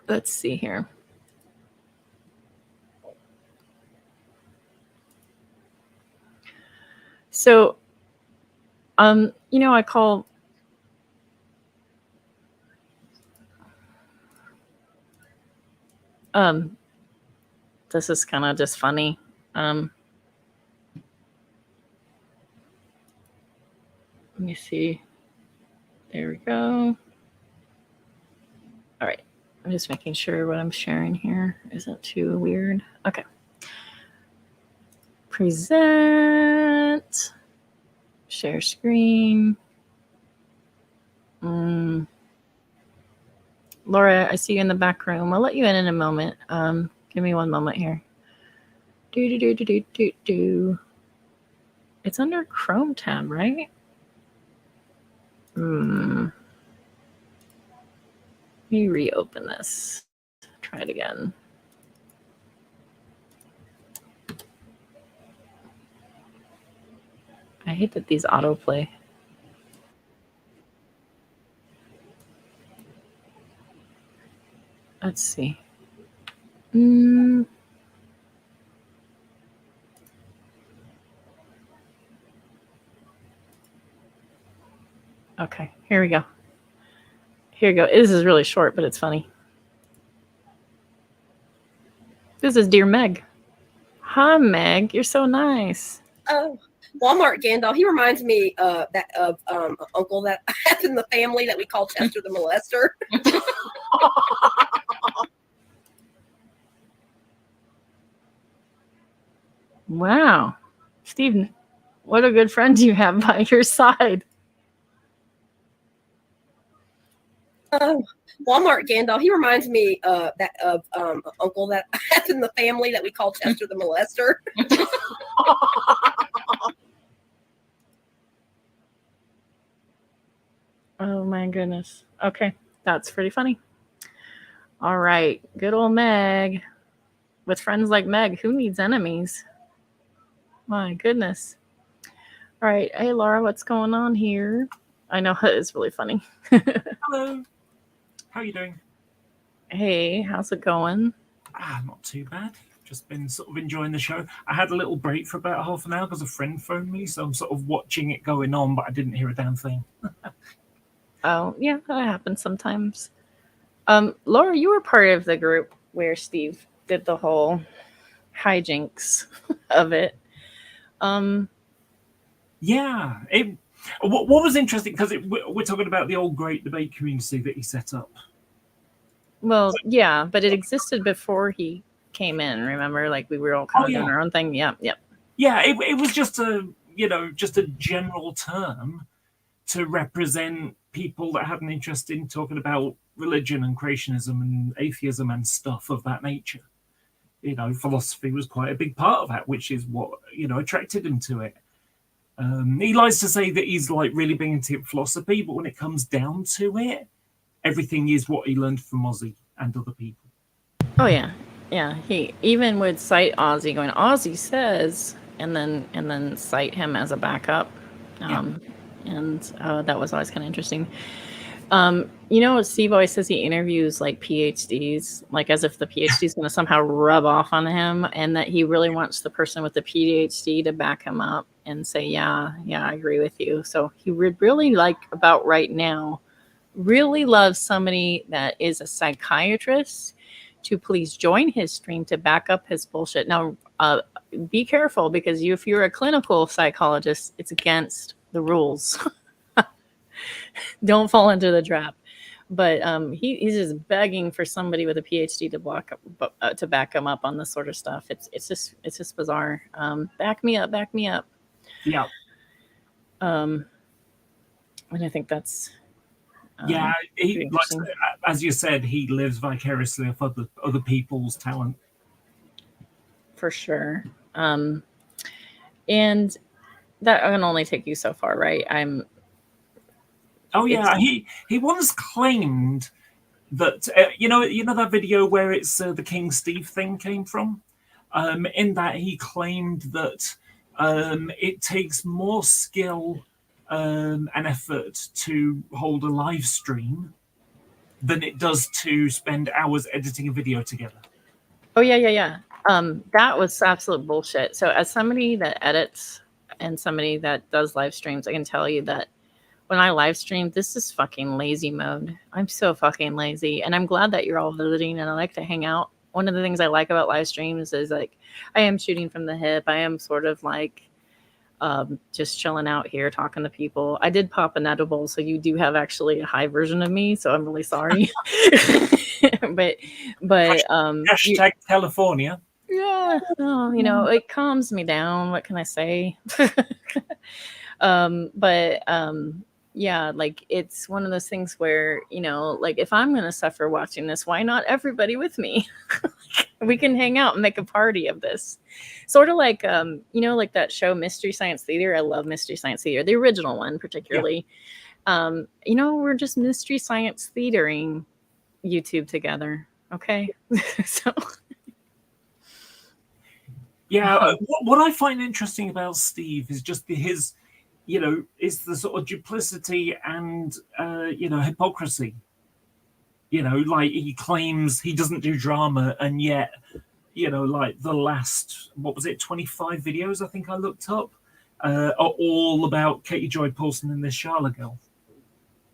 Let's see here. So, I call this is kind of just funny. Let me see. There we go. All right. I'm just making sure what I'm sharing here isn't too weird. Okay. Present. Share screen. Laura, I see you in the back room. I'll let you in a moment. Give me one moment here. Do. It's under Chrome tab, right? Let me reopen this. Try it again. I hate that these autoplay. Let's see. Okay, here we go. Here we go. This is really short, but it's funny. This is Dear Meg. Hi, Meg. You're so nice. Oh, Walmart Gandalf. He reminds me of uncle that I have in the family that we call Chester the Molester. Wow. Steve, what a good friend you have by your side. Oh, Walmart Gandalf. He reminds me of uncle that I have in the family that we call Chester the Molester. Oh my goodness. Okay, that's pretty funny. All right, good old Meg. With friends like Meg, who needs enemies? My goodness. All right, hey Laura, what's going on here? I know it's really funny. Hello. How are you doing? Hey, how's it going? Not too bad. Just been sort of enjoying the show. I had a little break for about half an hour because a friend phoned me, so I'm sort of watching it going on, but I didn't hear a damn thing. Oh, yeah, that happens sometimes. Laura, you were part of the group where Steve did the whole hijinks of it. Yeah. What was interesting, because we're talking about the old great debate community that he set up. Well, yeah, but it existed before he came in, remember? Like, we were all kind of doing our own thing. Yeah. Yeah, it was just a general term to represent people that had an interest in talking about religion and creationism and atheism and stuff of that nature. Philosophy was quite a big part of that, which is what, attracted him to it. He likes to say that he's like really big into philosophy, but when it comes down to it, everything is what he learned from Ozzy and other people. Oh, yeah. Yeah, he even would cite Ozzy, going, Ozzy says, and then cite him as a backup. And that was always kind of interesting. Steve always says he interviews like PhDs, like as if the PhD is going to somehow rub off on him, and that he really wants the person with the PhD to back him up and say, yeah, I agree with you. So he would really, like, about right now, really loves somebody that is a psychiatrist to please join his stream to back up his bullshit. Now, be careful, because if you're a clinical psychologist, it's against the rules. Don't fall into the trap. But he's just begging for somebody with a PhD to back him up on this sort of stuff. It's just bizarre. Back me up. Yeah. And I think that's he, like, as you said, he lives vicariously off other people's talent. For sure. And that can only take you so far, right? He once claimed that you know that video where it's the King Steve thing came from. In that he claimed that it takes more skill and effort to hold a live stream than it does to spend hours editing a video together. Oh yeah. That was absolute bullshit. So as somebody that edits and somebody that does live streams, I can tell you that when I live stream, this is fucking lazy mode. I'm so fucking lazy. And I'm glad that you're all visiting and I like to hang out. One of the things I like about live streams is, like, I am shooting from the hip. I am sort of like just chilling out here talking to people. I did pop an edible, so you do have actually a high version of me, so I'm really sorry. but Hashtag California. Yeah, you know, it calms me down. What can I say? Yeah, like it's one of those things where, you know, like if I'm going to suffer watching this, why not everybody with me? We can hang out and make a party of this. Sort of like, you know, like that show Mystery Science Theater. I love Mystery Science Theater, the original one particularly. Yeah. You know, we're just Mystery Science Theatering YouTube together. Okay. So. Yeah, what I find interesting about Steve is just his, you know, is the sort of duplicity and, you know, hypocrisy. You know, like he claims he doesn't do drama, and yet, you know, like the last, what was it, 25 videos I think I looked up, are all about Katie Joy Paulson and this Sharla girl.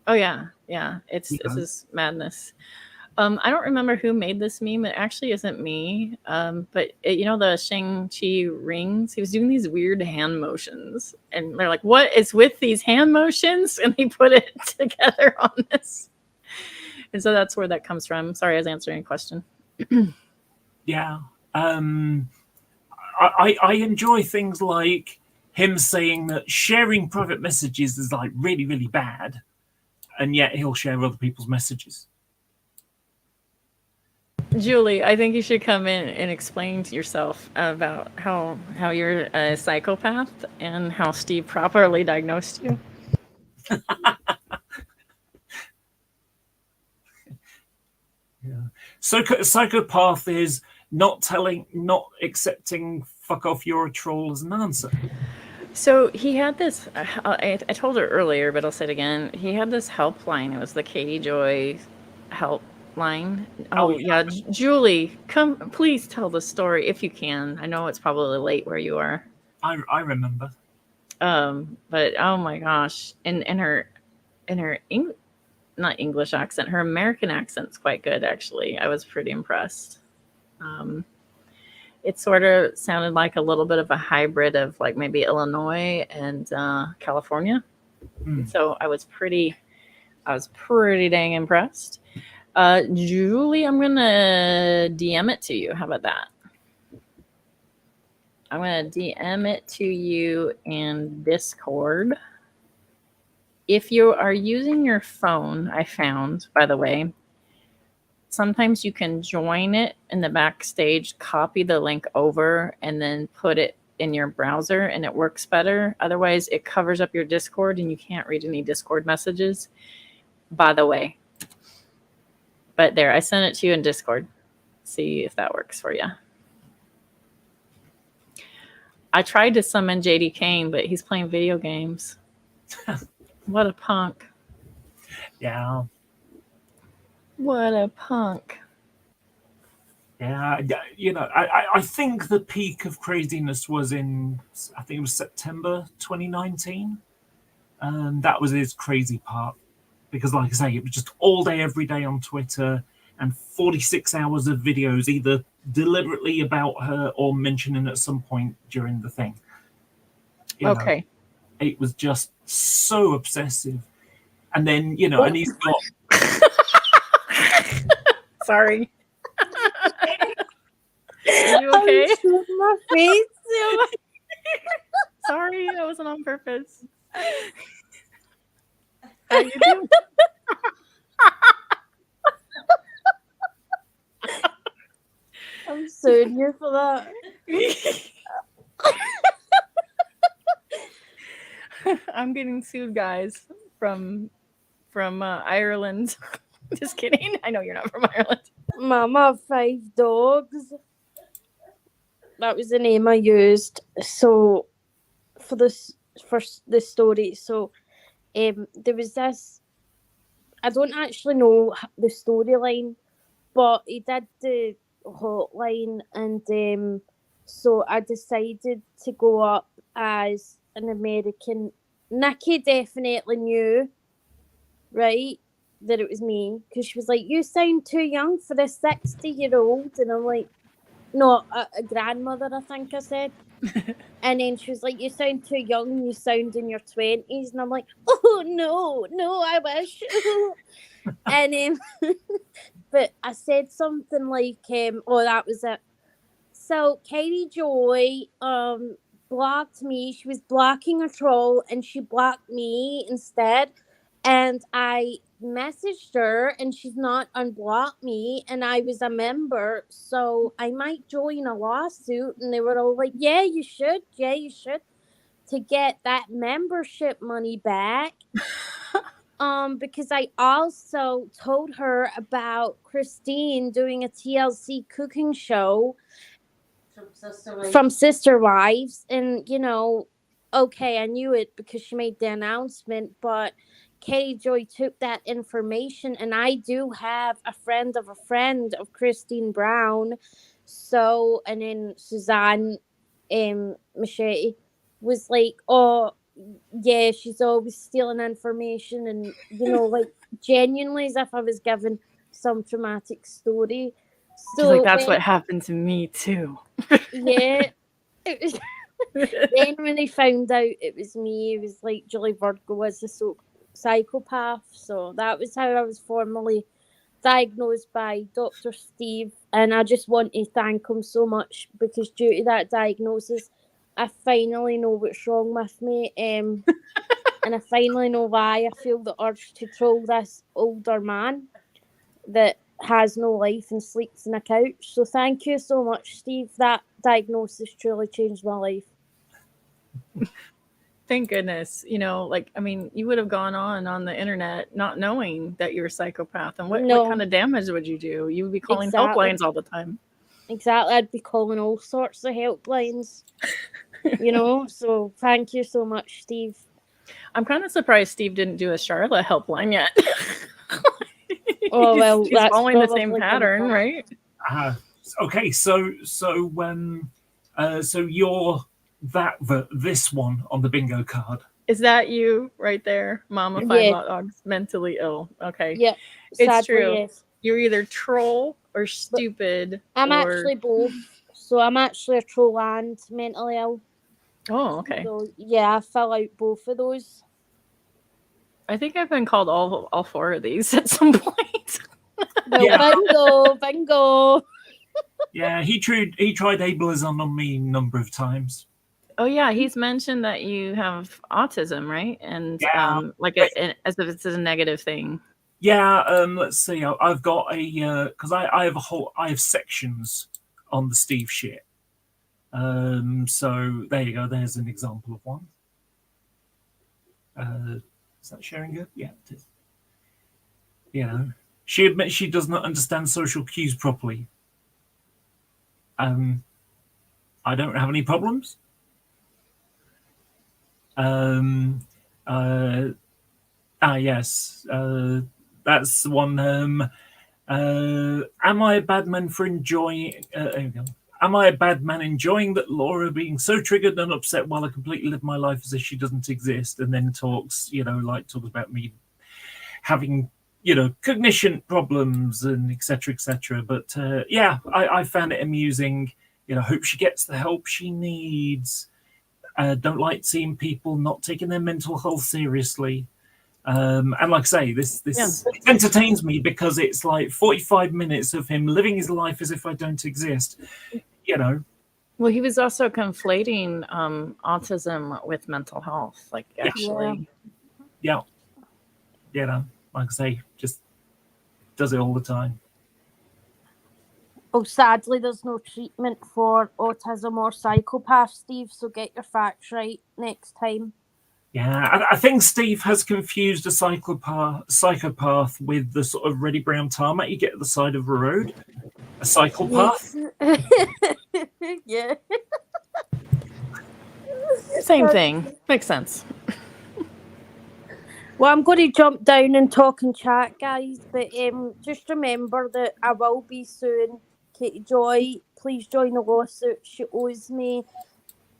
Oh yeah, yeah. This is madness. I don't remember who made this meme. It actually isn't me. But you know the Shang-Chi rings? He was doing these weird hand motions. And they're like, what is with these hand motions? And he put it together on this. And so that's where that comes from. Sorry, I was answering a question. Yeah. I enjoy things like him saying that sharing private messages is like really, really bad. And yet he'll share other people's messages. Julie, I think you should come in and explain to yourself about how you're a psychopath and how Steve properly diagnosed you. Yeah. Psychopath is not accepting "fuck off, you're a troll" as an answer. So he had this, I told her earlier, but I'll say it again. He had this helpline. It was the Katie Joy helpline. Oh yeah. Julie, come, please tell the story if you can. I know it's probably late where you are. I remember. But oh my gosh. And her not English accent, her American accent's quite good actually. I was pretty impressed. It sort of sounded like a little bit of a hybrid of like maybe Illinois and California. So I was pretty dang impressed. Julie, I'm gonna DM it to you. How about that? I'm gonna DM it to you in Discord. If you are using your phone, I found, by the way, sometimes you can join it in the backstage, copy the link over, and then put it in your browser, and it works better. Otherwise, it covers up your Discord, and you can't read any Discord messages, by the way. But there, I sent it to you in Discord. See if that works for you. I tried to summon JD Kane, but he's playing video games. What a punk. Yeah. What a punk. Yeah, you know, I think the peak of craziness was in, I think it was September 2019. And that was his crazy part. Because like I say, it was just all day, every day on Twitter and 46 hours of videos, either deliberately about her or mentioning at some point during the thing. You know, it was just so obsessive. And then, you know, and he's got... Sorry. Are you okay? My face. Sorry, that wasn't on purpose. How you doing? I'm suing you for that. I'm getting sued, guys, from Ireland. Just kidding. I know you're not from Ireland. Mama, 5 dogs. That was the name I used. So for this story, so there was this. I don't actually know the storyline, but he did the hotline, and so I decided to go up as an American. Nikki definitely knew, right, that it was me, because she was like, "You sound too young for a 60-year-old," and I'm like, "No, a grandmother," I think I said. And then she was like, "You sound too young, you sound in your 20s," and I'm like, "Oh no, I wish." And but I said something like, "Oh, that was it." So Katie Joy blocked me. She was blocking a troll and she blocked me instead. And I messaged her and she's not unblocked me, and I was a member, so I might join a lawsuit. And they were all like, yeah, you should, to get that membership money back. Because I also told her about Christine doing a TLC cooking show from Sister Wives, and okay, I knew it because she made the announcement, but Katie Joy took that information, and I do have a friend of Christine Brown. So, and then Suzanne Machete was like, oh yeah, she's always stealing information, and like genuinely as if I was given some traumatic story. She's like, that's what happened to me too. Yeah. It was then when they found out it was me, it was like Julie Virgo was a psychopath. So that was how I was formally diagnosed by Dr. Steve, and I just want to thank him so much, because due to that diagnosis I finally know what's wrong with me, and I finally know why I feel the urge to troll this older man that has no life and sleeps in a couch. So thank you so much, Steve. That diagnosis truly changed my life. Thank goodness. I mean, you would have gone on the internet not knowing that you're a psychopath. And what kind of damage would you do? You would be calling helplines all the time. Exactly. I'd be calling all sorts of helplines. So thank you so much, Steve. I'm kind of surprised Steve didn't do a Sharla helpline yet. Oh, well, he's that's following the same pattern, right? Okay, so you're this one on the bingo card. Is that you right there? Mama five dogs mentally ill. Okay. Yeah. It's true. Yes. You're either troll or stupid. I'm actually both. So I'm actually a troll and mentally ill. Oh, okay. So yeah, I fill out both of those. I think I've been called all four of these at some point. Well, bingo. Yeah, he tried ableism on me a number of times. Oh yeah, he's mentioned that you have autism, right? And as if it's a negative thing. Yeah, let's see. I've got because I have sections on the Steve shit. So there you go. There's an example of one. Is that sharing good? Yeah, it is. She admits she does not understand social cues properly. I don't have any problems. Yes. That's the one. Am I a bad man for enjoying? There we go. Am I a bad man enjoying that Laura being so triggered and upset while I completely live my life as if she doesn't exist, and then talks about me having, cognition problems and etc. But I found it amusing. Hope she gets the help she needs. Don't like seeing people not taking their mental health seriously. And like I say, this entertains me because it's like 45 minutes of him living his life as if I don't exist. Well, he was also conflating autism with mental health, actually. Yeah. Like I say, just does it all the time. Oh, sadly, there's no treatment for autism or psychopath, Steve, so get your facts right next time. Yeah, I think Steve has confused a psychopath with the sort of Reddy Brown tarmac you get at the side of a road. A psychopath. Yeah. Same thing. Makes sense. Well, I'm going to jump down and talk and chat, guys, but just remember that I will be soon. Katie Joy, please join the lawsuit. She owes me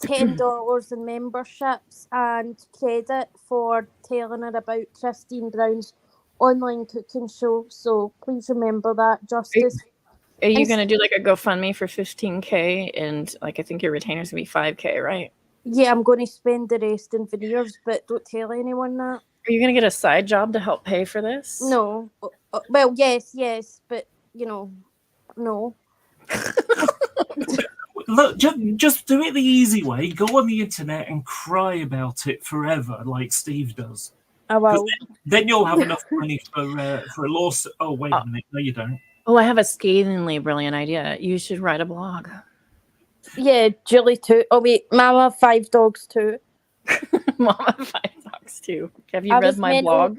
$10 in memberships and credit for telling her about Christine Brown's online cooking show. So please remember that, Justice. Are you going to do a GoFundMe for $15K and I think your retainer's going to be $5K, right? Yeah, I'm going to spend the rest in veneers, but don't tell anyone that. Are you going to get a side job to help pay for this? No. Well, yes, but no. look, just do it the easy way. Go on the internet and cry about it forever, like Steve does. I will. Then you'll have enough money for a lawsuit. Oh, wait a minute. No, you don't. Oh, I have a scathingly brilliant idea. You should write a blog. Yeah, Julie too. Oh wait, Mama 5 Dogs too. Mama 5 Dogs too. Have you read my blog?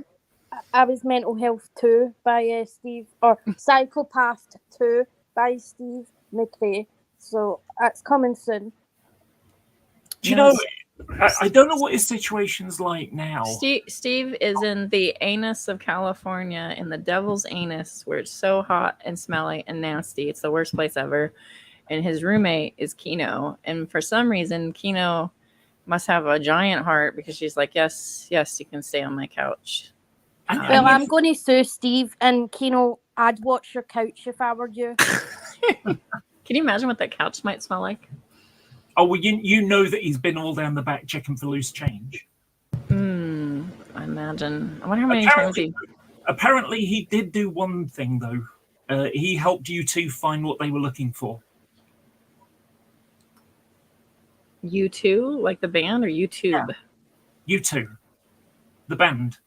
I was Mental Health 2 by Steve, or Psychopath 2 by Steve McRae. So that's coming soon. Do you know? I don't know what his situation's like now. Steve is in the anus of California, in the devil's anus, where it's so hot and smelly and nasty. It's the worst place ever. And his roommate is Kino. And for some reason, Kino must have a giant heart because she's like, yes, you can stay on my couch. Well, I'm going to sue Steve and Kino. I'd watch your couch if I were you. Can you imagine what that couch might smell like? Oh, well, you know that he's been all down the back checking for loose change. I imagine. I wonder how many times he... Apparently, he did do one thing, though. He helped you two find what they were looking for. U2, like the band, or YouTube? Yeah. U2, the band.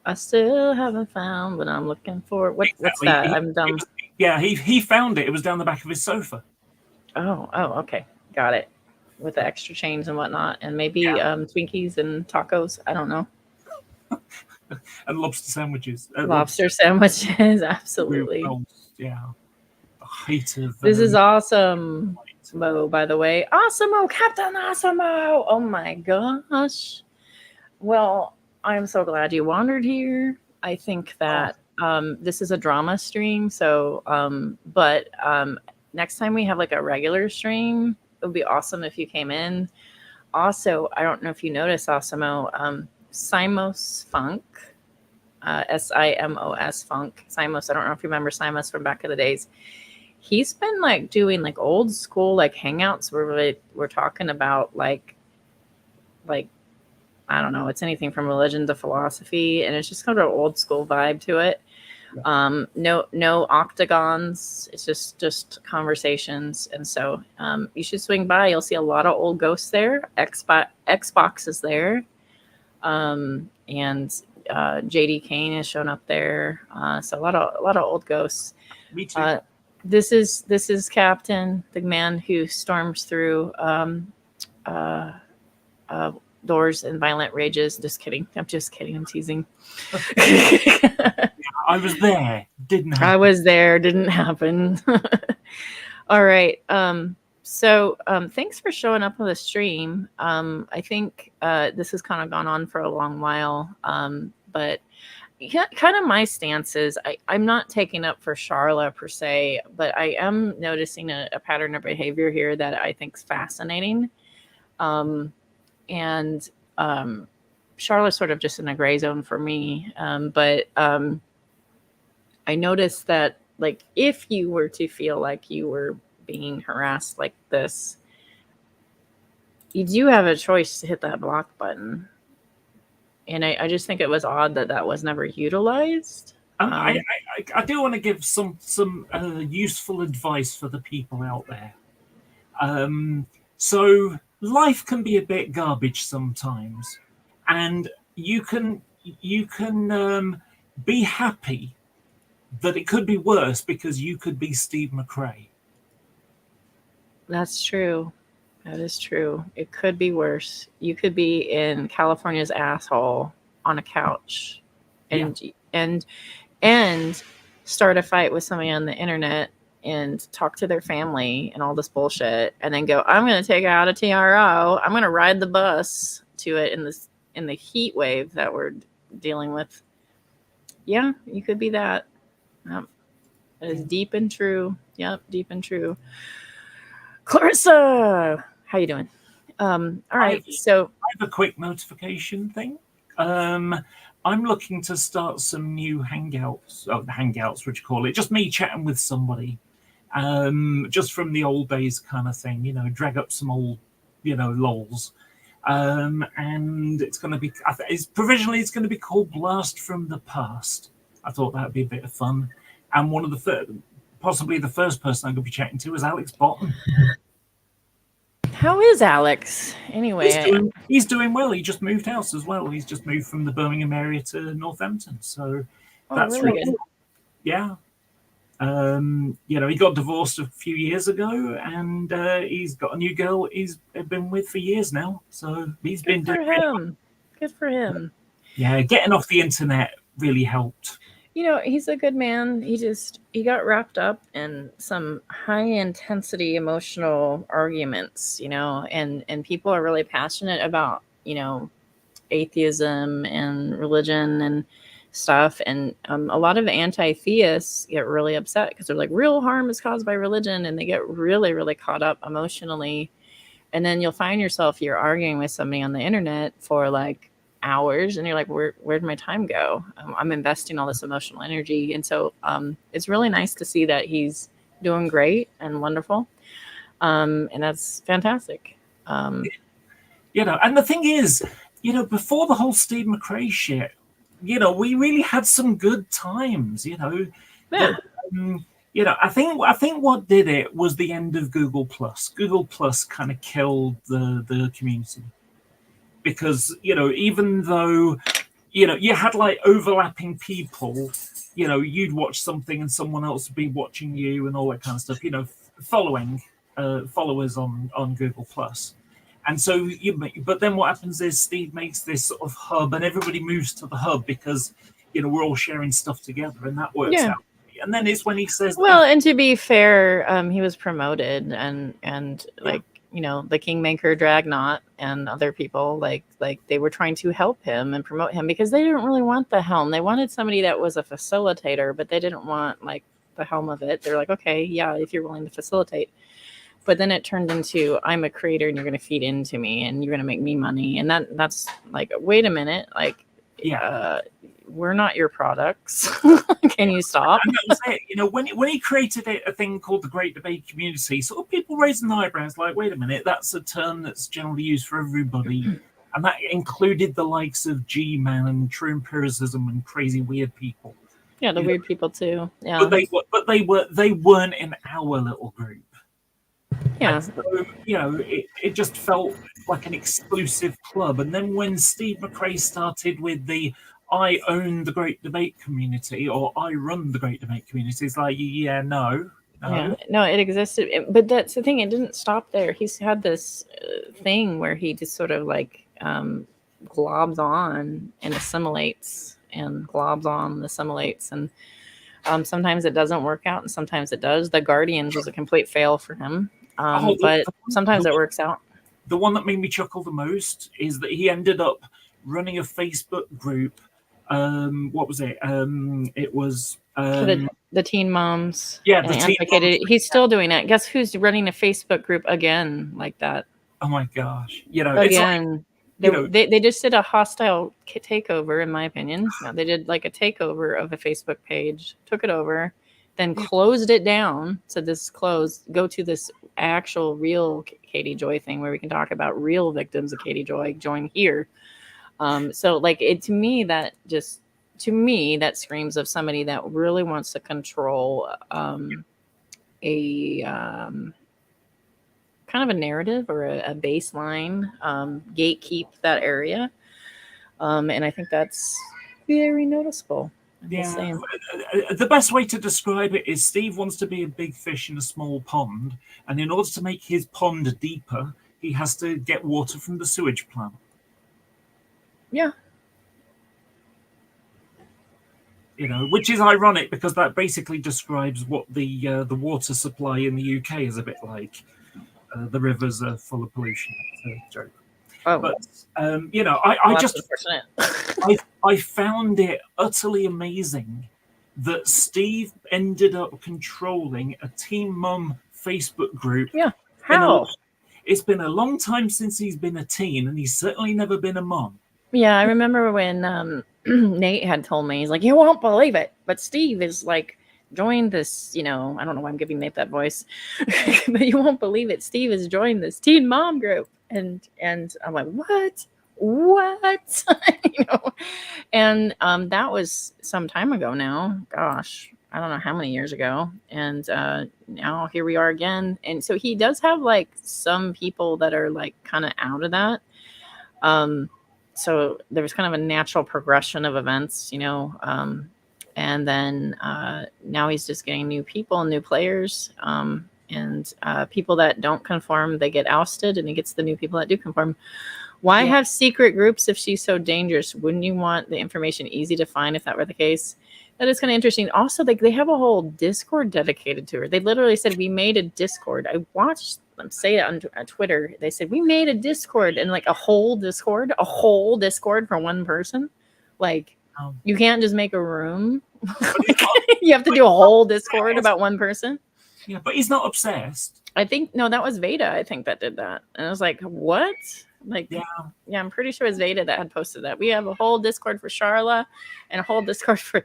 I still haven't found what I'm looking for. What's that? I'm dumb. He found it. It was down the back of his sofa. Oh, okay. Got it. With the extra change and whatnot, and maybe Twinkies and tacos. I don't know. And lobster sandwiches. Lobster sandwiches, absolutely. Yeah. The height of... This is awesome, Mo, by the way. Awesome-o, Captain Awesome-o! Oh my gosh. Well, I'm so glad you wandered here. I think that this is a drama stream, so, but next time we have like a regular stream, it would be awesome if you came in. Also, I don't know if you noticed, Awesome-o, Simos Funk, Simos Funk. Simos, I don't know if you remember Simos from back in the days. He's been like doing like old school like hangouts where we're talking about like I don't know, it's anything from religion to philosophy, and it's just kind of an old school vibe to it. No octagons. It's just conversations. And so you should swing by. You'll see a lot of old ghosts there. Xbox is there. And JD Kane has shown up there. So a lot of old ghosts. Me too. This is Captain, the man who storms through doors in violent rages. Just kidding. I'm teasing. I was there. Didn't happen. I was there. Didn't happen. All right. So thanks for showing up on the stream. I think this has kind of gone on for a long while. But kind of my stance is I'm not taking up for Sharla per se, but I am noticing a pattern of behavior here that I think is fascinating. And Sharla's sort of just in a gray zone for me. But I noticed that, like, if you were to feel like you were being harassed like this, you do have a choice to hit that block button. And I just think it was odd that was never utilized. I do want to give some useful advice for the people out there. So life can be a bit garbage sometimes, and you can be happy that it could be worse because you could be Steve McRae. That's true. That is true. It could be worse. You could be in California's asshole on a couch and start a fight with somebody on the internet and talk to their family and all this bullshit, and then go, I'm going to take out a TRO. I'm going to ride the bus to it in the heat wave that we're dealing with. Yeah, you could be that. Yep. That is deep and true. Yep, deep and true. Clarissa, how you doing? All right, so I have a quick notification thing. I'm looking to start some new hangouts, which you call it, just me chatting with somebody, just from the old days kind of thing, drag up some old, lols. And it's going to be, provisionally it's going to be called Blast from the Past. I thought that would be a bit of fun. And one of the possibly the first person I'm going to be chatting to is Alex Bottom. How is Alex? Anyway, He's doing well. He just moved house as well. He's just moved from the Birmingham area to Northampton. So that's really good. Yeah. He got divorced a few years ago, and he's got a new girl he's been with for years now. So he's been doing really well. Good for him. Yeah, getting off the internet really helped. He's a good man. He got wrapped up in some high intensity emotional arguments, and people are really passionate about, atheism and religion and stuff. And a lot of anti-theists get really upset because they're like, real harm is caused by religion. And they get really, really caught up emotionally. And then you'll find yourself, you're arguing with somebody on the internet for like hours, and you're like, where'd my time go? I'm investing all this emotional energy. And so it's really nice to see that he's doing great and wonderful. And that's fantastic. And the thing is, before the whole Steve McRae shit, we really had some good times, Yeah. I think what did it was the end of Google Plus. Google Plus kind of killed the community. Because, even though, you had like overlapping people, you'd watch something and someone else would be watching you and all that kind of stuff, followers on Google Plus. And so, but then what happens is Steve makes this sort of hub and everybody moves to the hub because, we're all sharing stuff together, and that works out. And then it's when he says, well, and to be fair, he was promoted and like, the Kingmaker Dragnot and other people, like they were trying to help him and promote him because they didn't really want the helm. They wanted somebody that was a facilitator, but they didn't want like the helm of it. They're like, okay, yeah, if you're willing to facilitate. But then it turned into, I'm a creator and you're going to feed into me and you're going to make me money. And that's like, wait a minute, like, we're not your products. Can you stop? And that was it. When he created a thing called the Great Debate Community, sort of people raising eyebrows like, wait a minute, that's a term that's generally used for everybody. And that included the likes of G-Man and True Empiricism and crazy weird people. Yeah, the weird people too. Yeah. But they weren't in our little group. Yeah. And so, it just felt like an exclusive club. And then when Steve McRae started with the I own the Great Debate Community or I run the Great Debate Community, it's like, no. Yeah, no, it existed. But that's the thing. It didn't stop there. He's had this thing where he just sort of like globs on and assimilates and globs on and assimilates. And sometimes it doesn't work out and sometimes it does. The Guardians was a complete fail for him. But sometimes it works out. The one that made me chuckle the most is that he ended up running a Facebook group. What was it? It was the teen moms. Yeah, the teen moms. He's still doing that. Guess who's running a Facebook group again like that? Oh my gosh! Again, they just did a hostile takeover, in my opinion. No, they did like a takeover of a Facebook page, took it over, then closed it down. Said this is closed. Go to this actual real Katie Joy thing where we can talk about real victims of Katie Joy. Join here. So like to me that screams of somebody that really wants to control a kind of a narrative or a baseline, gatekeep that area. And I think that's very noticeable. Yeah, the best way to describe it is Steve wants to be a big fish in a small pond, and in order to make his pond deeper, he has to get water from the sewage plant. Yeah. Which is ironic because that basically describes what the water supply in the UK is a bit like. The rivers are full of pollution. It's a joke. Oh. But I found it utterly amazing that Steve ended up controlling a Teen Mum Facebook group. Yeah. How? It's been a long time since he's been a teen, and he's certainly never been a mom. Yeah, I remember when Nate had told me, he's like, you won't believe it, but Steve is like joined this, I don't know why I'm giving Nate that voice, but you won't believe it. Steve has joined this teen mom group. And I'm like, what? And that was some time ago now. Gosh, I don't know how many years ago, and now here we are again. And so he does have like some people that are like kind of out of that. So there was kind of a natural progression of events, you know, and then now he's just getting new people, new players, and people that don't conform, they get ousted, and he gets the new people that do conform. Why have secret groups if she's so dangerous? Wouldn't you want the information easy to find if that were the case? That is kind of interesting. Also, like, they have a whole Discord dedicated to her. They literally said, we made a Discord. I watched them say it on Twitter. They said, we made a Discord, and like a whole Discord for one person. Like, you can't just make a room. You have to do a whole Discord about one person. Yeah, but he's not obsessed. I think, no, that was Veda, I think, that did that. And I was like, what? Like, yeah, I'm pretty sure it was Veda that had posted that. We have a whole Discord for Sharla and a whole Discord for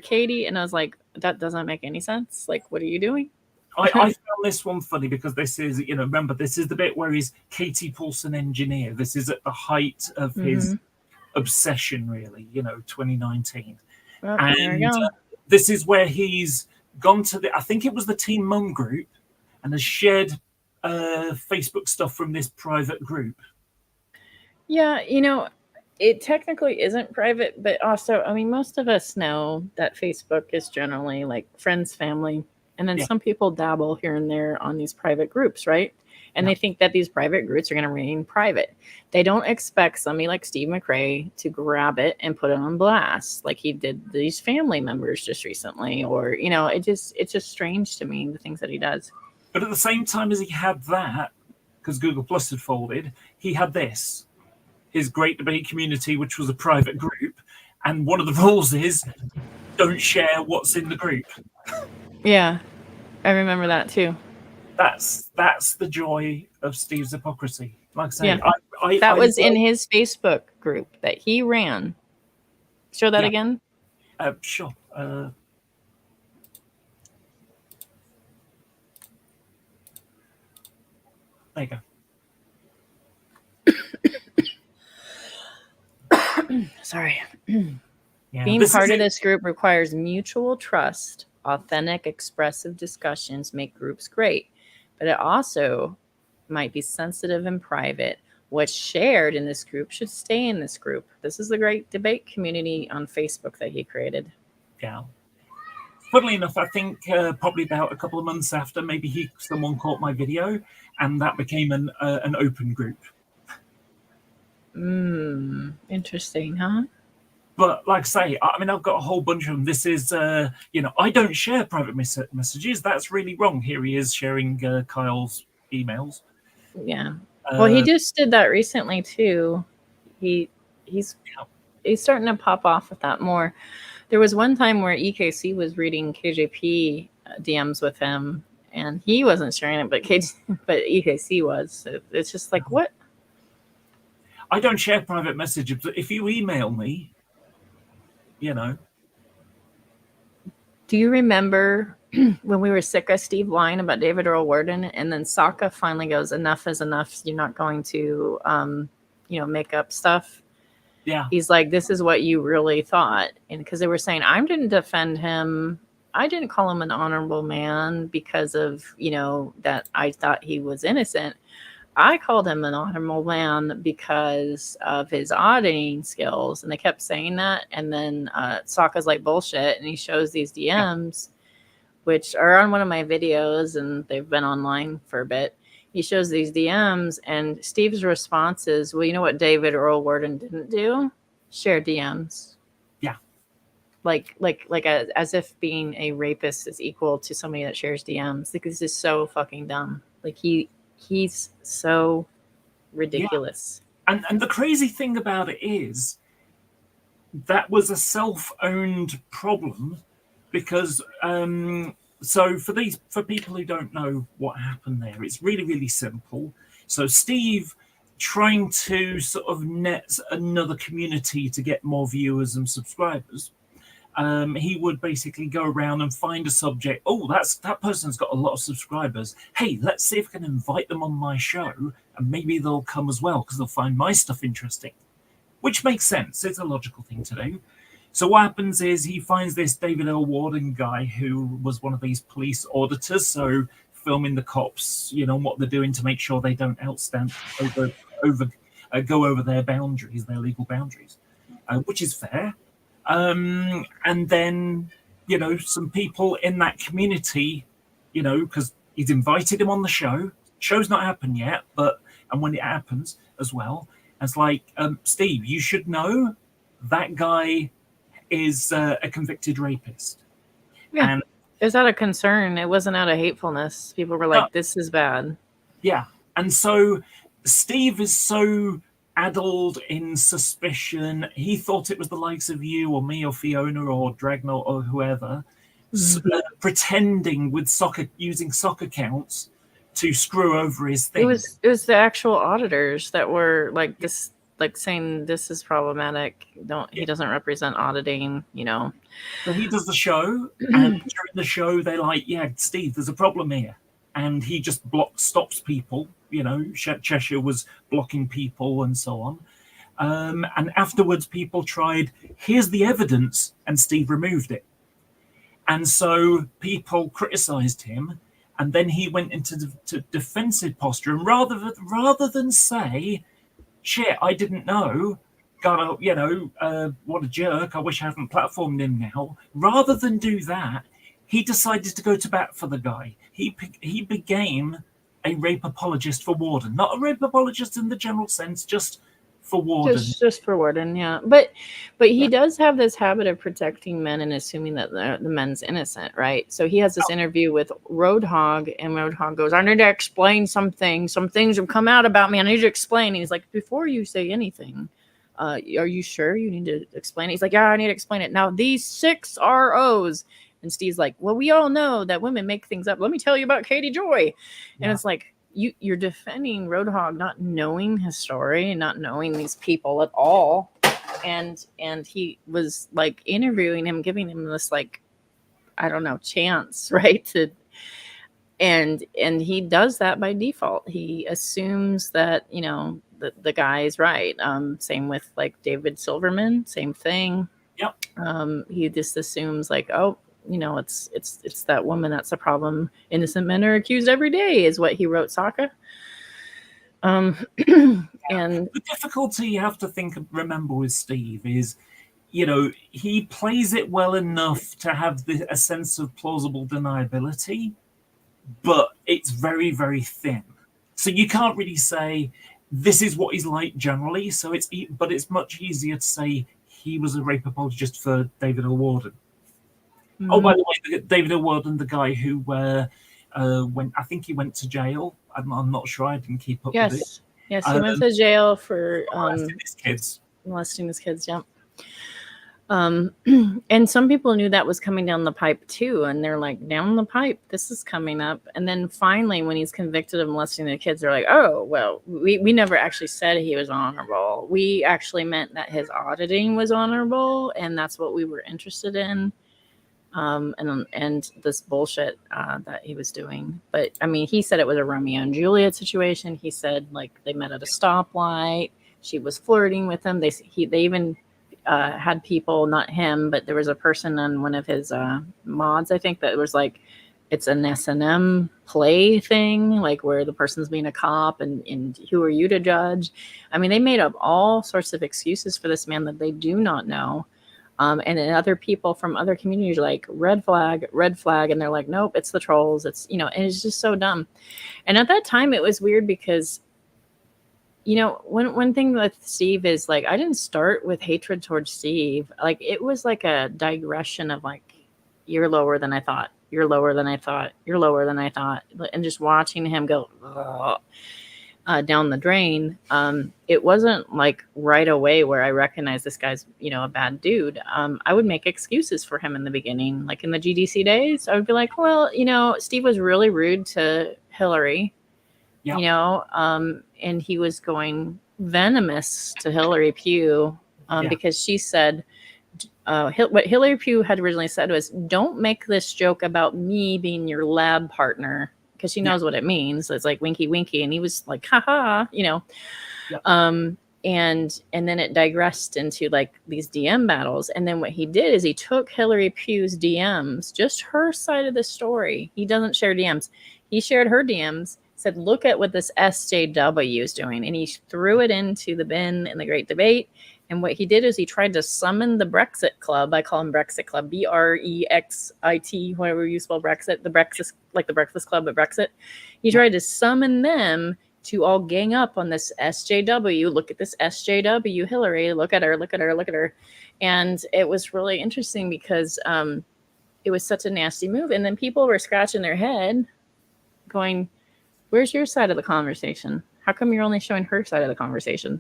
Katie. And I was like, that doesn't make any sense. Like, what are you doing? I found this one funny because this is, you know, remember, this is the bit where he's Katie Paulson engineer. This is at the height of his obsession, really, you know, 2019. Well, and there we go. This is where he's gone to I think it was the Teen Mum group, and has shared Facebook stuff from this private group. Yeah, you know, it technically isn't private, but also, I mean, most of us know that Facebook is generally like friends, family, and then some people dabble here and there on these private groups, right? And they think that these private groups are going to remain private. They don't expect somebody like Steve McRae to grab it and put it on blast like he did these family members just recently, or, you know, it's just strange to me, the things that he does. But at the same time as he had that, because Google Plus had folded, he had this, his Great Debate Community, which was a private group. And one of the rules is don't share what's in the group. Yeah, I remember that too. That's the joy of Steve's hypocrisy. Like I say, yeah. That was in his Facebook group that he ran. Show that again. Sure. There you go. Sorry. Yeah, Being part of this group requires mutual trust. Authentic, expressive discussions make groups great, but it also might be sensitive and private. What's shared in this group should stay in this group. This is the Great Debate Community on Facebook that he created. Yeah. Funnily enough, I think probably about a couple of months after, maybe someone caught my video, and that became an open group. Interesting, huh? But like I say, I mean, I've got a whole bunch of them. This is, you know, I don't share private messages. That's really wrong. Here he is sharing Kyle's emails. Yeah. Well, he just did that recently too. He's starting to pop off with that more. There was one time where EKC was reading KJP DMs with him, and he wasn't sharing it, but EKC was. So it's just like, what? I don't share private messages, but if you email me, you know. Do you remember when we were sick of Steve lying about David Earl Worden, and then Sokka finally goes, enough is enough. You're not going to, you know, make up stuff. Yeah. He's like, this is what you really thought. And because they were saying, I didn't defend him. I didn't call him an honorable man because of, you know, that I thought he was innocent. I called him an honorable man because of his auditing skills. And they kept saying that. And then Sokka's like, bullshit. And he shows these DMs, which are on one of my videos, and they've been online for a bit. He shows these DMs, and Steve's response is, well, you know what David Earl Worden didn't do? Share DMs. Yeah. Like as if being a rapist is equal to somebody that shares DMs. Like, this is so fucking dumb. Like, he's so ridiculous. Yeah. And the crazy thing about it is that was a self-owned problem, because so for people who don't know what happened there, it's really, really simple. So Steve, trying to sort of net another community to get more viewers and subscribers, he would basically go around and find a subject. Oh, that person's got a lot of subscribers. Hey, let's see if I can invite them on my show, and maybe they'll come as well because they'll find my stuff interesting, which makes sense. It's a logical thing to do. So what happens is he finds this David L. Warden guy who was one of these police auditors, so filming the cops, what they're doing to make sure they don't go over their boundaries, their legal boundaries, which is fair. And then, some people in that community, because he's invited him on the show. Show's not happened yet, and when it happens as well, it's like, Steve, you should know that guy is a convicted rapist. Yeah. And it was out of concern. It wasn't out of hatefulness. People were like, this is bad. Yeah. And so Steve is so addled in suspicion. He thought it was the likes of you or me or Fiona or Dragnor or whoever, pretending with using sock accounts to screw over his thing. It was the actual auditors that were like this, like saying this is problematic. He doesn't represent auditing, So he does the show, and during the show they're like, "Yeah, Steve, there's a problem here," and he just stops people. Cheshire was blocking people and so on. And afterwards, people tried, "Here's the evidence," and Steve removed it. And so people criticized him, and then he went into defensive posture. And rather than say, "Shit, I didn't know. God, what a jerk. I wish I hadn't platformed him now." Rather than do that, he decided to go to bat for the guy. He became a rape apologist for Warden. Not a rape apologist in the general sense, just for Warden. Just for Warden, yeah. But he does have this habit of protecting men and assuming that the men's innocent, right? So he has this interview with Roadhog, and Roadhog goes, "I need to explain something. Some things have come out about me. I need to explain." And he's like, "Before you say anything, are you sure you need to explain it?" He's like, "Yeah, I need to explain it. Now, these 6 ROs." And Steve's like, "Well, we all know that women make things up. Let me tell you about Katie Joy." And it's like, you're defending Roadhog, not knowing his story and not knowing these people at all. And he was like interviewing him, giving him this, like, I don't know, chance, right? And he does that by default. He assumes that, the guy is right. Same with like David Silverman, same thing. Yep. He just assumes like, oh, it's that woman that's a problem. Innocent men are accused every day, is what he wrote Sokka. And the difficulty you have to remember with Steve is, he plays it well enough to have a sense of plausible deniability, but it's very, very thin. So you can't really say this is what he's like generally. But it's much easier to say he was a rape apologist for David L. Warden. Oh, by the way, David L. Warden, the guy who I think he went to jail. I'm not sure. I didn't keep up with it. Yes, he went to jail for molesting his kids. Yeah. And some people knew that was coming down the pipe too, and they're like, "Down the pipe, this is coming up." And then finally, when he's convicted of molesting the kids, they're like, "Oh, well, we never actually said he was honorable. We actually meant that his auditing was honorable, and that's what we were interested in." And this bullshit that he was doing. But I mean, he said it was a Romeo and Juliet situation. He said like they met at a stoplight. She was flirting with him. They even had people, not him, but there was a person on one of his mods, I think, that was like, it's an S&M play thing, like where the person's being a cop and who are you to judge? I mean, they made up all sorts of excuses for this man that they do not know. And then other people from other communities are like, red flag, and they're like, nope, it's the trolls. It's, and it's just so dumb. And at that time, it was weird because, one thing with Steve is like, I didn't start with hatred towards Steve. Like, it was like a digression of like, you're lower than I thought. You're lower than I thought. You're lower than I thought. And just watching him go down the drain, it wasn't like right away where I recognized this guy's, a bad dude. I would make excuses for him in the beginning. Like in the GDC days, I would be like, well, Steve was really rude to Hillary, and he was going venomous to Hillary Pugh because she said, what Hillary Pugh had originally said was, don't make this joke about me being your lab partner, because she knows what it means. So it's like winky winky, and he was like, haha, and then it digressed into like these DM battles. And then what he did is he took Hillary Pugh's DMs, just her side of the story. He doesn't share DMs. He shared her DMs, said, look at what this SJW is doing. And he threw it into the bin in the Great Debate. And what he did is he tried to summon the Brexit Club. I call him Brexit Club, Brexit, whatever you spell Brexit, the Brexit, like the Breakfast Club, but Brexit. He tried to summon them to all gang up on this SJW. Look at this SJW, Hillary. Look at her, look at her, look at her. And it was really interesting because it was such a nasty move. And then people were scratching their head going, where's your side of the conversation? How come you're only showing her side of the conversation?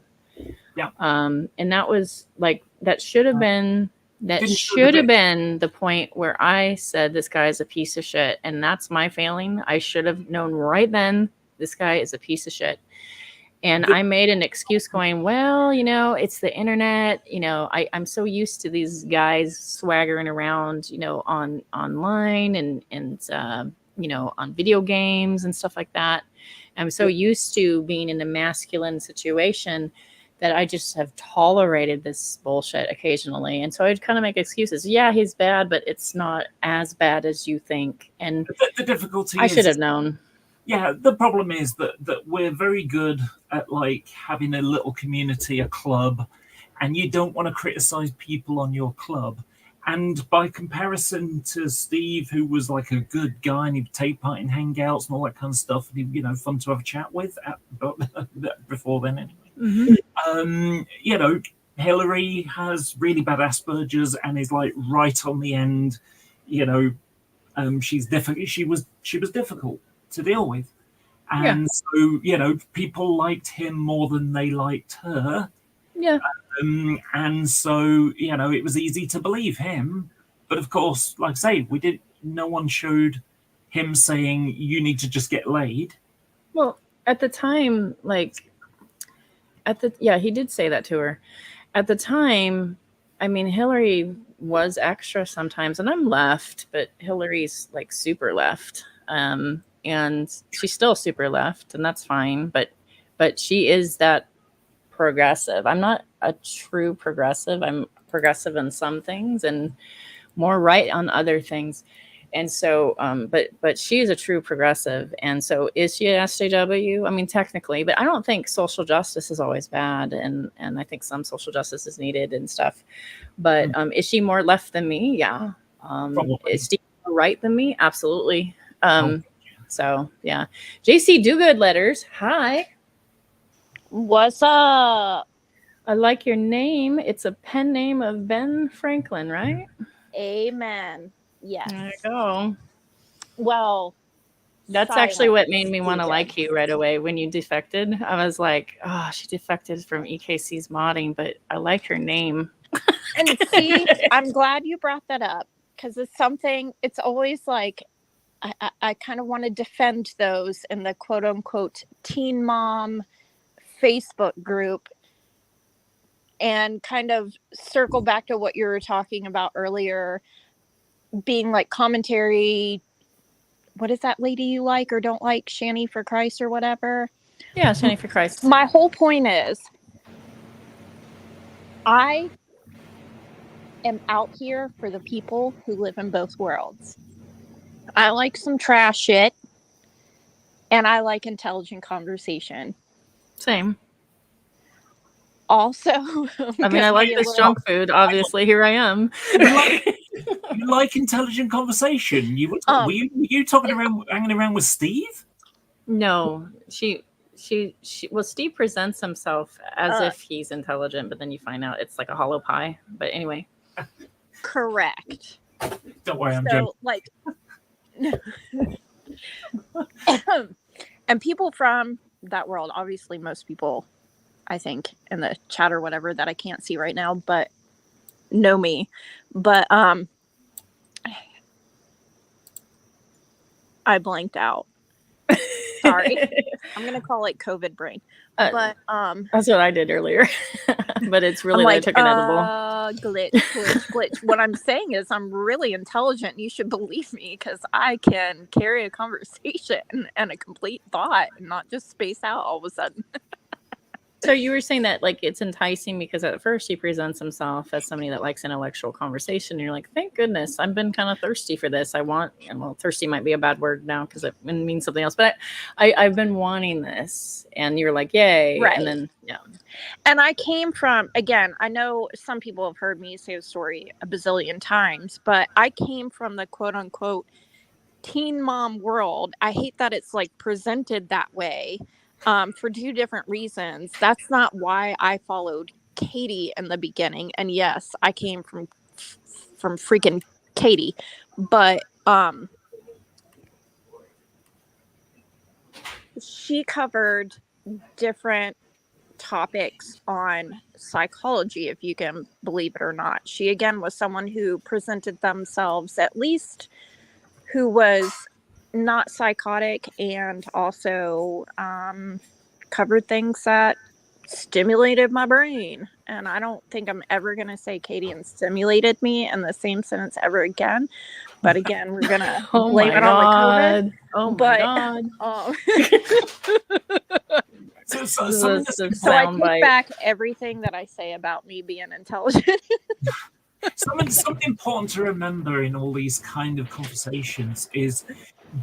Yeah. And that was like, that should have been the point where I said, this guy is a piece of shit. And that's my failing. I should have known right then, this guy is a piece of shit. And I made an excuse going, well, you know, it's the internet. You know, I'm so used to these guys swaggering around, you know, online and you know, on video games and stuff like that. I'm so used to being in a masculine situation that I just have tolerated this bullshit occasionally. And so I'd kind of make excuses. Yeah, he's bad, but it's not as bad as you think. And the difficulty I is, should have known. Yeah, the problem is that we're very good at like having a little community, a club, and you don't want to criticize people on your club. And by comparison to Steve, who was like a good guy and he'd take part in hangouts and all that kind of stuff, and he'd, you know, fun to have a chat with before then anyway. Mm-hmm. You know, Hillary has really bad Asperger's and is like right on the end. You know, she's difficult. She was difficult to deal with, and so you know, people liked him more than they liked her. Yeah. And so, you know, it was easy to believe him. But of course, like I say, no one showed him saying, you need to just get laid. Well, at the time, he did say that to her. At the time, I mean, Hillary was extra sometimes, and I'm left, but Hillary's like super left. And she's still super left, and that's fine. But she is that progressive. I'm not a true progressive. I'm progressive in some things and more right on other things. And so, but she is a true progressive. And so is she an SJW? I mean, technically, but I don't think social justice is always bad. And I think some social justice is needed and stuff. But is she more left than me? Yeah. Is she more right than me? Absolutely. So yeah. JC Do-Good letters. Hi. What's up? I like your name. It's a pen name of Ben Franklin, right? Amen. Yes. There you go. Well, that's actually what made me want to like you right away when you defected. I was like, oh, she defected from EKC's modding, but I like her name. And see, I'm glad you brought that up because it's something, it's always like, I kind of want to defend those in the quote unquote teen mom Facebook group and kind of circle back to what you were talking about earlier, being like commentary. What is that lady you like or don't like? Shani for Christ or whatever? Yeah, Shani for Christ. My whole point is I am out here for the people who live in both worlds. I like some trash shit and I like intelligent conversation. Same. Also, I mean, I like this junk food. Obviously, here I am. You like intelligent conversation? Were you talking around, hanging around with Steve? No, well, Steve presents himself as if he's intelligent, but then you find out it's like a hollow pie. But anyway, correct. Don't worry, I'm joking. Like, and people from that world, obviously, most people, I think, in the chat or whatever that I can't see right now, but know me. But I blanked out. Sorry. I'm gonna call it COVID brain. But that's what I did earlier. But it's really like, I took an edible. Glitch. What I'm saying is I'm really intelligent. You should believe me because I can carry a conversation and a complete thought and not just space out all of a sudden. So you were saying that like it's enticing because at first he presents himself as somebody that likes intellectual conversation. And you're like, thank goodness, I've been kind of thirsty for this. Well, thirsty might be a bad word now because it means something else. But I've been wanting this, and you're like, yay! Right. And then yeah. And I came from, again, I know some people have heard me say the story a bazillion times, but I came from the quote unquote teen mom world. I hate that it's like presented that way for two different reasons. That's not why I followed Katie in the beginning. And yes, I came from freaking Katie, but she covered different topics on psychology, if you can believe it or not. She again was someone who presented themselves, at least who was not psychotic, and also covered things that stimulated my brain. And I don't think I'm ever going to say Katie and stimulated me in the same sentence ever again. But again, we're going to blame it on the COVID. Oh my God. So I take back everything that I say about me being intelligent. Something important to remember in all these kind of conversations is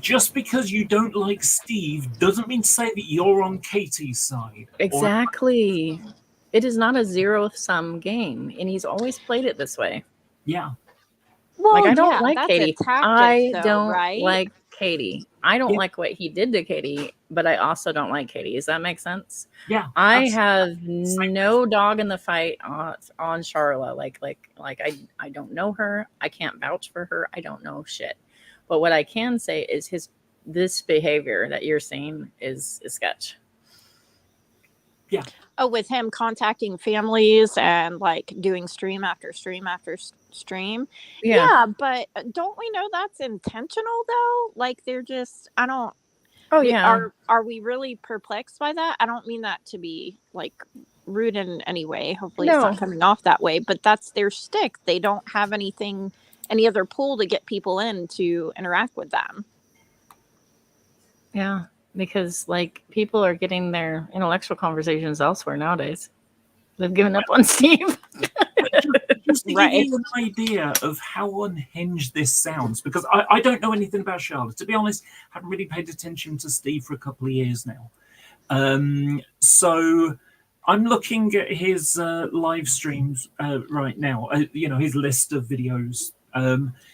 just because you don't like Steve doesn't mean to say that you're on Katie's side. Exactly. It is not a zero-sum game, and he's always played it this way. Yeah. Well, like I don't yeah, like that's Katie. a tactic, I though, don't right? like Katie. I don't like what he did to Katie, but I also don't like Katie. Does that make sense? Yeah. I have no dog in the fight on Sharla. Like I don't know her. I can't vouch for her. I don't know shit. But what I can say is this behavior that you're seeing is sketch. Yeah. Oh, with him contacting families and like doing stream after stream after stream. Yeah. But don't we know that's intentional though? Like they're just, I don't. Oh yeah. Are we really perplexed by that? I don't mean that to be like rude in any way. Hopefully it's not coming off that way, but that's their stick. They don't have any other pull to get people in to interact with them. Yeah. Because like people are getting their intellectual conversations elsewhere nowadays. They've given up on Steve. Just to give you an idea of how unhinged this sounds, because I don't know anything about Sharla. To be honest, I haven't really paid attention to Steve for a couple of years now. So I'm looking at his live streams right now, his list of videos.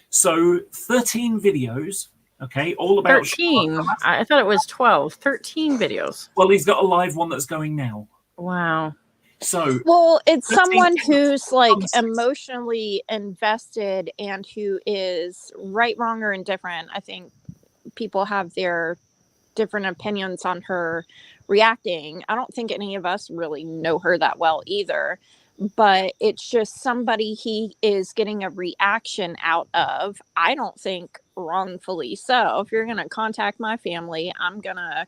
So 13 videos. Okay, all about 13. I thought it was 12. 13 videos. Well, he's got a live one that's going now. Wow. So well, it's someone who's like emotionally invested and who is right, wrong, or indifferent. I think people have their different opinions on her reacting. I don't think any of us really know her that well either. But it's just somebody he is getting a reaction out of. I don't think wrongfully so. If you're going to contact my family, I'm going to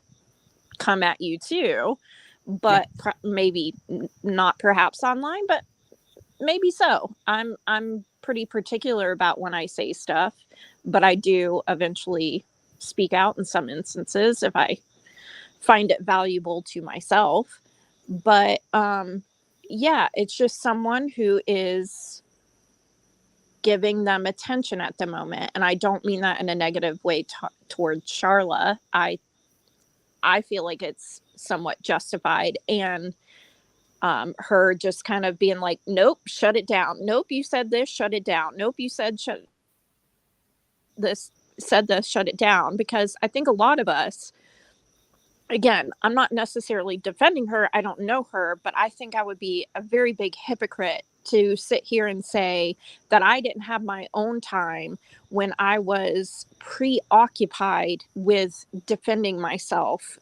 come at you too. But maybe not perhaps online, but maybe so. I'm pretty particular about when I say stuff, but I do eventually speak out in some instances if I find it valuable to myself. But yeah, it's just someone who is giving them attention at the moment. And I don't mean that in a negative way towards Sharla. I feel like it's somewhat justified. And her just kind of being like, nope, shut it down. Nope, you said this, shut it down. Nope, you said shut this, shut it down. Because I think a lot of us, again, I'm not necessarily defending her. I don't know her, but I think I would be a very big hypocrite to sit here and say that I didn't have my own time when I was preoccupied with defending myself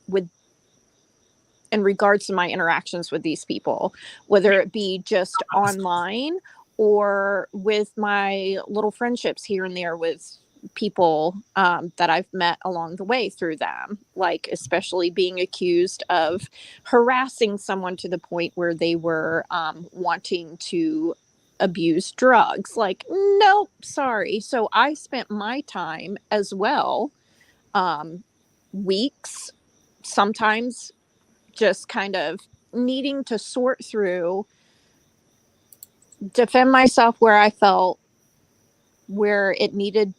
in regards to my interactions with these people, whether it be just online or with my little friendships here and there with people that I've met along the way through them, like especially being accused of harassing someone to the point where they were wanting to abuse drugs. Like, nope, sorry. So I spent my time as well, weeks, sometimes just kind of needing to sort through, defend myself where I felt where it needed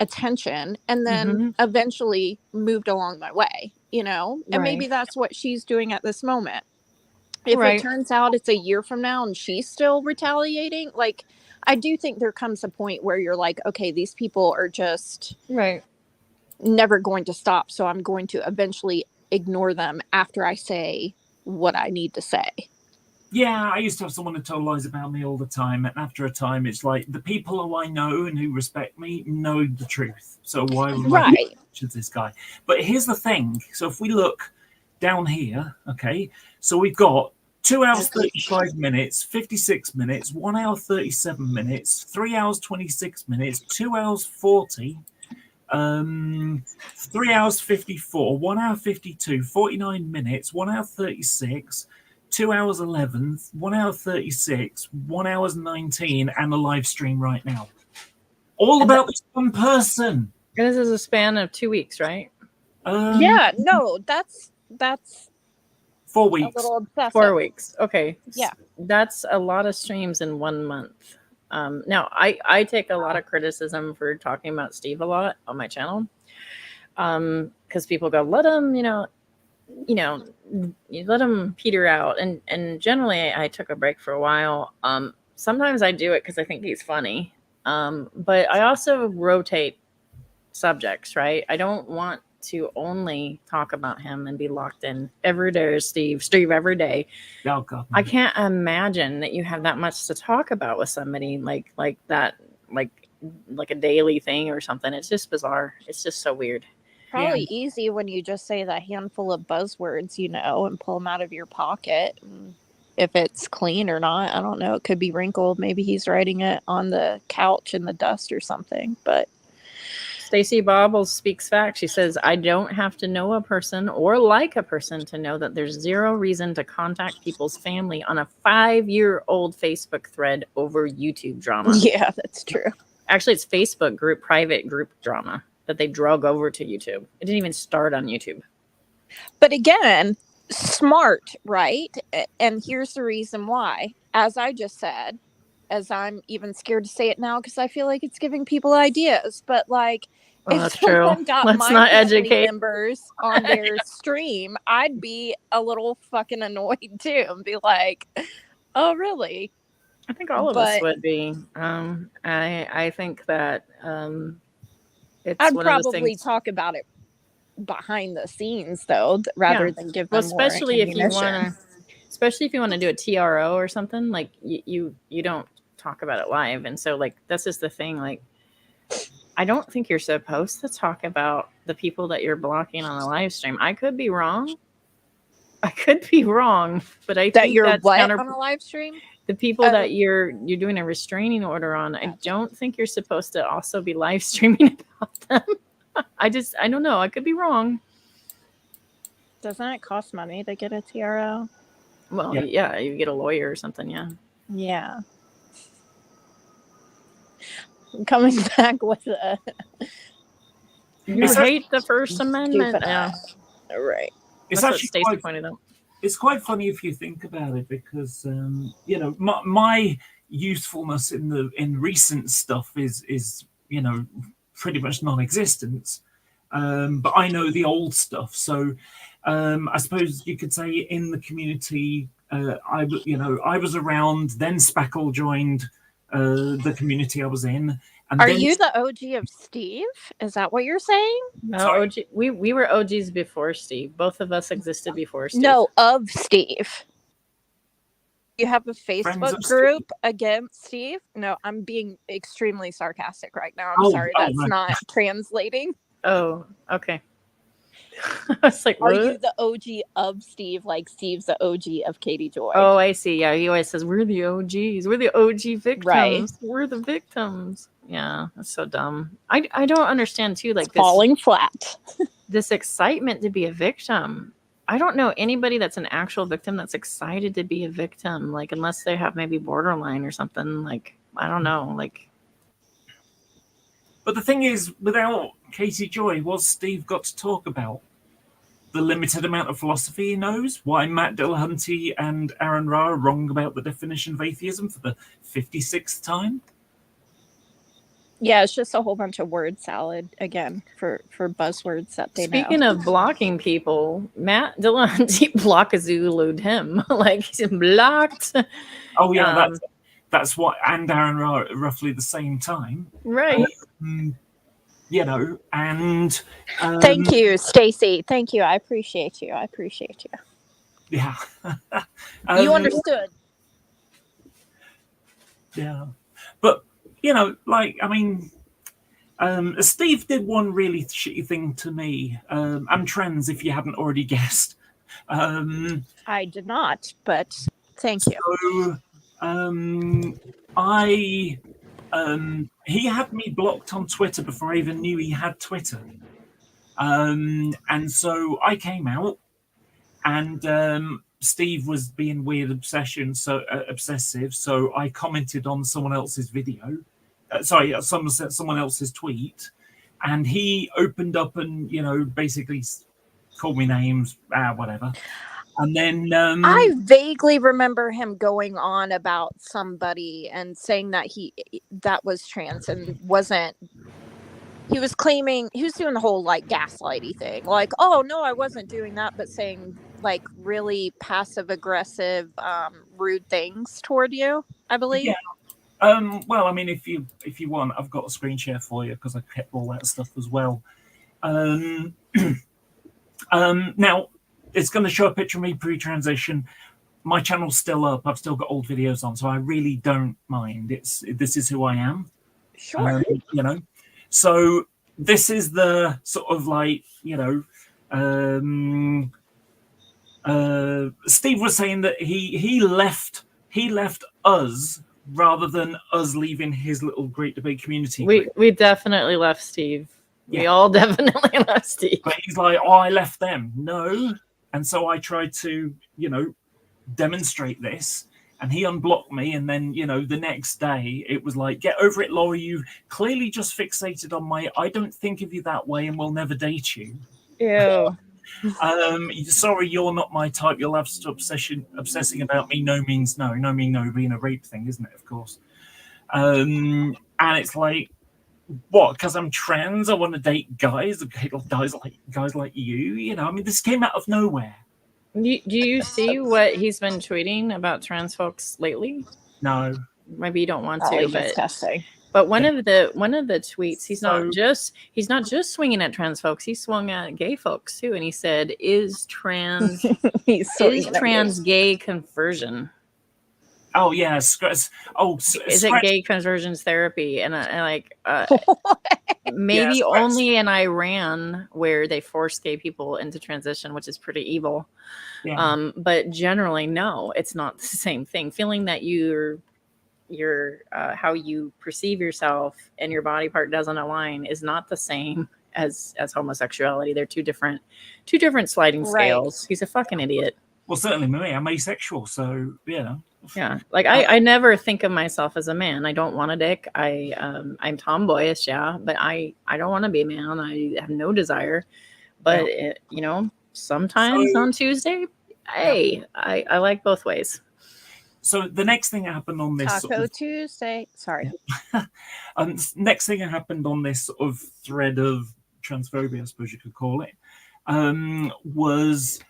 attention, and then eventually moved along my way, and maybe that's what she's doing at this moment. If it turns out it's a year from now and she's still retaliating, like, I do think there comes a point where you're like, okay, these people are just never going to stop, so I'm going to eventually ignore them after I say what I need to say. Yeah, I used to have someone who told lies about me all the time, and after a time, it's like the people who I know and who respect me know the truth. So why would I to this guy? But here's the thing. So if we look down here, okay, so we've got 2 hours 35 minutes, 56 minutes, 1 hour 37 minutes, 3 hours 26 minutes, 2 hours 40. 3 hours 54, 1 hour 52, 49 minutes, 1 hour 36, 2 hours 11, 1 hour 36, 1 hours 19, and a live stream right now. All about this one person. And this is a span of 2 weeks, right? Yeah, no, that's 4 weeks. A little obsessive. 4 weeks. Okay. Yeah. That's a lot of streams in 1 month. Now, I take a lot of criticism for talking about Steve a lot on my channel, because people go, let him, you let him peter out. And generally, I took a break for a while. Sometimes I do it because I think he's funny, but I also rotate subjects, right? I don't want to only talk about him and be locked in every day, Steve every day. I can't imagine that you have that much to talk about with somebody like that, like a daily thing or something. It's just bizarre. It's just so weird. Probably easy when you just say that handful of buzzwords, and pull them out of your pocket. If it's clean or not, I don't know. It could be wrinkled. Maybe he's writing it on the couch in the dust or something, but Stacey Bobbles speaks facts. She says, I don't have to know a person or like a person to know that there's zero reason to contact people's family on a 5-year-old Facebook thread over YouTube drama. Yeah, that's true. Actually, it's Facebook group, private group drama that they drug over to YouTube. It didn't even start on YouTube. But again, smart, right? And here's the reason why. As I just said, as I'm even scared to say it now because I feel like it's giving people ideas. But like, if someone got Let's my not family educate members on their stream, I'd be a little fucking annoyed too and be like, "Oh, really?" I think all of us would be. I think that it's I'd one of those probably things. talk about it behind the scenes though, rather than give them more especially if you ammunition. want to, especially if you want to do a TRO or something, like you don't talk about it live, and so like that's just the thing. Like, I don't think you're supposed to talk about the people that you're blocking on the live stream. I could be wrong. But I That think you're that's what on a live stream? the people that you're doing a restraining order on. I don't think you're supposed to also be live streaming about them. I don't know. I could be wrong. Doesn't it cost money to get a TRO? Well, yeah, you get a lawyer or something. Yeah. Yeah. Coming back with a You hate the First Amendment. Yeah. Right. It's That's what actually Stacey quite, pointed out. It's quite funny if you think about it, because my usefulness in recent stuff is pretty much non-existent. But I know the old stuff, so I suppose you could say in the community, I was around. Then Spackle joined the community I was in. And Are then you the OG of Steve? Is that what you're saying? No, OG, we were OGs before Steve. Both of us existed before Steve. No, of Steve. You have a Friends Facebook of group against Steve? No, I'm being extremely sarcastic right now. I'm Oh, sorry, oh that's my not translating. Oh, okay. I was like, Are what? you the OG of Steve, like Steve's the OG of Katie Joy? Oh, I see. Yeah, he always says we're the OGs. We're the OG victims. Right. We're the victims. Yeah, that's so dumb. I don't understand too. Like It's falling flat. This excitement to be a victim. I don't know anybody that's an actual victim that's excited to be a victim. Like, unless they have maybe borderline or something. Like, I don't know. Like, But the thing is, without Katie Joy, what's Steve got to talk about? the limited amount of philosophy he knows, why Matt Dillahunty and Aaron Ra are wrong about the definition of atheism for the 56th time. Yeah, it's just a whole bunch of word salad again for buzzwords that they Speaking know. of blocking people, Matt Dillahunty blockazulu'd him. Like, he's blocked. Oh, yeah, that's what, and Aaron Ra at roughly the same time. Right. You know, and... Thank you, Stacy. Thank you. I appreciate you. Yeah. You understood. Yeah. But, you know, like, I mean, Steve did one really shitty thing to me. I'm trans, if you hadn't already guessed. I did not, but thank you. So, he had me blocked on Twitter before I even knew he had Twitter. And so I came out, and Steve was being weird obsessive, so I commented on someone else's video. Someone else's tweet, and he opened up and, you know, basically called me names, whatever. And then I vaguely remember him going on about somebody and saying that was trans and wasn't. He was claiming he was doing the whole like gaslighty thing, like, oh no, I wasn't doing that, but saying like really passive aggressive, rude things toward you, I believe. Yeah. Well, I mean, if you want, I've got a screen share for you because I kept all that stuff as well. Now it's going to show a picture of me pre-transition. My channel's still up. I've still got old videos on, so I really don't mind. This is who I am. Sure. You know, so this is the sort of like, you know, Steve was saying that he left us rather than us leaving his little Great Debate community. We definitely left Steve. Yeah. We all definitely left Steve. But he's like, oh, I left them. No. And so I tried to, you know, demonstrate this, and he unblocked me. And then, you know, the next day it was like, get over it, Laura. You've clearly just fixated on my, I don't think of you that way and will never date you. Ew. Sorry, you're not my type. You'll have to stop obsessing about me. No means no. No mean no being a rape thing, isn't it? Of course. And it's like, what? Because I'm trans, I want to date guys like you. You know, I mean, this came out of nowhere. Do you see what he's been tweeting about trans folks lately? No. Maybe you don't want to, Probably but disgusting. But one of the tweets, he's not just swinging at trans folks. He swung at gay folks too, and he said, "Is trans gay conversion?" Oh yes. Is it gay conversions therapy? And maybe only in Iran where they force gay people into transition, which is pretty evil. Yeah. But generally, no, it's not the same thing. Feeling that your how you perceive yourself and your body part doesn't align is not the same as homosexuality. They're two different sliding scales. Right. He's a fucking idiot. Well, certainly me. I'm asexual, so you know. Yeah, like I never think of myself as a man. I don't want a dick. I'm tomboyish, yeah, but I don't want to be a man. I have no desire. But you know, sometimes on Tuesday, hey, I like both ways. So the next thing that happened on this Taco Tuesday. Sorry. Next thing that happened on this sort of thread of transphobia, I suppose you could call it, was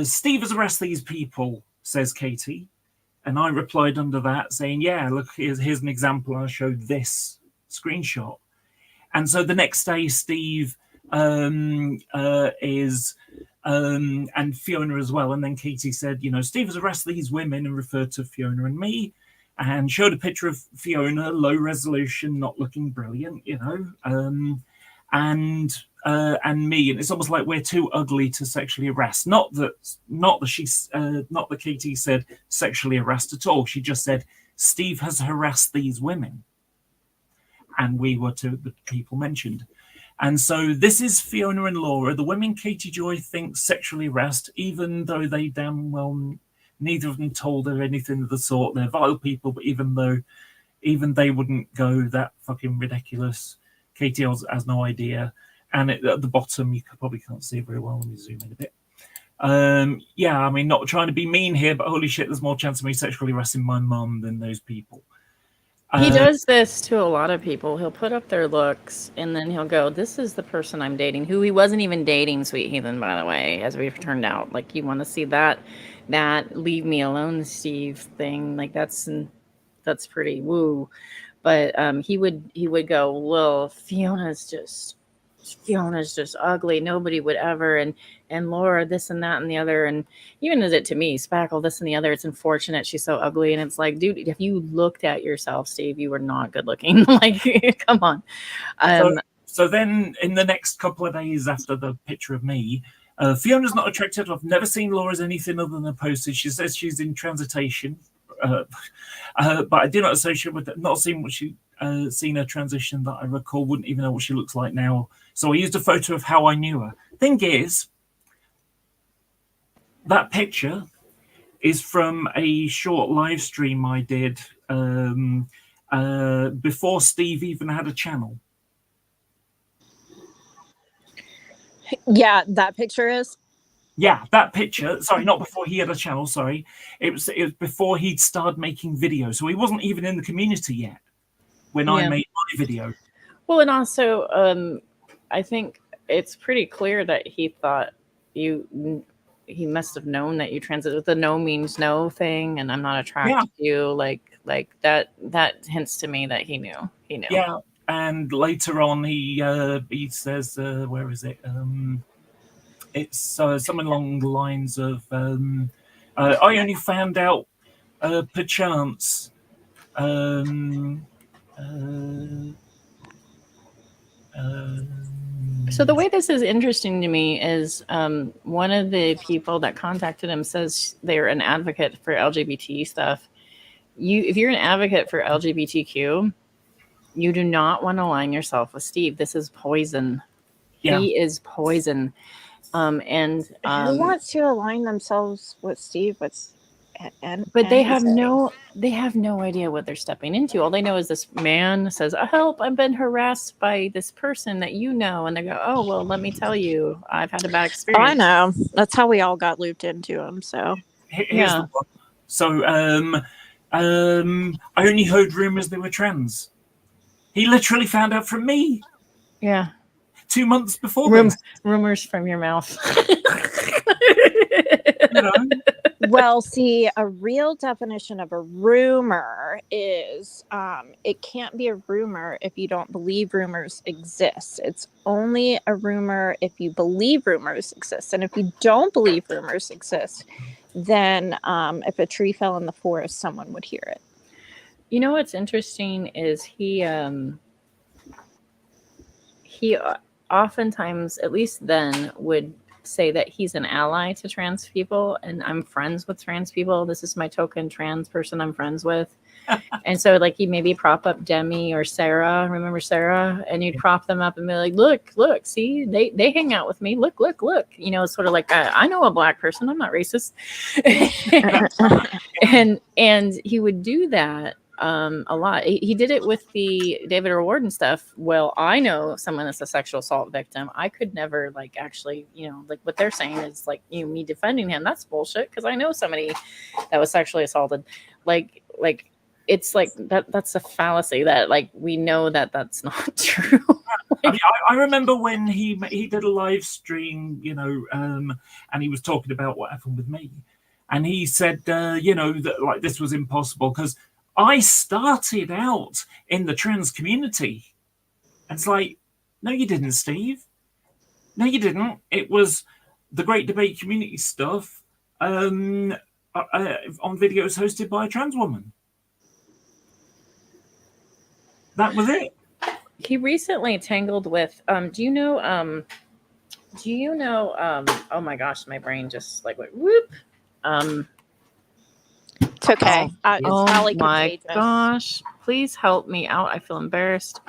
Steve has arrested these people, says Katie. And I replied under that saying, yeah, look, here's an example. I showed this screenshot. And so the next day, Steve is, and Fiona as well. And then Katie said, you know, Steve has arrested these women and referred to Fiona and me and showed a picture of Fiona, low resolution, not looking brilliant, you know, and me. And it's almost like we're too ugly to sexually harass. Not that Katie said sexually harassed at all. She just said, Steve has harassed these women. And we were to the people mentioned. And so this is Fiona and Laura, the women Katie Joy thinks sexually harassed, even though they damn well, neither of them told her anything of the sort. They're vile people, but even they wouldn't go that fucking ridiculous. Katie has no idea. and at the bottom you probably can't see it very well. Let me zoom in a bit. Yeah, I mean, not trying to be mean here, but holy shit, there's more chance of me sexually harassing my mum than those people. He does this to a lot of people. He'll put up their looks and then he'll go, this is the person I'm dating, who he wasn't even dating, Sweet Heathen, by the way, as we've turned out. Like, you want to see that leave me alone, Steve thing. Like, that's pretty woo. But he would go, well, Fiona's just ugly. Nobody would ever. And Laura, this and that and the other. And even as it to me, Spackle, this and the other. It's unfortunate she's so ugly. And it's like, dude, if you looked at yourself, Steve, you were not good looking. Like, come on. So then in the next couple of days after the picture of me, Fiona's not attracted. I've never seen Laura as anything other than a postage. She says she's in transitation. But I do not associate with it. Not seen what she seen her transition that I recall. Wouldn't even know what she looks like now. So I used a photo of how I knew her. Thing is, that picture is from a short live stream I did before Steve even had a channel. Yeah, that picture is. Yeah, that picture. Sorry, not before he had a channel. Sorry, it was before he'd started making videos. So he wasn't even in the community yet when I made my video. Well, and also, I think it's pretty clear that he thought he must have known that you transit with the no means no thing, and I'm not attracted to you. Like that hints to me that he knew. Yeah, and later on he says, where is it? It's something along the lines of, I only found out perchance. So the way this is interesting to me is one of the people that contacted him says they're an advocate for LGBT stuff. If you're an advocate for LGBTQ, you do not want to align yourself with Steve. This is poison. Yeah. He is poison. Who wants to align themselves with Steve? But they have no idea what they're stepping into. All they know is this man says, help, I've been harassed by this person that you know. And they go, oh, well, let me tell you, I've had a bad experience. I know. That's how we all got looped into him. So, Here's the one. So, I only heard rumors they were trans. He literally found out from me. Yeah. 2 months before this. Rumors from your mouth. Well, see, a real definition of a rumor is it can't be a rumor if you don't believe rumors exist. It's only a rumor if you believe rumors exist. And if you don't believe rumors exist, then if a tree fell in the forest, someone would hear it. You know what's interesting is he oftentimes, at least then, would say that he's an ally to trans people, and I'm friends with trans people. This is my token trans person I'm friends with. And so like he maybe prop up Demi or Sarah, remember Sarah? And you'd prop them up and be like, look, see, they hang out with me. Look. You know, it's sort of like, I know a black person. I'm not racist. and he would do that a lot. He did it with the David O'Warden stuff. Well, I know someone that's a sexual assault victim. I could never like actually, you know, like what they're saying is like, you know, me defending him. That's bullshit because I know somebody that was sexually assaulted. Like it's like that's a fallacy that like we know that that's not true. I mean, I remember when he did a live stream, you know, and he was talking about what happened with me, and he said, you know, that like this was impossible because I started out in the trans community. And it's like, no, you didn't, Steve. No, you didn't. It was the Great Debate community stuff on videos hosted by a trans woman. That was it. He recently tangled with, do you know, oh my gosh, my brain just like went whoop. It's okay. It's probably my contagious. gosh, please help me out. I feel embarrassed.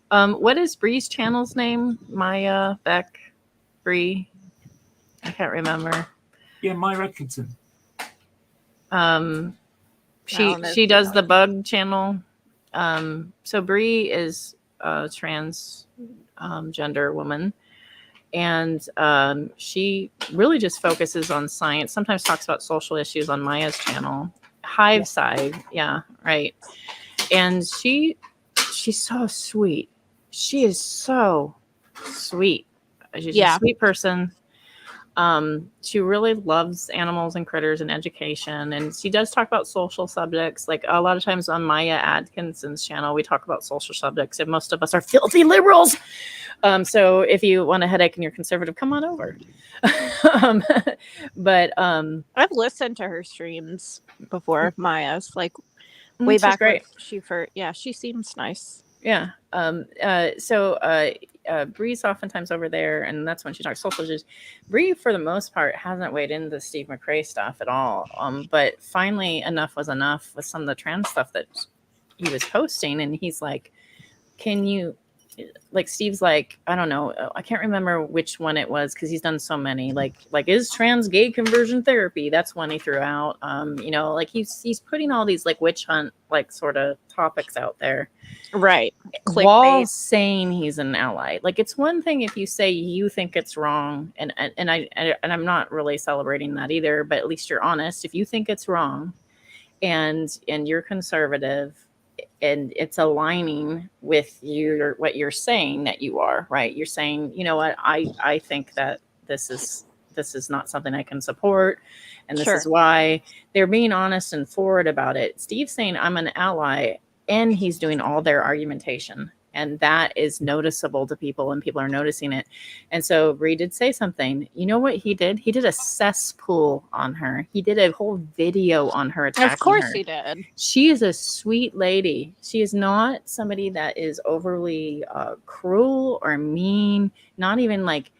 What is Bree's channel's name? Maya, Beck, Bree? I can't remember. Yeah, Maya Atkinson. She does the bug channel. So Bree is trans gender woman. And she really just focuses on science, sometimes talks about social issues on Maya's channel. Hive Side, yeah, right. And she's so sweet. She is so sweet. She's a sweet person. She really loves animals and critters and education, and she does talk about social subjects. Like a lot of times on Maya Atkinson's channel, we talk about social subjects, and most of us are filthy liberals. So if you want a headache and you're conservative, come on over. But I've listened to her streams before, Maya's, like way she's back great. when she seems nice. Yeah. Bree's oftentimes over there, and that's when she talks social issues. Bree, for the most part, hasn't weighed into Steve McRae stuff at all. But finally, enough was enough with some of the trans stuff that he was posting, and he's like, "Can you?" Like Steve's like, I don't know, I can't remember which one it was because he's done so many. Like is trans gay conversion therapy? That's one he threw out. Like he's putting all these like witch hunt like sort of topics out there, right? While saying he's an ally. Like it's one thing if you say you think it's wrong, and I'm not really celebrating that either. But at least you're honest. If you think it's wrong, and you're conservative, and it's aligning with what you're saying that you are, right? You're saying, you know what, I think that this is not something I can support, and this is why. They're being honest and forward about it. Steve's saying I'm an ally, and he's doing all their argumentation, and that is noticeable to people, and people are noticing it. And so Bree did say something. You know what he did? He did a cesspool on her. He did a whole video on her attacking Of course her. he did. She is a sweet lady. She is not somebody that is overly cruel or mean. Not even like,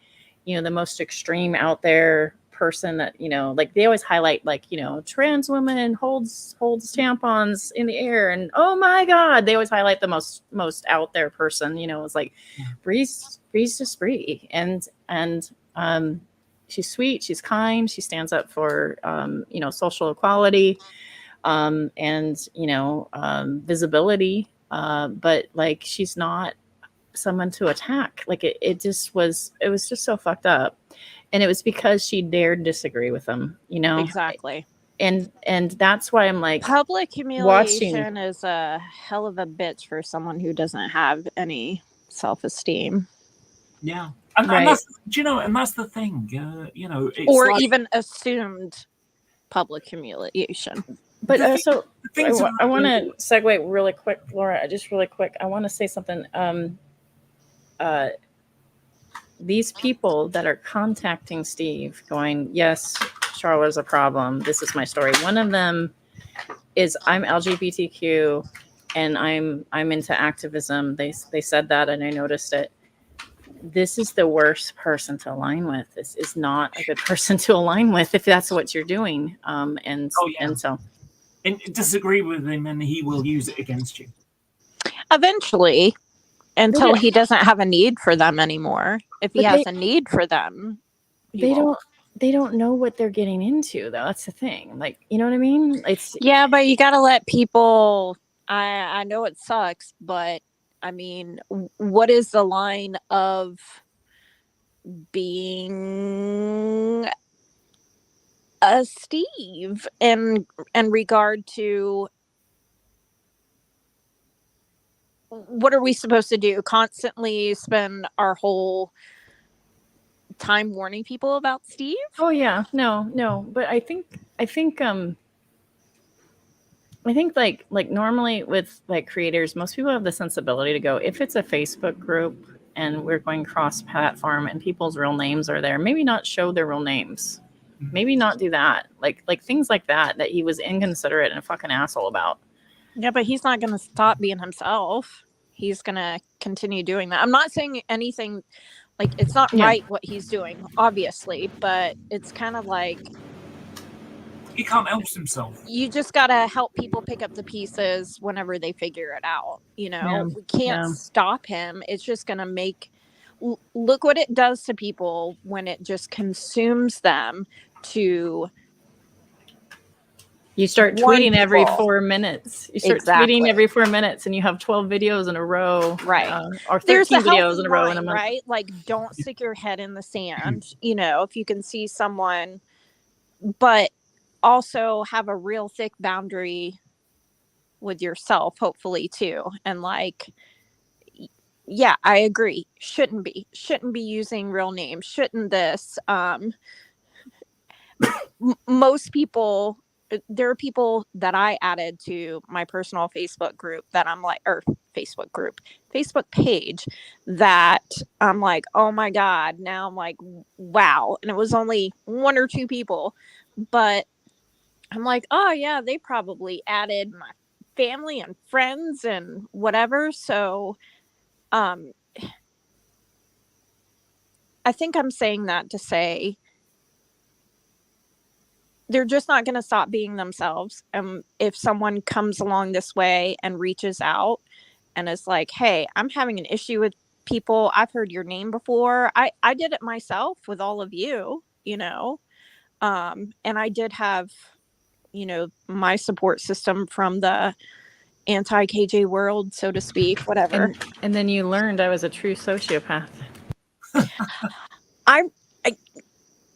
the most extreme out there person that, like they always highlight like, trans woman holds tampons in the air, and oh my God, they always highlight the most out there person. It's like Bree's just Bree, and she's sweet, she's kind, she stands up for social equality, and visibility, but like she's not someone to attack. Like it was just so fucked up, and it was because she dared disagree with them, Exactly. And that's why I'm like, public humiliation is a hell of a bitch for someone who doesn't have any self-esteem. Yeah. And that's, and that's the thing, it's or like, even assumed public humiliation. But I want to segue really quick, Laura, just really quick. I want to say something. These people that are contacting Steve going, yes, Sharla's a problem. This is my story. One of them is I'm LGBTQ and I'm into activism. They said that, and I noticed it. This is the worst person to align with. This is not a good person to align with if that's what you're doing. And disagree with him, and he will use it against you eventually, until he doesn't have a need for them anymore. If he has a need for them, they don't know what they're getting into, though. That's the thing. Like, you know what I mean? Yeah, but you got to let people. I know it sucks, but I mean, what is the line of being a Steve in regard to what are we supposed to do? Constantly spend our whole time warning people about Steve? Oh yeah, no. But I think like normally with like creators, most people have the sensibility to go, if it's a Facebook group and we're going cross-platform and people's real names are there, maybe not show their real names. Maybe not do that. Like things like that he was inconsiderate and a fucking asshole about. Yeah, but he's not going to stop being himself. He's going to continue doing that. I'm not saying anything, like, it's not right what he's doing, obviously, but it's kind of like... He can't help himself. You just got to help people pick up the pieces whenever they figure it out. We can't stop him. It's just going to make... Look what it does to people when it just consumes them to You start warn tweeting every people. 4 minutes. You start Exactly. tweeting every 4 minutes, and you have 12 videos in a row, Right. or 13 There's a videos healthy in a row in a line, month. right? Like, don't stick your head in the sand. You know, if you can see someone, but also have a real thick boundary with yourself, hopefully too. And like, yeah, I agree. Shouldn't be using real names. Shouldn't this? Most people, there are people that I added to my personal Facebook group that I'm like, or Facebook page that I'm like, oh my God. Now I'm like, wow. And it was only 1 or 2 people, but I'm like, oh yeah, they probably added my family and friends and whatever. So, I think I'm saying that to say they're just not going to stop being themselves. If someone comes along this way and reaches out and is like, hey, I'm having an issue with people. I've heard your name before. I did it myself with all of you, you know, and I did have, you know, my support system from the anti-KJ world, so to speak, whatever. And then you learned I was a true sociopath. I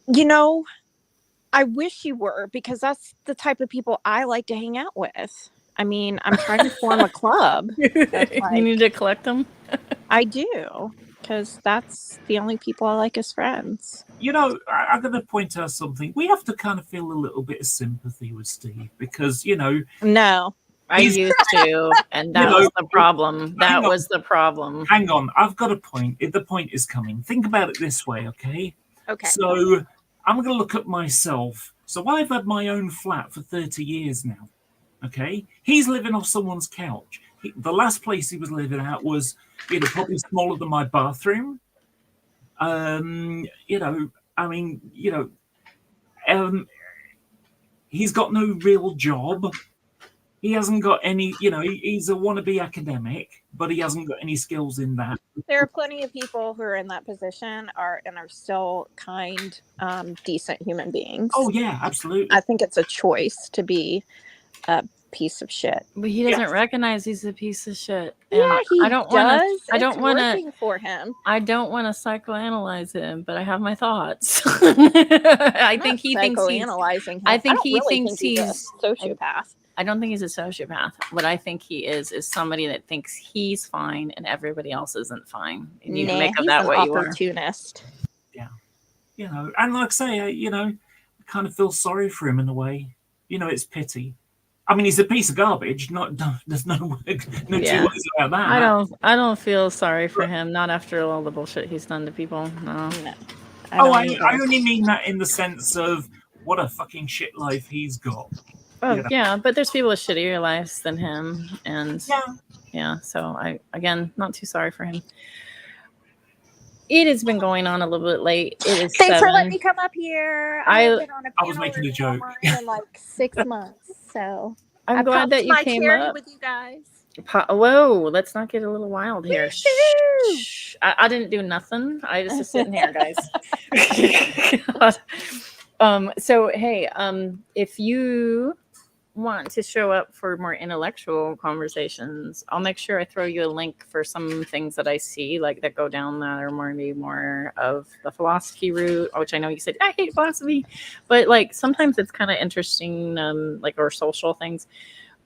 you know, I wish you were, because that's the type of people I like to hang out with. I mean, I'm trying to form a club. You need to collect them? I do, because that's the only people I like as friends. You know, I'm going to point out something. We have to kind of feel a little bit of sympathy with Steve because, you know... No. I used to, and that was the problem. That was the problem. Hang on, I've got a point. The point is coming. Think about it this way, okay? Okay. So I'm going to look at myself. So I've had my own flat for 30 years now, okay? He's living off someone's couch. The last place he was living at was, you know, probably smaller than my bathroom. You know, I mean, you know, he's got no real job. He hasn't got any, you know, he's a wannabe academic, but he hasn't got any skills in that. There are plenty of people who are in that position are still kind, decent human beings. Oh yeah, absolutely. I think it's a choice to be a piece of shit. But he doesn't recognize he's a piece of shit. And Yeah, he I don't want to. I don't want working for him. I don't want to psychoanalyze him, but I have my thoughts. I think he thinks he's psychoanalyzing him. I think he really thinks think he's a sociopath. I don't think he's a sociopath. What I think he is somebody that thinks he's fine and everybody else isn't fine. And you can make of that what you are. Opportunist. Yeah. You know, and like I say, you know, I kind of feel sorry for him in a way. You know, it's pity. I mean, he's a piece of garbage. There's no two ways about that. I don't feel sorry for him. Not after all the bullshit he's done to people. No. I only mean that in the sense of what a fucking shit life he's got. Oh, you know? Yeah, but there's people with shittier lives than him, and yeah. So I, again, not too sorry for him. It has been going on a little bit late. It is Thanks 7. for letting me come up here. I was making a joke. In like 6 months, so I'm glad that you came up with you guys. Whoa, let's not get a little wild here. Shh. I didn't do nothing. I was just sitting here, guys. So hey, if you want to show up for more intellectual conversations, I'll make sure I throw you a link for some things that I see like that go down that are maybe more of the philosophy route, which I know you said I hate philosophy, but like sometimes it's kind of interesting, like or social things.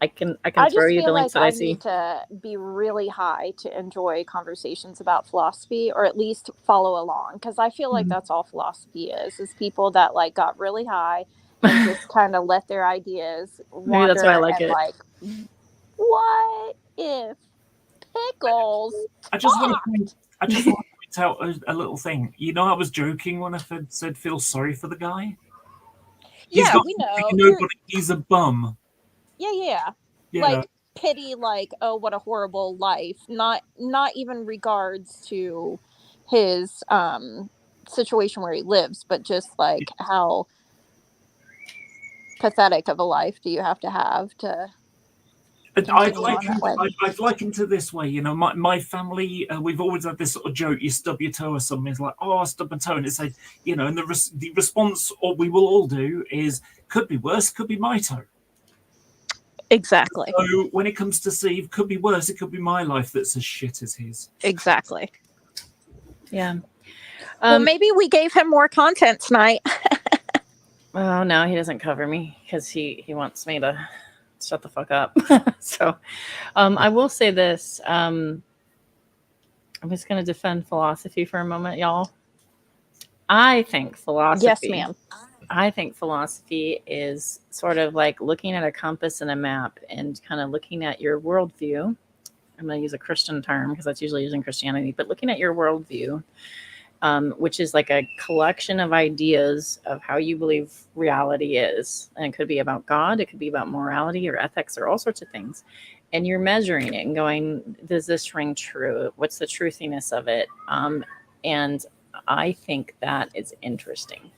I can throw you the links that I see. Need to be really high to enjoy conversations about philosophy, or at least follow along, because I feel like that's all philosophy is people that like got really high and just kind of let their ideas wander. Maybe that's why I like and it. Like, what if pickles? I just want to point out a little thing. You know, I was joking when I said feel sorry for the guy. Yeah, we know. He's a bum. Yeah. Like pity, like, oh, what a horrible life. Not even regards to his situation where he lives, but just like how pathetic of a life do you have to I'd liken to this way, you know, my family, we've always had this sort of joke, you stub your toe or something, it's like, oh, I stubbed my toe, and it's like, you know, and the response, or we will all do, is, could be worse, could be my toe. Exactly. So when it comes to Steve, could be worse. It could be my life that's as shit as his. Exactly. Yeah. Well, maybe we gave him more content tonight. Oh no, he doesn't cover me because he wants me to shut the fuck up. So I will say this. I'm just going to defend philosophy for a moment, y'all. I think philosophy. Yes, ma'am. I think philosophy is sort of like looking at a compass and a map and kind of looking at your worldview. I'm going to use a Christian term because that's usually using Christianity, but looking at your worldview, which is like a collection of ideas of how you believe reality is. And it could be about God, it could be about morality or ethics or all sorts of things. And you're measuring it and going, does this ring true? What's the truthiness of it? And I think that is interesting.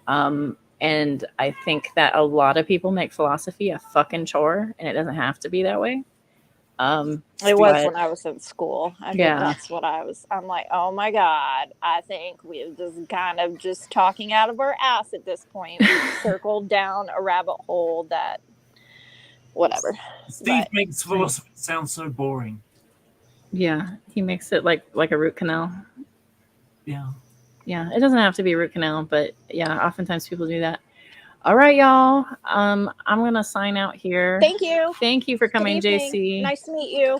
And I think that a lot of people make philosophy a fucking chore, and it doesn't have to be that way. It was when I was in school. I think Yeah. that's what I'm like, oh my God, I think we're just kind of just talking out of our ass at this point. We've circled down a rabbit hole that, whatever. Steve makes philosophy sound so boring. Yeah, he makes it like a root canal. Yeah. Yeah, it doesn't have to be a root canal, but yeah, oftentimes people do that. All right, y'all. I'm gonna sign out here. Thank you. Thank you for coming, Good evening. JC. Nice to meet you.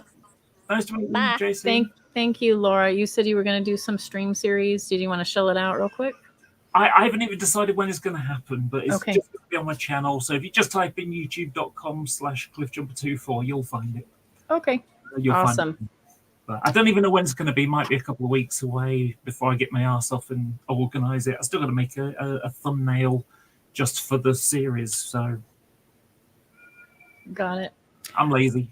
Nice to meet Bye. you, JC. Thank you, Laura. You said you were gonna do some stream series. Did you want to shell it out real quick? I haven't even decided when it's going to happen, but it's Okay. just going to be on my channel. So if you just type in youtube.com/cliffjumper24, you'll find it. Okay. You'll Awesome. Find it. But I don't even know when it's going to be. Might be a couple of weeks away before I get my ass off and organize it. I still got to make a thumbnail just for the series. So Got it. I'm lazy.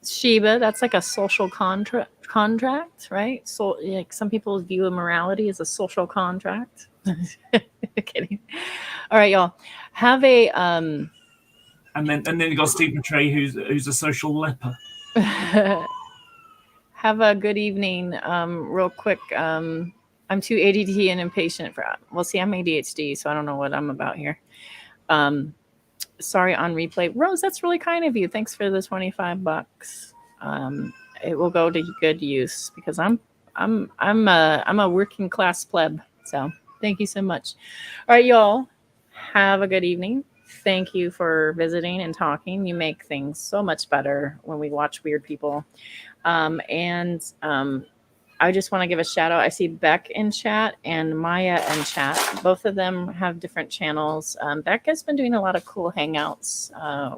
Sheba, that's like a social contract, right? So like some people view a morality as a social contract. Kidding. All right, y'all. Have a And then you got Steve McRae, who's a social leper. have a good evening. Real quick. I'm too ADD and impatient for. Well, see, I'm ADHD, so I don't know what I'm about here. Sorry on replay, Rose. That's really kind of you. Thanks for the $25. It will go to good use because I'm a working class pleb. So thank you so much. All right, y'all. Have a good evening. Thank you for visiting and talking. You make things so much better when we watch weird people. I just want to give a shout out. I see Beck in chat and Maya in chat. Both of them have different channels. Beck has been doing a lot of cool hangouts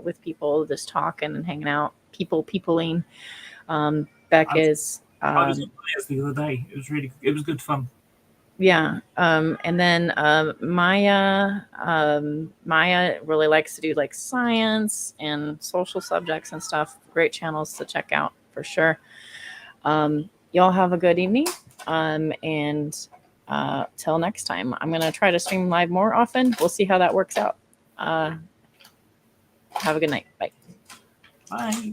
with people, just talking and hanging out, peopling. Beck is. I was on Maya's the other day. It was good fun. Yeah. And then Maya really likes to do like science and social subjects and stuff. Great channels to check out for sure. Y'all have a good evening. And till next time, I'm going to try to stream live more often. We'll see how that works out. Have a good night. Bye. Bye.